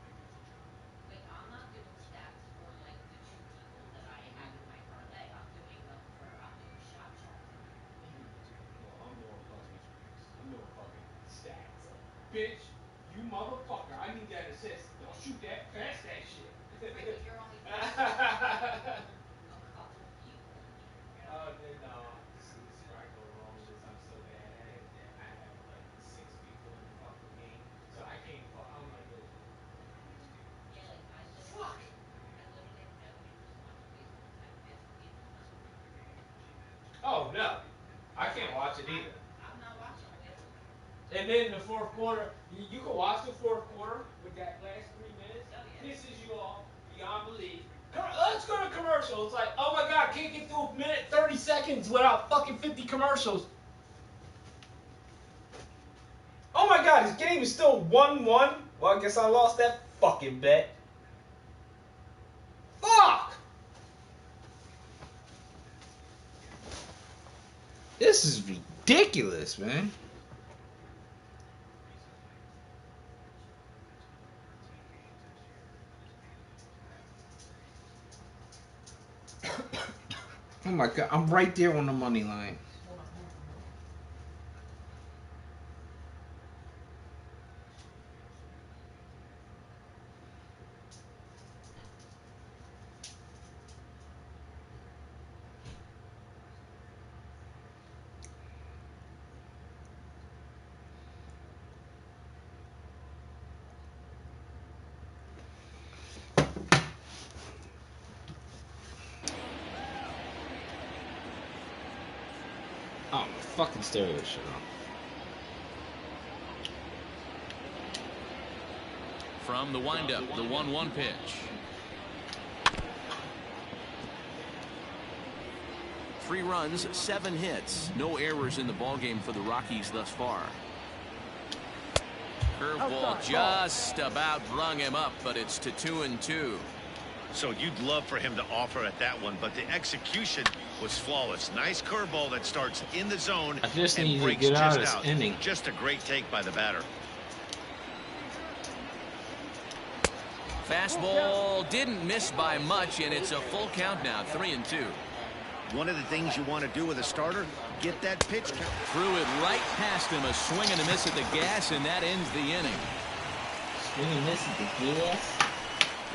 like I'm not doing stats for like the two people that I have in my parlay. I'm doing shot charting. Well, I'm doing fucking stats. Bitch, you motherfucker, I need that assist. Don't shoot that, pass that shit. Right, but you're only passing it to a couple people. You know? No, this is where I go wrong. Is I'm so bad at it that I have like 6 people in the fucking game, so I can't. I'm like, yo, Yeah, like fuck. I literally have no interest in watching baseball because I pass the game all the time. Oh no, I Like can't watch it either. I'm not watching baseball. And then the fourth quarter, you can watch the fourth quarter with that last 3 minutes. Oh yeah. Pisses you off beyond belief. Let's go to commercial. It's like, oh my god, can't get through a minute 30 seconds without fucking 50 commercials. Oh my god, this game is still 1-1. Well, I guess I lost that fucking bet. Fuck! This is ridiculous, man. Oh my god, I'm right there on the money line. Oh, my fucking stereo shut off. From the windup, the 1-1 pitch. Three runs, 7 hits. No errors in the ballgame for the Rockies thus far. Curveball just about brung him up, but it's to 2-2. So you'd love for him to offer at that one, but the execution was flawless. Nice curveball that starts in the zone I just and need to breaks get out just of this out. inning. Just a great take by the batter. Fastball didn't miss by much, and it's a full count now, 3-2. One of the things you want to do with a starter, get that pitch count. Threw it right past him, a swing and a miss at the gas, and that ends the inning. Swing and miss at the gas.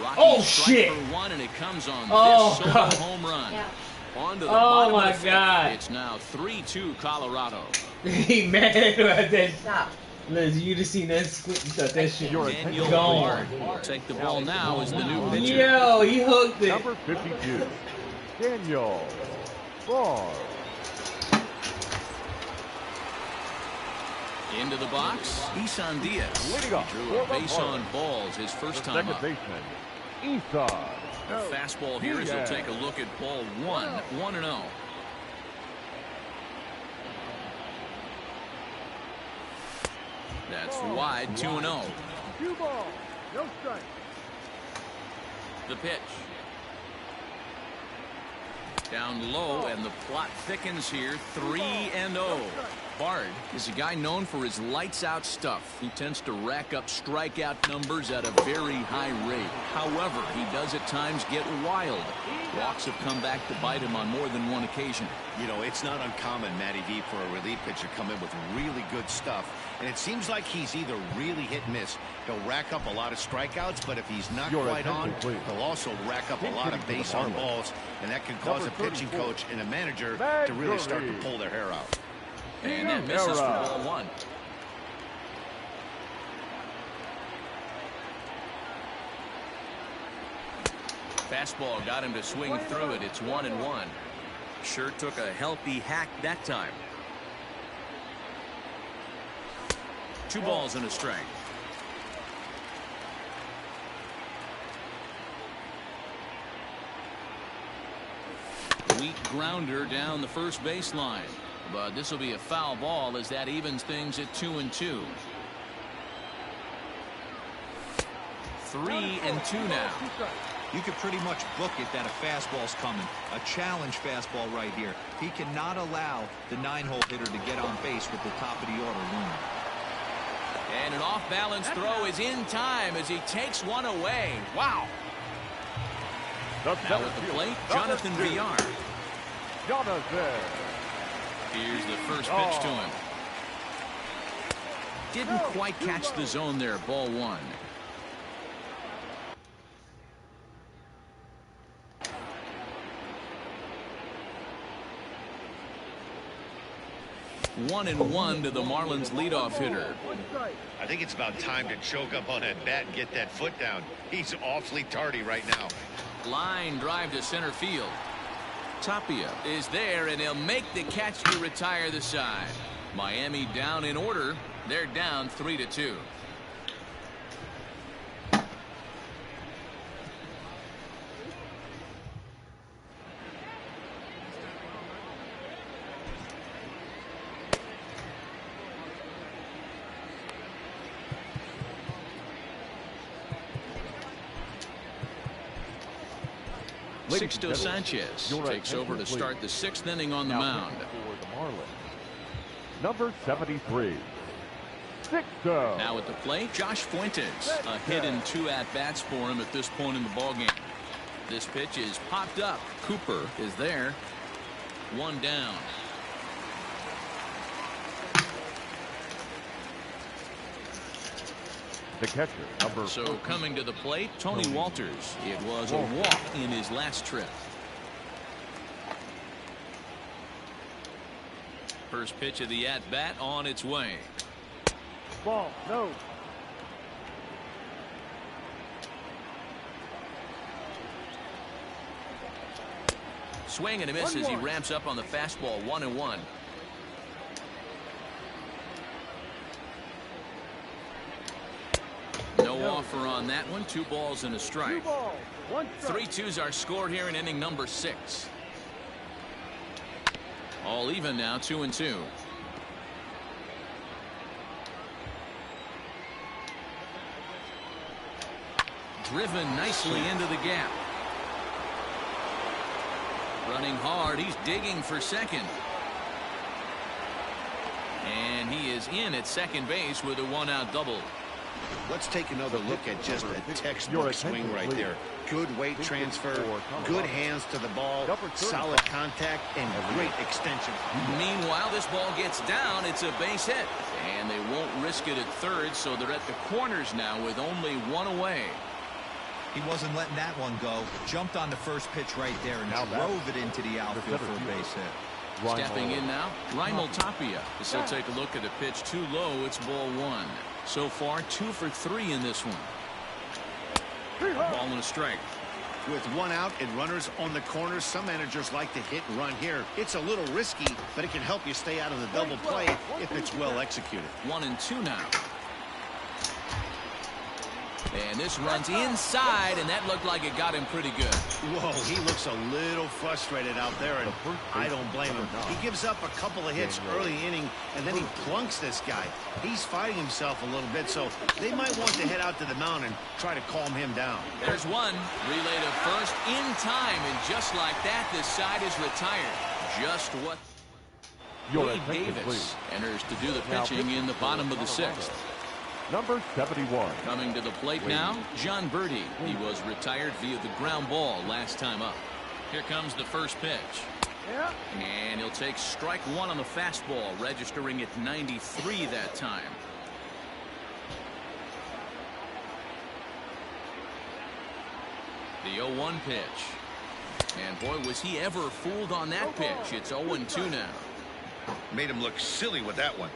Rocky strike for one, and it comes on this solo home run. Yeah. On to the bottom my of the fifth. God. It's now 3-2 Colorado. He mad about that. Stop. Liz, you'd have seen that that shit Daniel gone. Bard will take the ball now as the new pitcher. Yo, he hooked it. Number 52, Daniel Bard. Into the box, Isan Diaz. Leading off He drew a for the base on balls his first time Second up. baseman, Isan. The fastball here as he'll take a look at ball 1-0. That's wide, 2-0. 2 balls, no strike. The pitch. Down low, and the plot thickens here, 3-0. Bard is a guy known for his lights-out stuff. He tends to rack up strikeout numbers at a very high rate. However, he does at times get wild. Walks have come back to bite him on more than one occasion. You know, it's not uncommon, Matty V, for a relief pitcher to come in with really good stuff. And it seems like he's either really hit and miss. He'll rack up a lot of strikeouts, but if he's not quite on, he'll also rack up a lot of base on balls. And that can cause a pitching coach and a manager to really start to pull their hair out. And that misses for ball 1. Fastball got him to swing through it. It's 1-1. Sure took a healthy hack that time. 2 balls and a strike. Weak grounder down the first baseline. But this will be a foul ball as that evens things at 2-2. 3-2 now. You could pretty much book it that a fastball's coming. A challenge fastball right here. He cannot allow the 9-hole hitter to get on base with the top of the order looming. And an off-balance throw is in time as he takes one away. Wow. Now at the plate, Jonathan Villar. Here's the first pitch to him. Didn't quite catch the zone there. Ball 1. One and one to the Marlins leadoff hitter. I think it's about time to choke up on that bat and get that foot down. He's awfully tardy right now. Line drive to center field. Tapia is there, and he'll make the catch to retire the side. Miami down in order. They're down 3-2. Sixto Sanchez takes over to start the 6th inning on the mound. For the Marlins, number 73, Sixto. Now at the plate, Josh Fuentes. A hit and 2 at-bats for him at this point in the ballgame. This pitch is popped up. Cooper is there. 1 down. The catcher, number So coming to the plate, Tony Walters. It was a walk in his last trip. First pitch of the at-bat on its way. Ball, no. Swing and a miss as he ramps up on the fastball. 1-1. No offer on that one. 2 balls and a strike. 3-2's our score here in inning number 6. All even now, 2-2. Driven nicely into the gap. Running hard. He's digging for second. And he is in at second base with a one-out double. Let's take another look at just a textbook swing right there. Good weight transfer, good hands to the ball, solid contact, and great extension. Meanwhile, this ball gets down. It's a base hit. And they won't risk it at third, so they're at the corners now with only one away. He wasn't letting that one go. Jumped on the first pitch right there and drove it into the outfield for a base hit. Stepping in now, Raimel Tapia. As he'll take a look at a pitch too low. It's ball one. So far, 2 for 3 in this one. Ball and a strike. With one out and runners on the corners, some managers like to hit and run here. It's a little risky, but it can help you stay out of the double play if it's well executed. 1-2 now. And this runs inside, and that looked like it got him pretty good. Whoa, he looks a little frustrated out there, and I don't blame him. He gives up a couple of hits early inning, and then he plunks this guy. He's fighting himself a little bit, so they might want to head out to the mound and try to calm him down. There's one. Relay to first in time, and just like that, this side is retired. Just what Wade Davis enters to do the pitching in the bottom of the 6th. Number 71. Coming to the plate now, John Birdie. He was retired via the ground ball last time up. Here comes the first pitch. And he'll take strike one on the fastball, registering at 93 that time. The 0-1 pitch. And boy, was he ever fooled on that pitch. It's 0-2 now. Made him look silly with that one.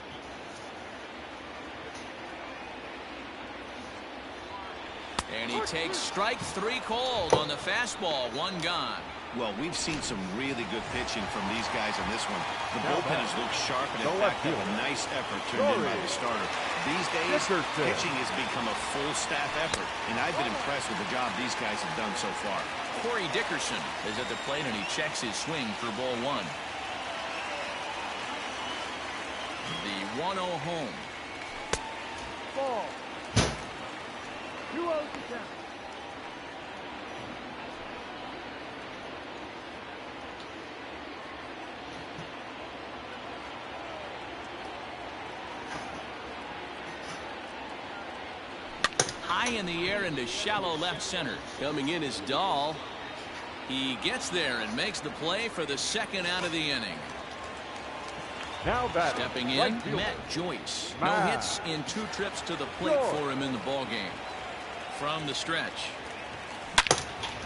And he takes strike 3 called on the fastball. 1 gone. Well, we've seen some really good pitching from these guys on this one. The bullpen has looked sharp, and in fact, a nice effort turned in by the starter. These days, pitching has become a full staff effort, and I've been impressed with the job these guys have done so far. Corey Dickerson is at the plate, and he checks his swing for ball 1. The 1-0 home. Ball. 2-0 to count. High in the air into shallow left center. Coming in is Dahl. He gets there and makes the play for the second out of the inning. Now batting, stepping in, right fielder, Matt Joyce. No hits in 2 trips to the plate for him in the ballgame. From the stretch.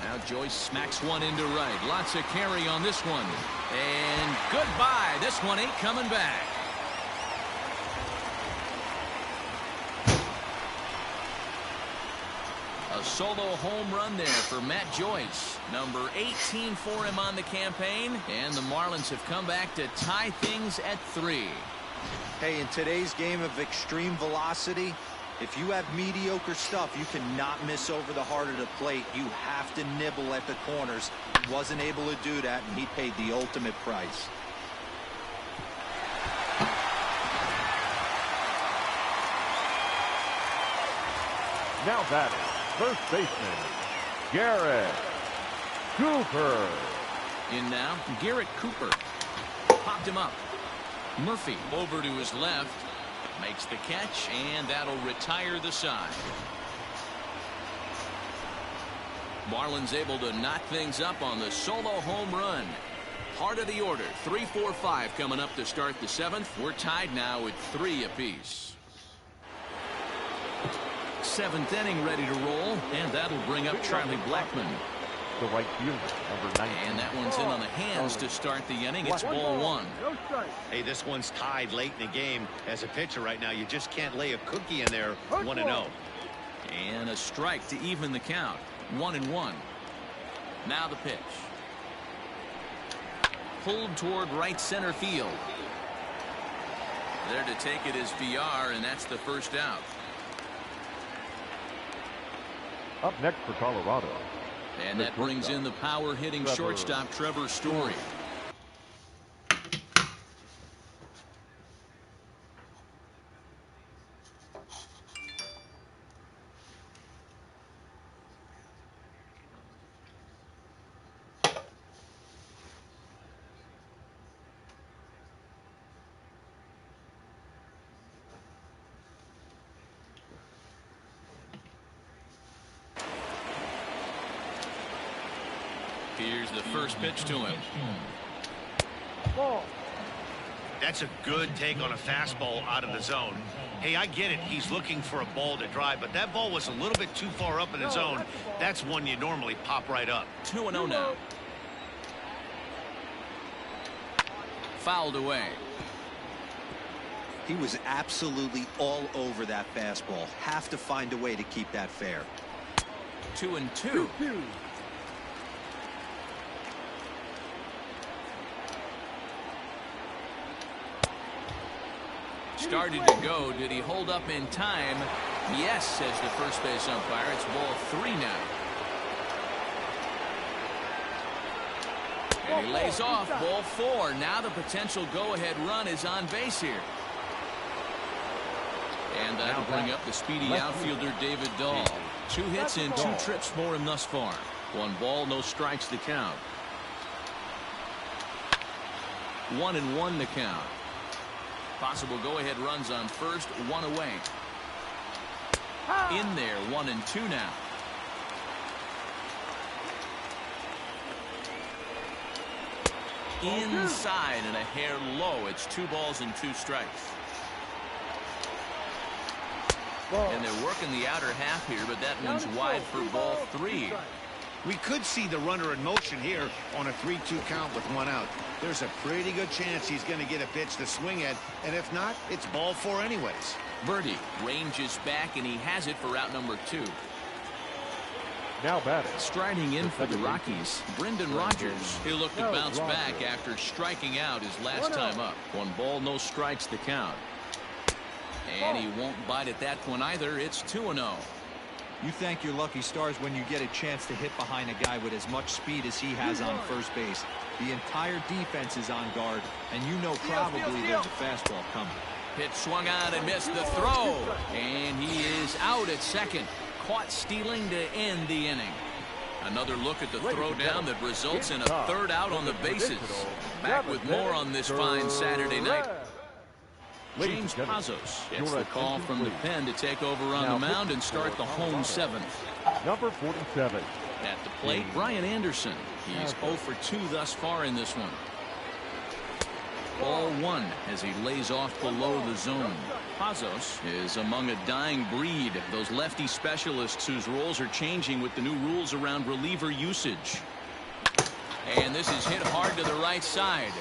Now Joyce smacks one into right. Lots of carry on this one. And goodbye. This one ain't coming back. A solo home run there for Matt Joyce. Number 18 for him on the campaign. And the Marlins have come back to tie things at 3. Hey, in today's game of extreme velocity, if you have mediocre stuff, you cannot miss over the heart of the plate. You have to nibble at the corners. He wasn't able to do that, and he paid the ultimate price. Now batting, first baseman, Garrett Cooper. In now, Garrett Cooper. Popped him up. Murphy over to his left. Makes the catch, and that'll retire the side. Marlins able to knock things up on the solo home run. Heart of the order, 3-4-5 coming up to start the 7th. We're tied now at 3 apiece. 7th inning ready to roll, and that'll bring up Charlie Blackmon. The right fielder, number 19. And that one's in on the hands to start the inning. It's ball 1. Hey, this one's tied late in the game. As a pitcher right now, you just can't lay a cookie in there. 1-0. And a strike to even the count. 1-1. Now the pitch. Pulled toward right center field. There to take it is VR, and that's the first out. Up next for Colorado. And that brings in the power-hitting shortstop, Trevor Story. Here's the first pitch to him. Ball. That's a good take on a fastball out of the zone. Hey, I get it. He's looking for a ball to drive, but that ball was a little bit too far up in the zone. That's one you normally pop right up. 2-0 now. Fouled away. He was absolutely all over that fastball. Have to find a way to keep that fair. 2-2. Started to go. Did he hold up in time? Yes, says the first base umpire. It's ball 3 now. And he lays off. Ball 4. Now the potential go-ahead run is on base here. And that'll bring up the speedy outfielder David Dahl. 2 hits and 2 trips for him thus far. 1 ball, no strikes the count. 1-1 the count. Possible go-ahead runs on first, 1 away. In there, 1-2 now. Inside and a hair low. It's 2 balls and 2 strikes. And they're working the outer half here, but that one's wide for ball 3. We could see the runner in motion here on a 3-2 count with 1 out. There's a pretty good chance he's going to get a pitch to swing at, and if not, it's ball 4 anyways. Birdie ranges back, and he has it for out number 2. Now batting. Striding in for the Rockies, Brendan Rodgers. He'll look to bounce back after striking out his last time up. 1 ball, no strikes the count. And he won't bite at that one either. It's 2-0. You thank your lucky stars when you get a chance to hit behind a guy with as much speed as he has on first base. The entire defense is on guard, and you know probably there's a fastball coming. Pitch swung on and missed the throw. And he is out at second. Caught stealing to end the inning. Another look at the throwdown that results in a 3rd out on the bases. Back with more on this fine Saturday night. James Pazos gets the call from the pen to take over on the mound and start the home 7th. Number 47. At the plate, Brian Anderson. He's 0 for 2 thus far in this one. Ball 1 as he lays off below the zone. Pazos is among a dying breed, those lefty specialists whose roles are changing with the new rules around reliever usage. And this is hit hard to the right side.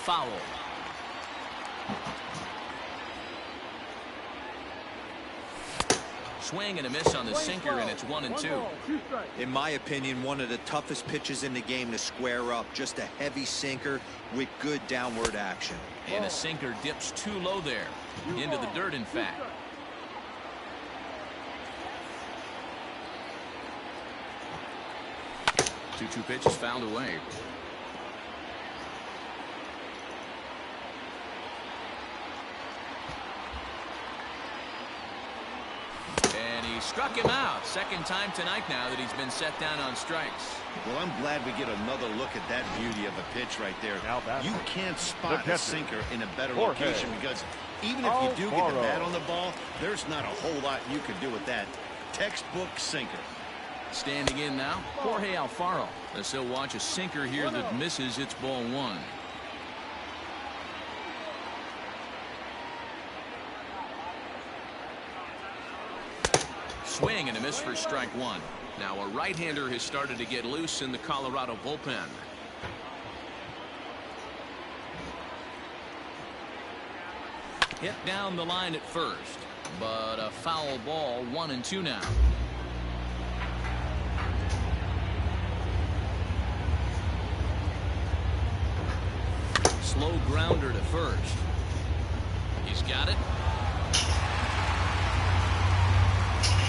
Foul. Swing and a miss on the sinker, and it's 1-2. In my opinion, one of the toughest pitches in the game to square up. Just a heavy sinker with good downward action. And a sinker dips too low there. Into the dirt, in fact. Two pitches fouled away. And he struck him out. Second time tonight now that he's been set down on strikes. Well, I'm glad we get another look at that beauty of a pitch right there. You can't spot a sinker in a better location because even if you do get the bat on the ball, there's not a whole lot you can do with that. Textbook sinker. Standing in now, Jorge Alfaro. As he'll watch a sinker here that misses. It's ball 1. Swing and a miss for strike 1. Now a right-hander has started to get loose in the Colorado bullpen. Hit down the line at first, but a foul ball. 1-2 now. Slow grounder to first. He's got it.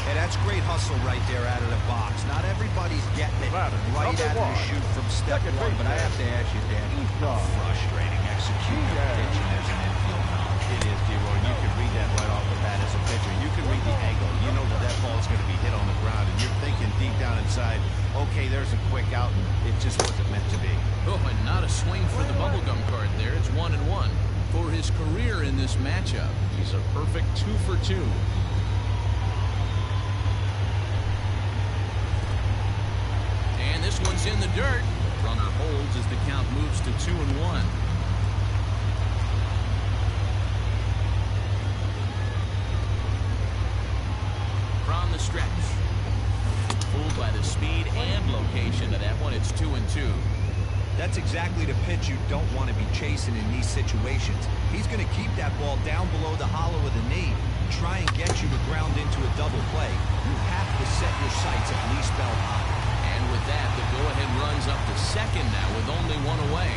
Hey, that's great hustle right there out of the box. Not everybody's getting it right out of the chute from step 1, but I have to ask you, Dan, how frustrating executing a pitch and there's an infield mound. It is, D-Roy. You can read that right off the bat as a pitcher. You can read the angle. You know that that ball is going to be hit on the ground, and you're thinking deep down inside, okay, there's a quick out, and it just wasn't meant to be. Oh, and not a swing for the bubblegum card there. It's 1-1. For his career in this matchup, he's a perfect 2 for 2. This one's in in the dirt. Runner holds as the count moves to 2-1. From the stretch. Fooled by the speed and location of that one. It's 2-2. That's exactly the pitch you don't want to be chasing in these situations. He's going to keep that ball down below the hollow of the knee, try and get you to ground into a double play. You have to set your sights at least belt high. And with that, the go-ahead runs up to second now with only one away.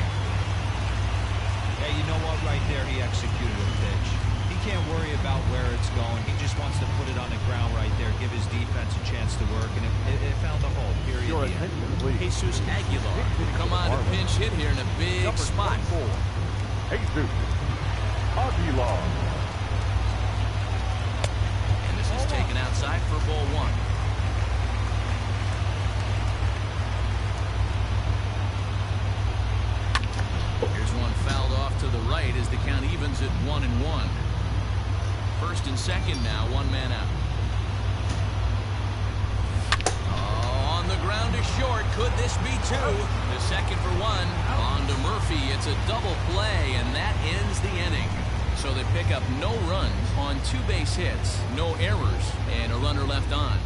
Hey, you know what? Right there, he executed a pitch. He can't worry about where it's going. He just wants to put it on the ground right there, give his defense a chance to work, and it found the hole, period. Your attention, please. Jesus Aguilar will come on to pinch hit here in a big Number spot. 24, Jesus Aguilar. And this is taken outside for ball one. Here's one fouled off to the right as the count evens at 1-1. First and second now, one man out. Oh, on the ground is short. Could this be two? The second for one. On to Murphy. It's a double play, and that ends the inning. So they pick up no runs on 2 base hits, no errors, and a runner left on.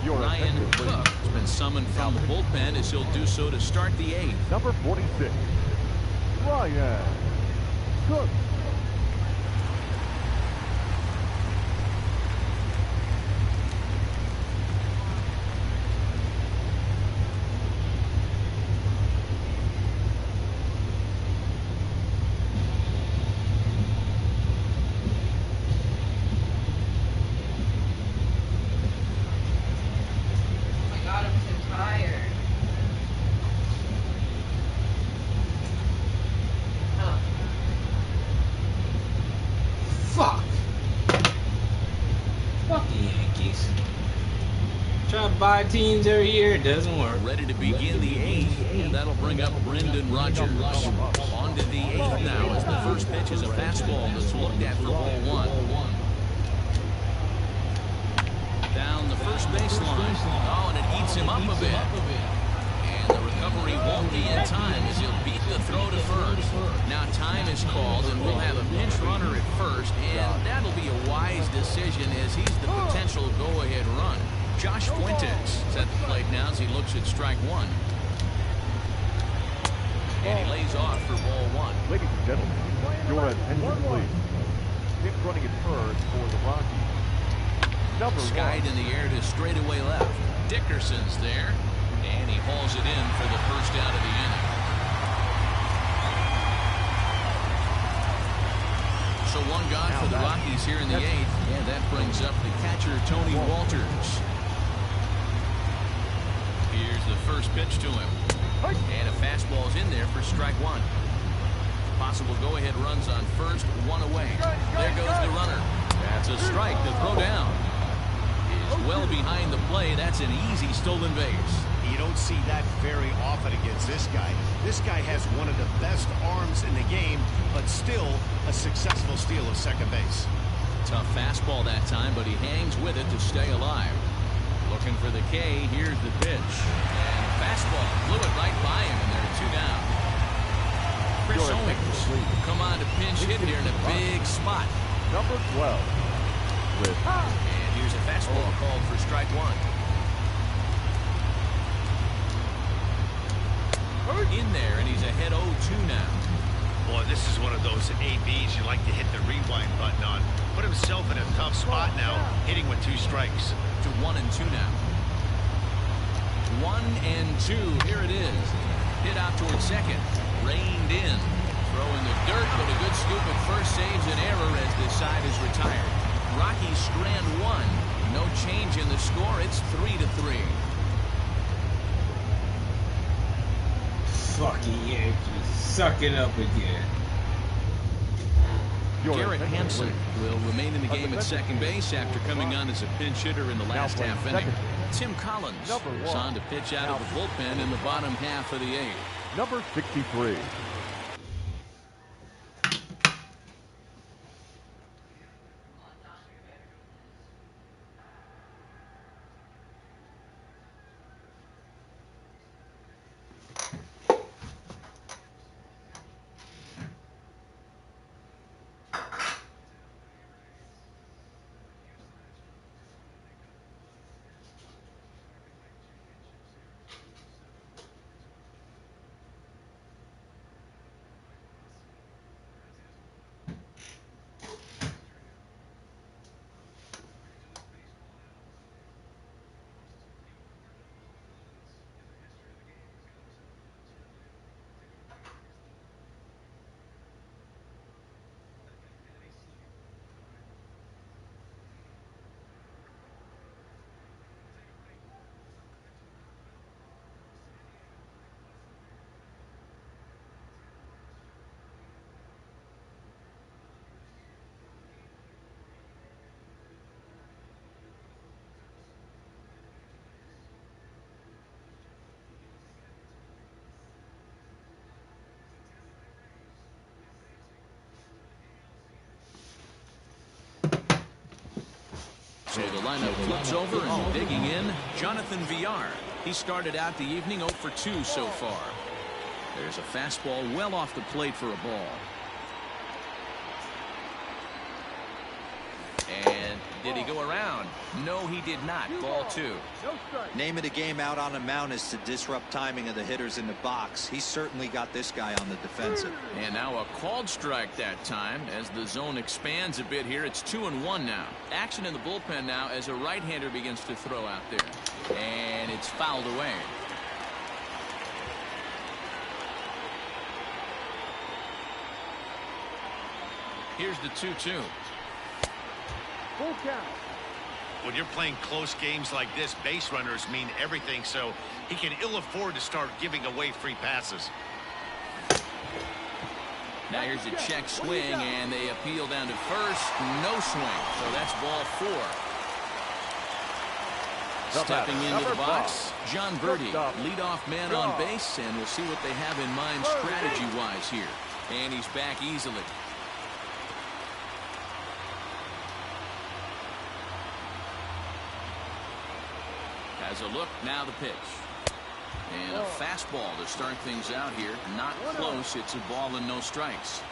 Ryan Cook has been summoned from the bullpen as he'll do so to start the 8th. Number 46, Ryan Cook. Buy teams every year, it doesn't work. Ready to begin the 8th, and that'll bring up Brendan Rodgers. On to the 8th now as the first pitch is a fastball that's looked at for ball one. Down the first baseline. Oh, and it eats him up a bit. And the recovery won't be in time as he'll beat the throw to first. Now time is called, and we'll have a pinch runner at first, and that'll be a wise decision as he's the potential go-ahead run. Josh Fuentes is at the plate now as he looks at strike one. And he lays off for ball one. Ladies and gentlemen, your attention, please. Hit running at first for the Rockies. Number Skied in the air to straightaway left. Dickerson's there, and he hauls it in for the first out of the inning. So one gone for the Rockies here in the 8th, and that brings up the catcher, Tony Walters. Here's the first pitch to him. And a fastball's in there for strike one. Possible go-ahead runs on first, one away. There goes the runner. That's a strike. The throw down is well behind the play. That's an easy stolen base. You don't see that very often against this guy. This guy has one of the best arms in the game, but still a successful steal of second base. Tough fastball that time, but he hangs with it to stay alive. Looking for the K. Here's the pitch. And fastball blew it right by him, and there are 2 down. Chris Owings will come on to pinch hit here in a big spot. Number 12. And here's a fastball called for strike one. In there, and he's ahead 0-2 now. Boy, this is one of those ABs you like to hit the rewind button on. Put himself in a tough spot now, hitting with 2 strikes. To 1-2 now. 1-2. Here it is. Hit out towards second. Reined in. Throw in the dirt, but a good scoop at first saves an error as this side is retired. Rockies strand 1. No change in the score. It's 3-3. Fucking Yankees. Suck it up again. Garrett Hampson will remain in the game at second base after coming on as a pinch hitter in the last half inning. Tim Collins is on to pitch out of the bullpen in the bottom half of the 8th. Number 63. So the lineup flips over and digging in, Jonathan Villar. He started out the evening 0 for 2 so far. There's a fastball well off the plate for a ball. And did he go around? No, he did not. Ball 2. Name of the game out on the mound is to disrupt timing of the hitters in the box. He certainly got this guy on the defensive. And now a called strike that time as the zone expands a bit here. It's 2-1 now. Action in the bullpen now as a right-hander begins to throw out there. And it's fouled away. Here's the 2-2. Full count. When you're playing close games like this, base runners mean everything, so he can ill afford to start giving away free passes. Now here's a check swing, and they appeal down to first. No swing, so that's ball 4. Stepping into the box, John Verdi, leadoff man on base, and we'll see what they have in mind strategy-wise here. And he's back easily. As a look, now the pitch. And a fastball to start things out here. Not close. It's a ball and no strikes.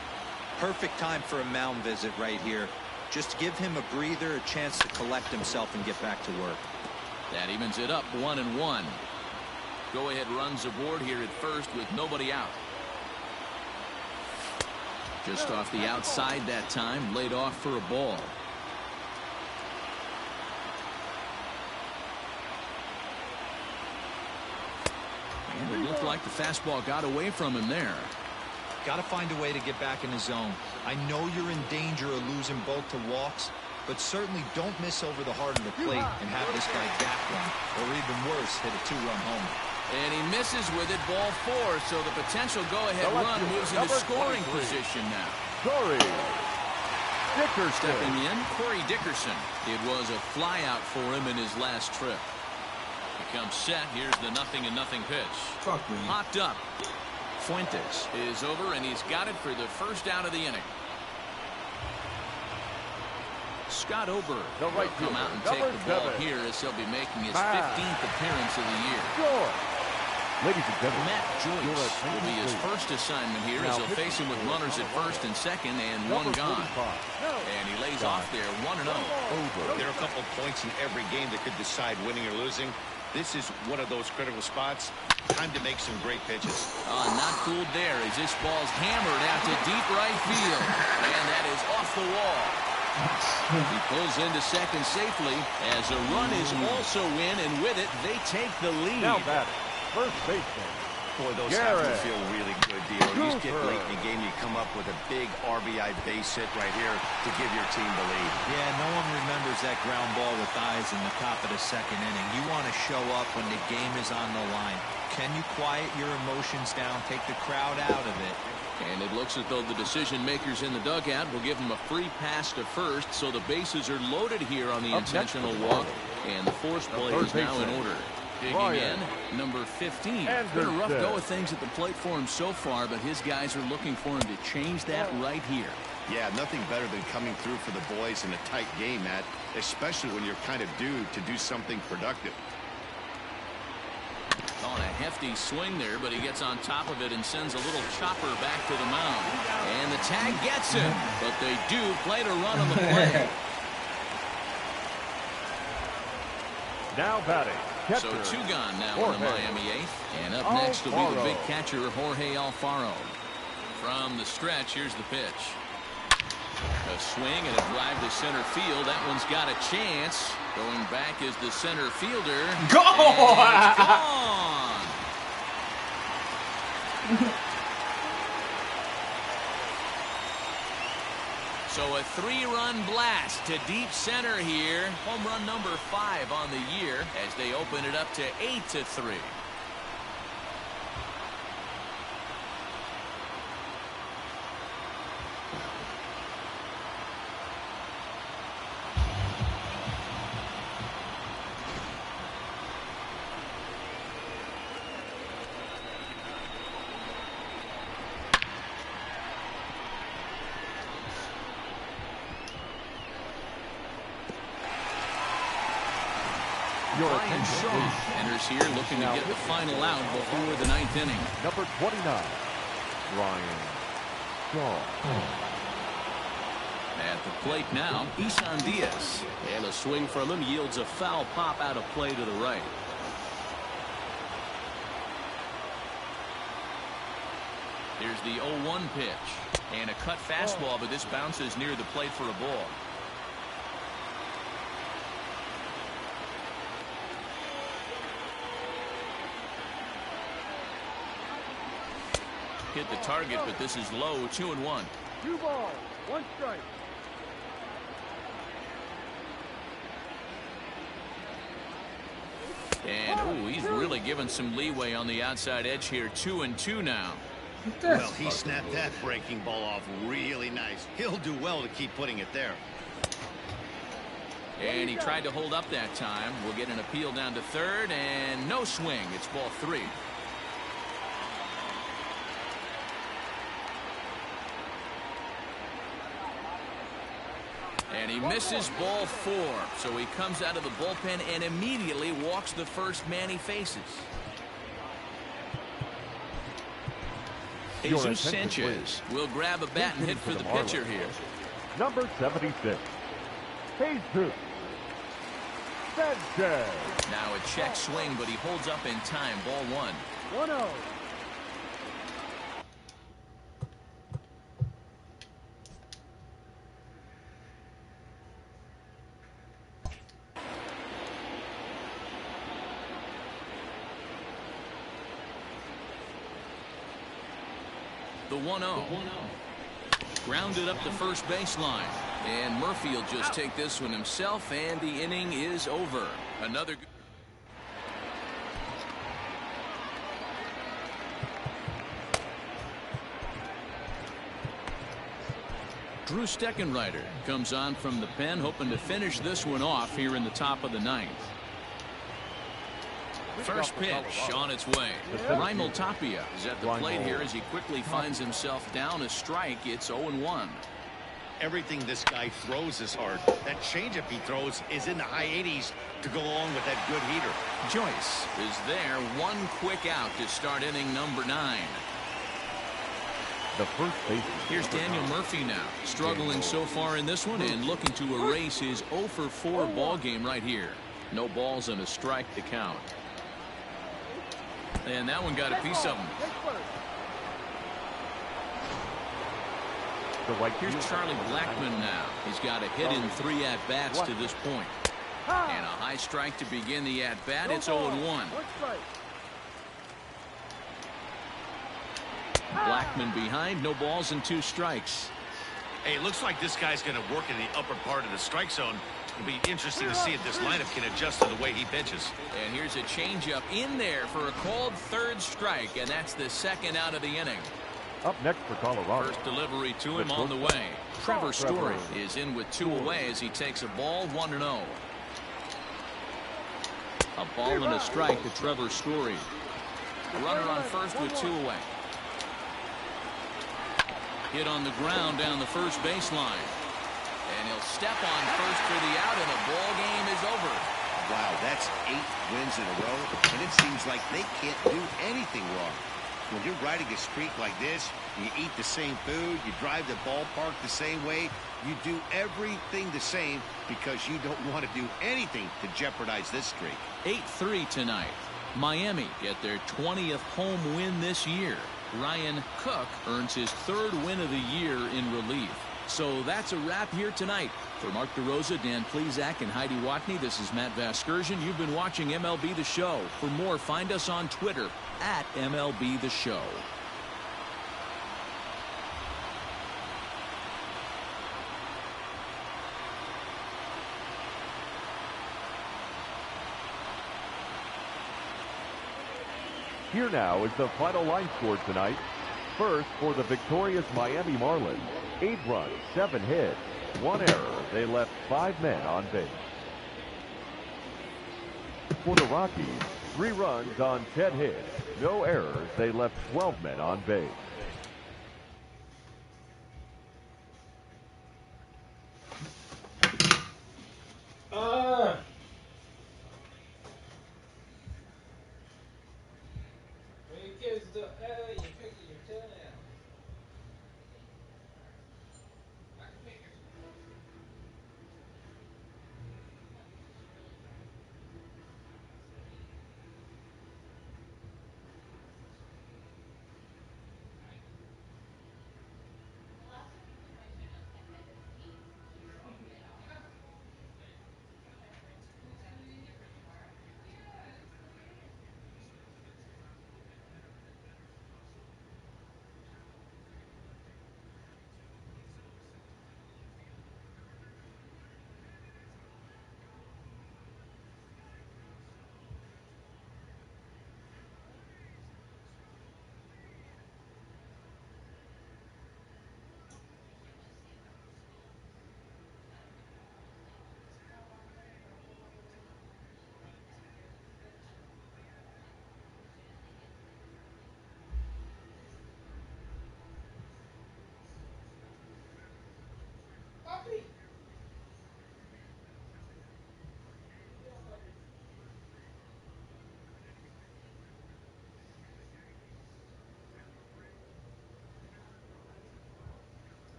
Perfect time for a mound visit right here. Just give him a breather, a chance to collect himself and get back to work. That evens it up 1-1. Go ahead runs aboard here at first with nobody out. Just off the outside that time, laid off for a ball. And it looked like the fastball got away from him there. Got to find a way to get back in the zone. I know you're in danger of losing both to walks, but certainly don't miss over the heart of the plate and have this guy gap one, or even worse, hit a 2-run homer. And he misses with it, ball 4, so the potential go-ahead run moves into scoring position now. Corey Dickerson. Stepping in, Corey Dickerson. It was a flyout for him in his last trip. He comes set. Here's the 0-0 pitch. Fuck me. Hopped up. Fuentes is over, and he's got it for the first out of the inning. Scott Oberg will come out and take the ball here as he'll be making his 15th appearance of the year. Ladies and gentlemen, Matt Joyce will be his first assignment here as he'll face him with runners at first and second and one gone. And he lays off there 1-0. There are a couple points in every game that could decide winning or losing. This is one of those critical spots. Time to make some great pitches. Not fooled there as this ball's hammered out to deep right field. And that is off the wall. He pulls into second safely as a run is also in, and with it, they take the lead. Now batting, first baseman. Boy, those have to feel really good, Dio. You just get late in the game, you come up with a big RBI base hit right here to give your team the lead. Yeah, no one remembers that ground ball with eyes in the top of the second inning. You want to show up when the game is on the line. Can you quiet your emotions down, take the crowd out of it? And it looks as though the decision makers in the dugout will give him a free pass to first, so the bases are loaded here on the intentional walk, and the force play is now in order. Digging in, number 15. Been a rough go of things at the plate for him so far, but his guys are looking for him to change that right here. Yeah, nothing better than coming through for the boys in a tight game, Matt, especially when you're kind of due to do something productive. On a hefty swing there, but he gets on top of it and sends a little chopper back to the mound. And the tag gets him, but they do play to run on the play. Now batting. So 2 gone now in the Miami 8th. And up next will be the big catcher, Jorge Alfaro. From the stretch, here's the pitch. A swing and a drive to center field. That one's got a chance. Going back is the center fielder. Go! It's gone! So a 3-run blast to deep center here. Home run number 5 on the year as they open it up to 8-3. Brian Shaw enters here looking to get the final out before the 9th inning. Number 29, Brian Shaw. At the plate now, Isan Diaz. And a swing from him yields a foul pop out of play to the right. Here's the 0-1 pitch. And a cut fastball, but this bounces near the plate for a ball. Hit the target, but this is low. 2-1. 2 balls, 1 strike. And ooh, he's really given some leeway on the outside edge here. 2-2 now. Well, he snapped that breaking ball off really nice. He'll do well to keep putting it there. And he tried to hold up that time. We'll get an appeal down to third, and no swing. It's ball 3. And he misses ball 4. So he comes out of the bullpen and immediately walks the first man he faces. Jesus Sanchez will grab a bat and hit for the pitcher here. Number 76, Jesus Sanchez. Now a check swing, but he holds up in time. Ball 1. 1-0. The 1-0. Grounded up the first baseline. And Murphy will just take this one himself, and the inning is over. Another good. Drew Steckenrider comes on from the pen, hoping to finish this one off here in the top of the 9th. First pitch on its way. Raimel Tapia is at the plate here as he quickly finds himself down a strike. It's 0-1. Everything this guy throws is hard. That changeup he throws is in the high 80s to go along with that good heater. Joyce is there. One quick out to start inning number 9. The first baseman. Here's Daniel Murphy now, struggling so far in this one and looking to erase his 0-for-4 ball game right here. No balls and a strike to count. And that one got a piece of him. Here's Charlie Blackmon now. He's got a hit in 3 at-bats to this point. And a high strike to begin the at-bat. It's 0-1. Blackmon behind, no balls and 2 strikes. Hey, it looks like this guy's going to work in the upper part of the strike zone. It'll be interesting to see if this lineup can adjust to the way he pitches. And here's a changeup in there for a called 3rd strike, and that's the 2nd out of the inning. Up next for Colorado. First delivery to him on the way. Trevor Story is in with 2 away as he takes a ball. 1-0. A ball and a strike to Trevor Story. A runner on first with 2 away. Hit on the ground down the first baseline. And he'll step on first for the out, and the ball game is over. Wow, that's 8 wins in a row, and it seems like they can't do anything wrong. When you're riding a streak like this, you eat the same food, you drive the ballpark the same way, you do everything the same because you don't want to do anything to jeopardize this streak. 8-3 tonight. Miami get their 20th home win this year. Ryan Cook earns his 3rd win of the year in relief. So that's a wrap here tonight. For Mark DeRosa, Dan Plesac, and Heidi Watney, this is Matt Vasgersian. You've been watching MLB The Show. For more, find us on Twitter at MLB The Show. Here now is the final line score tonight. First, for the victorious Miami Marlins, 8 runs, 7 hits, 1 error. They left 5 men on base. For the Rockies, 3 runs on 10 hits, no errors. They left 12 men on base.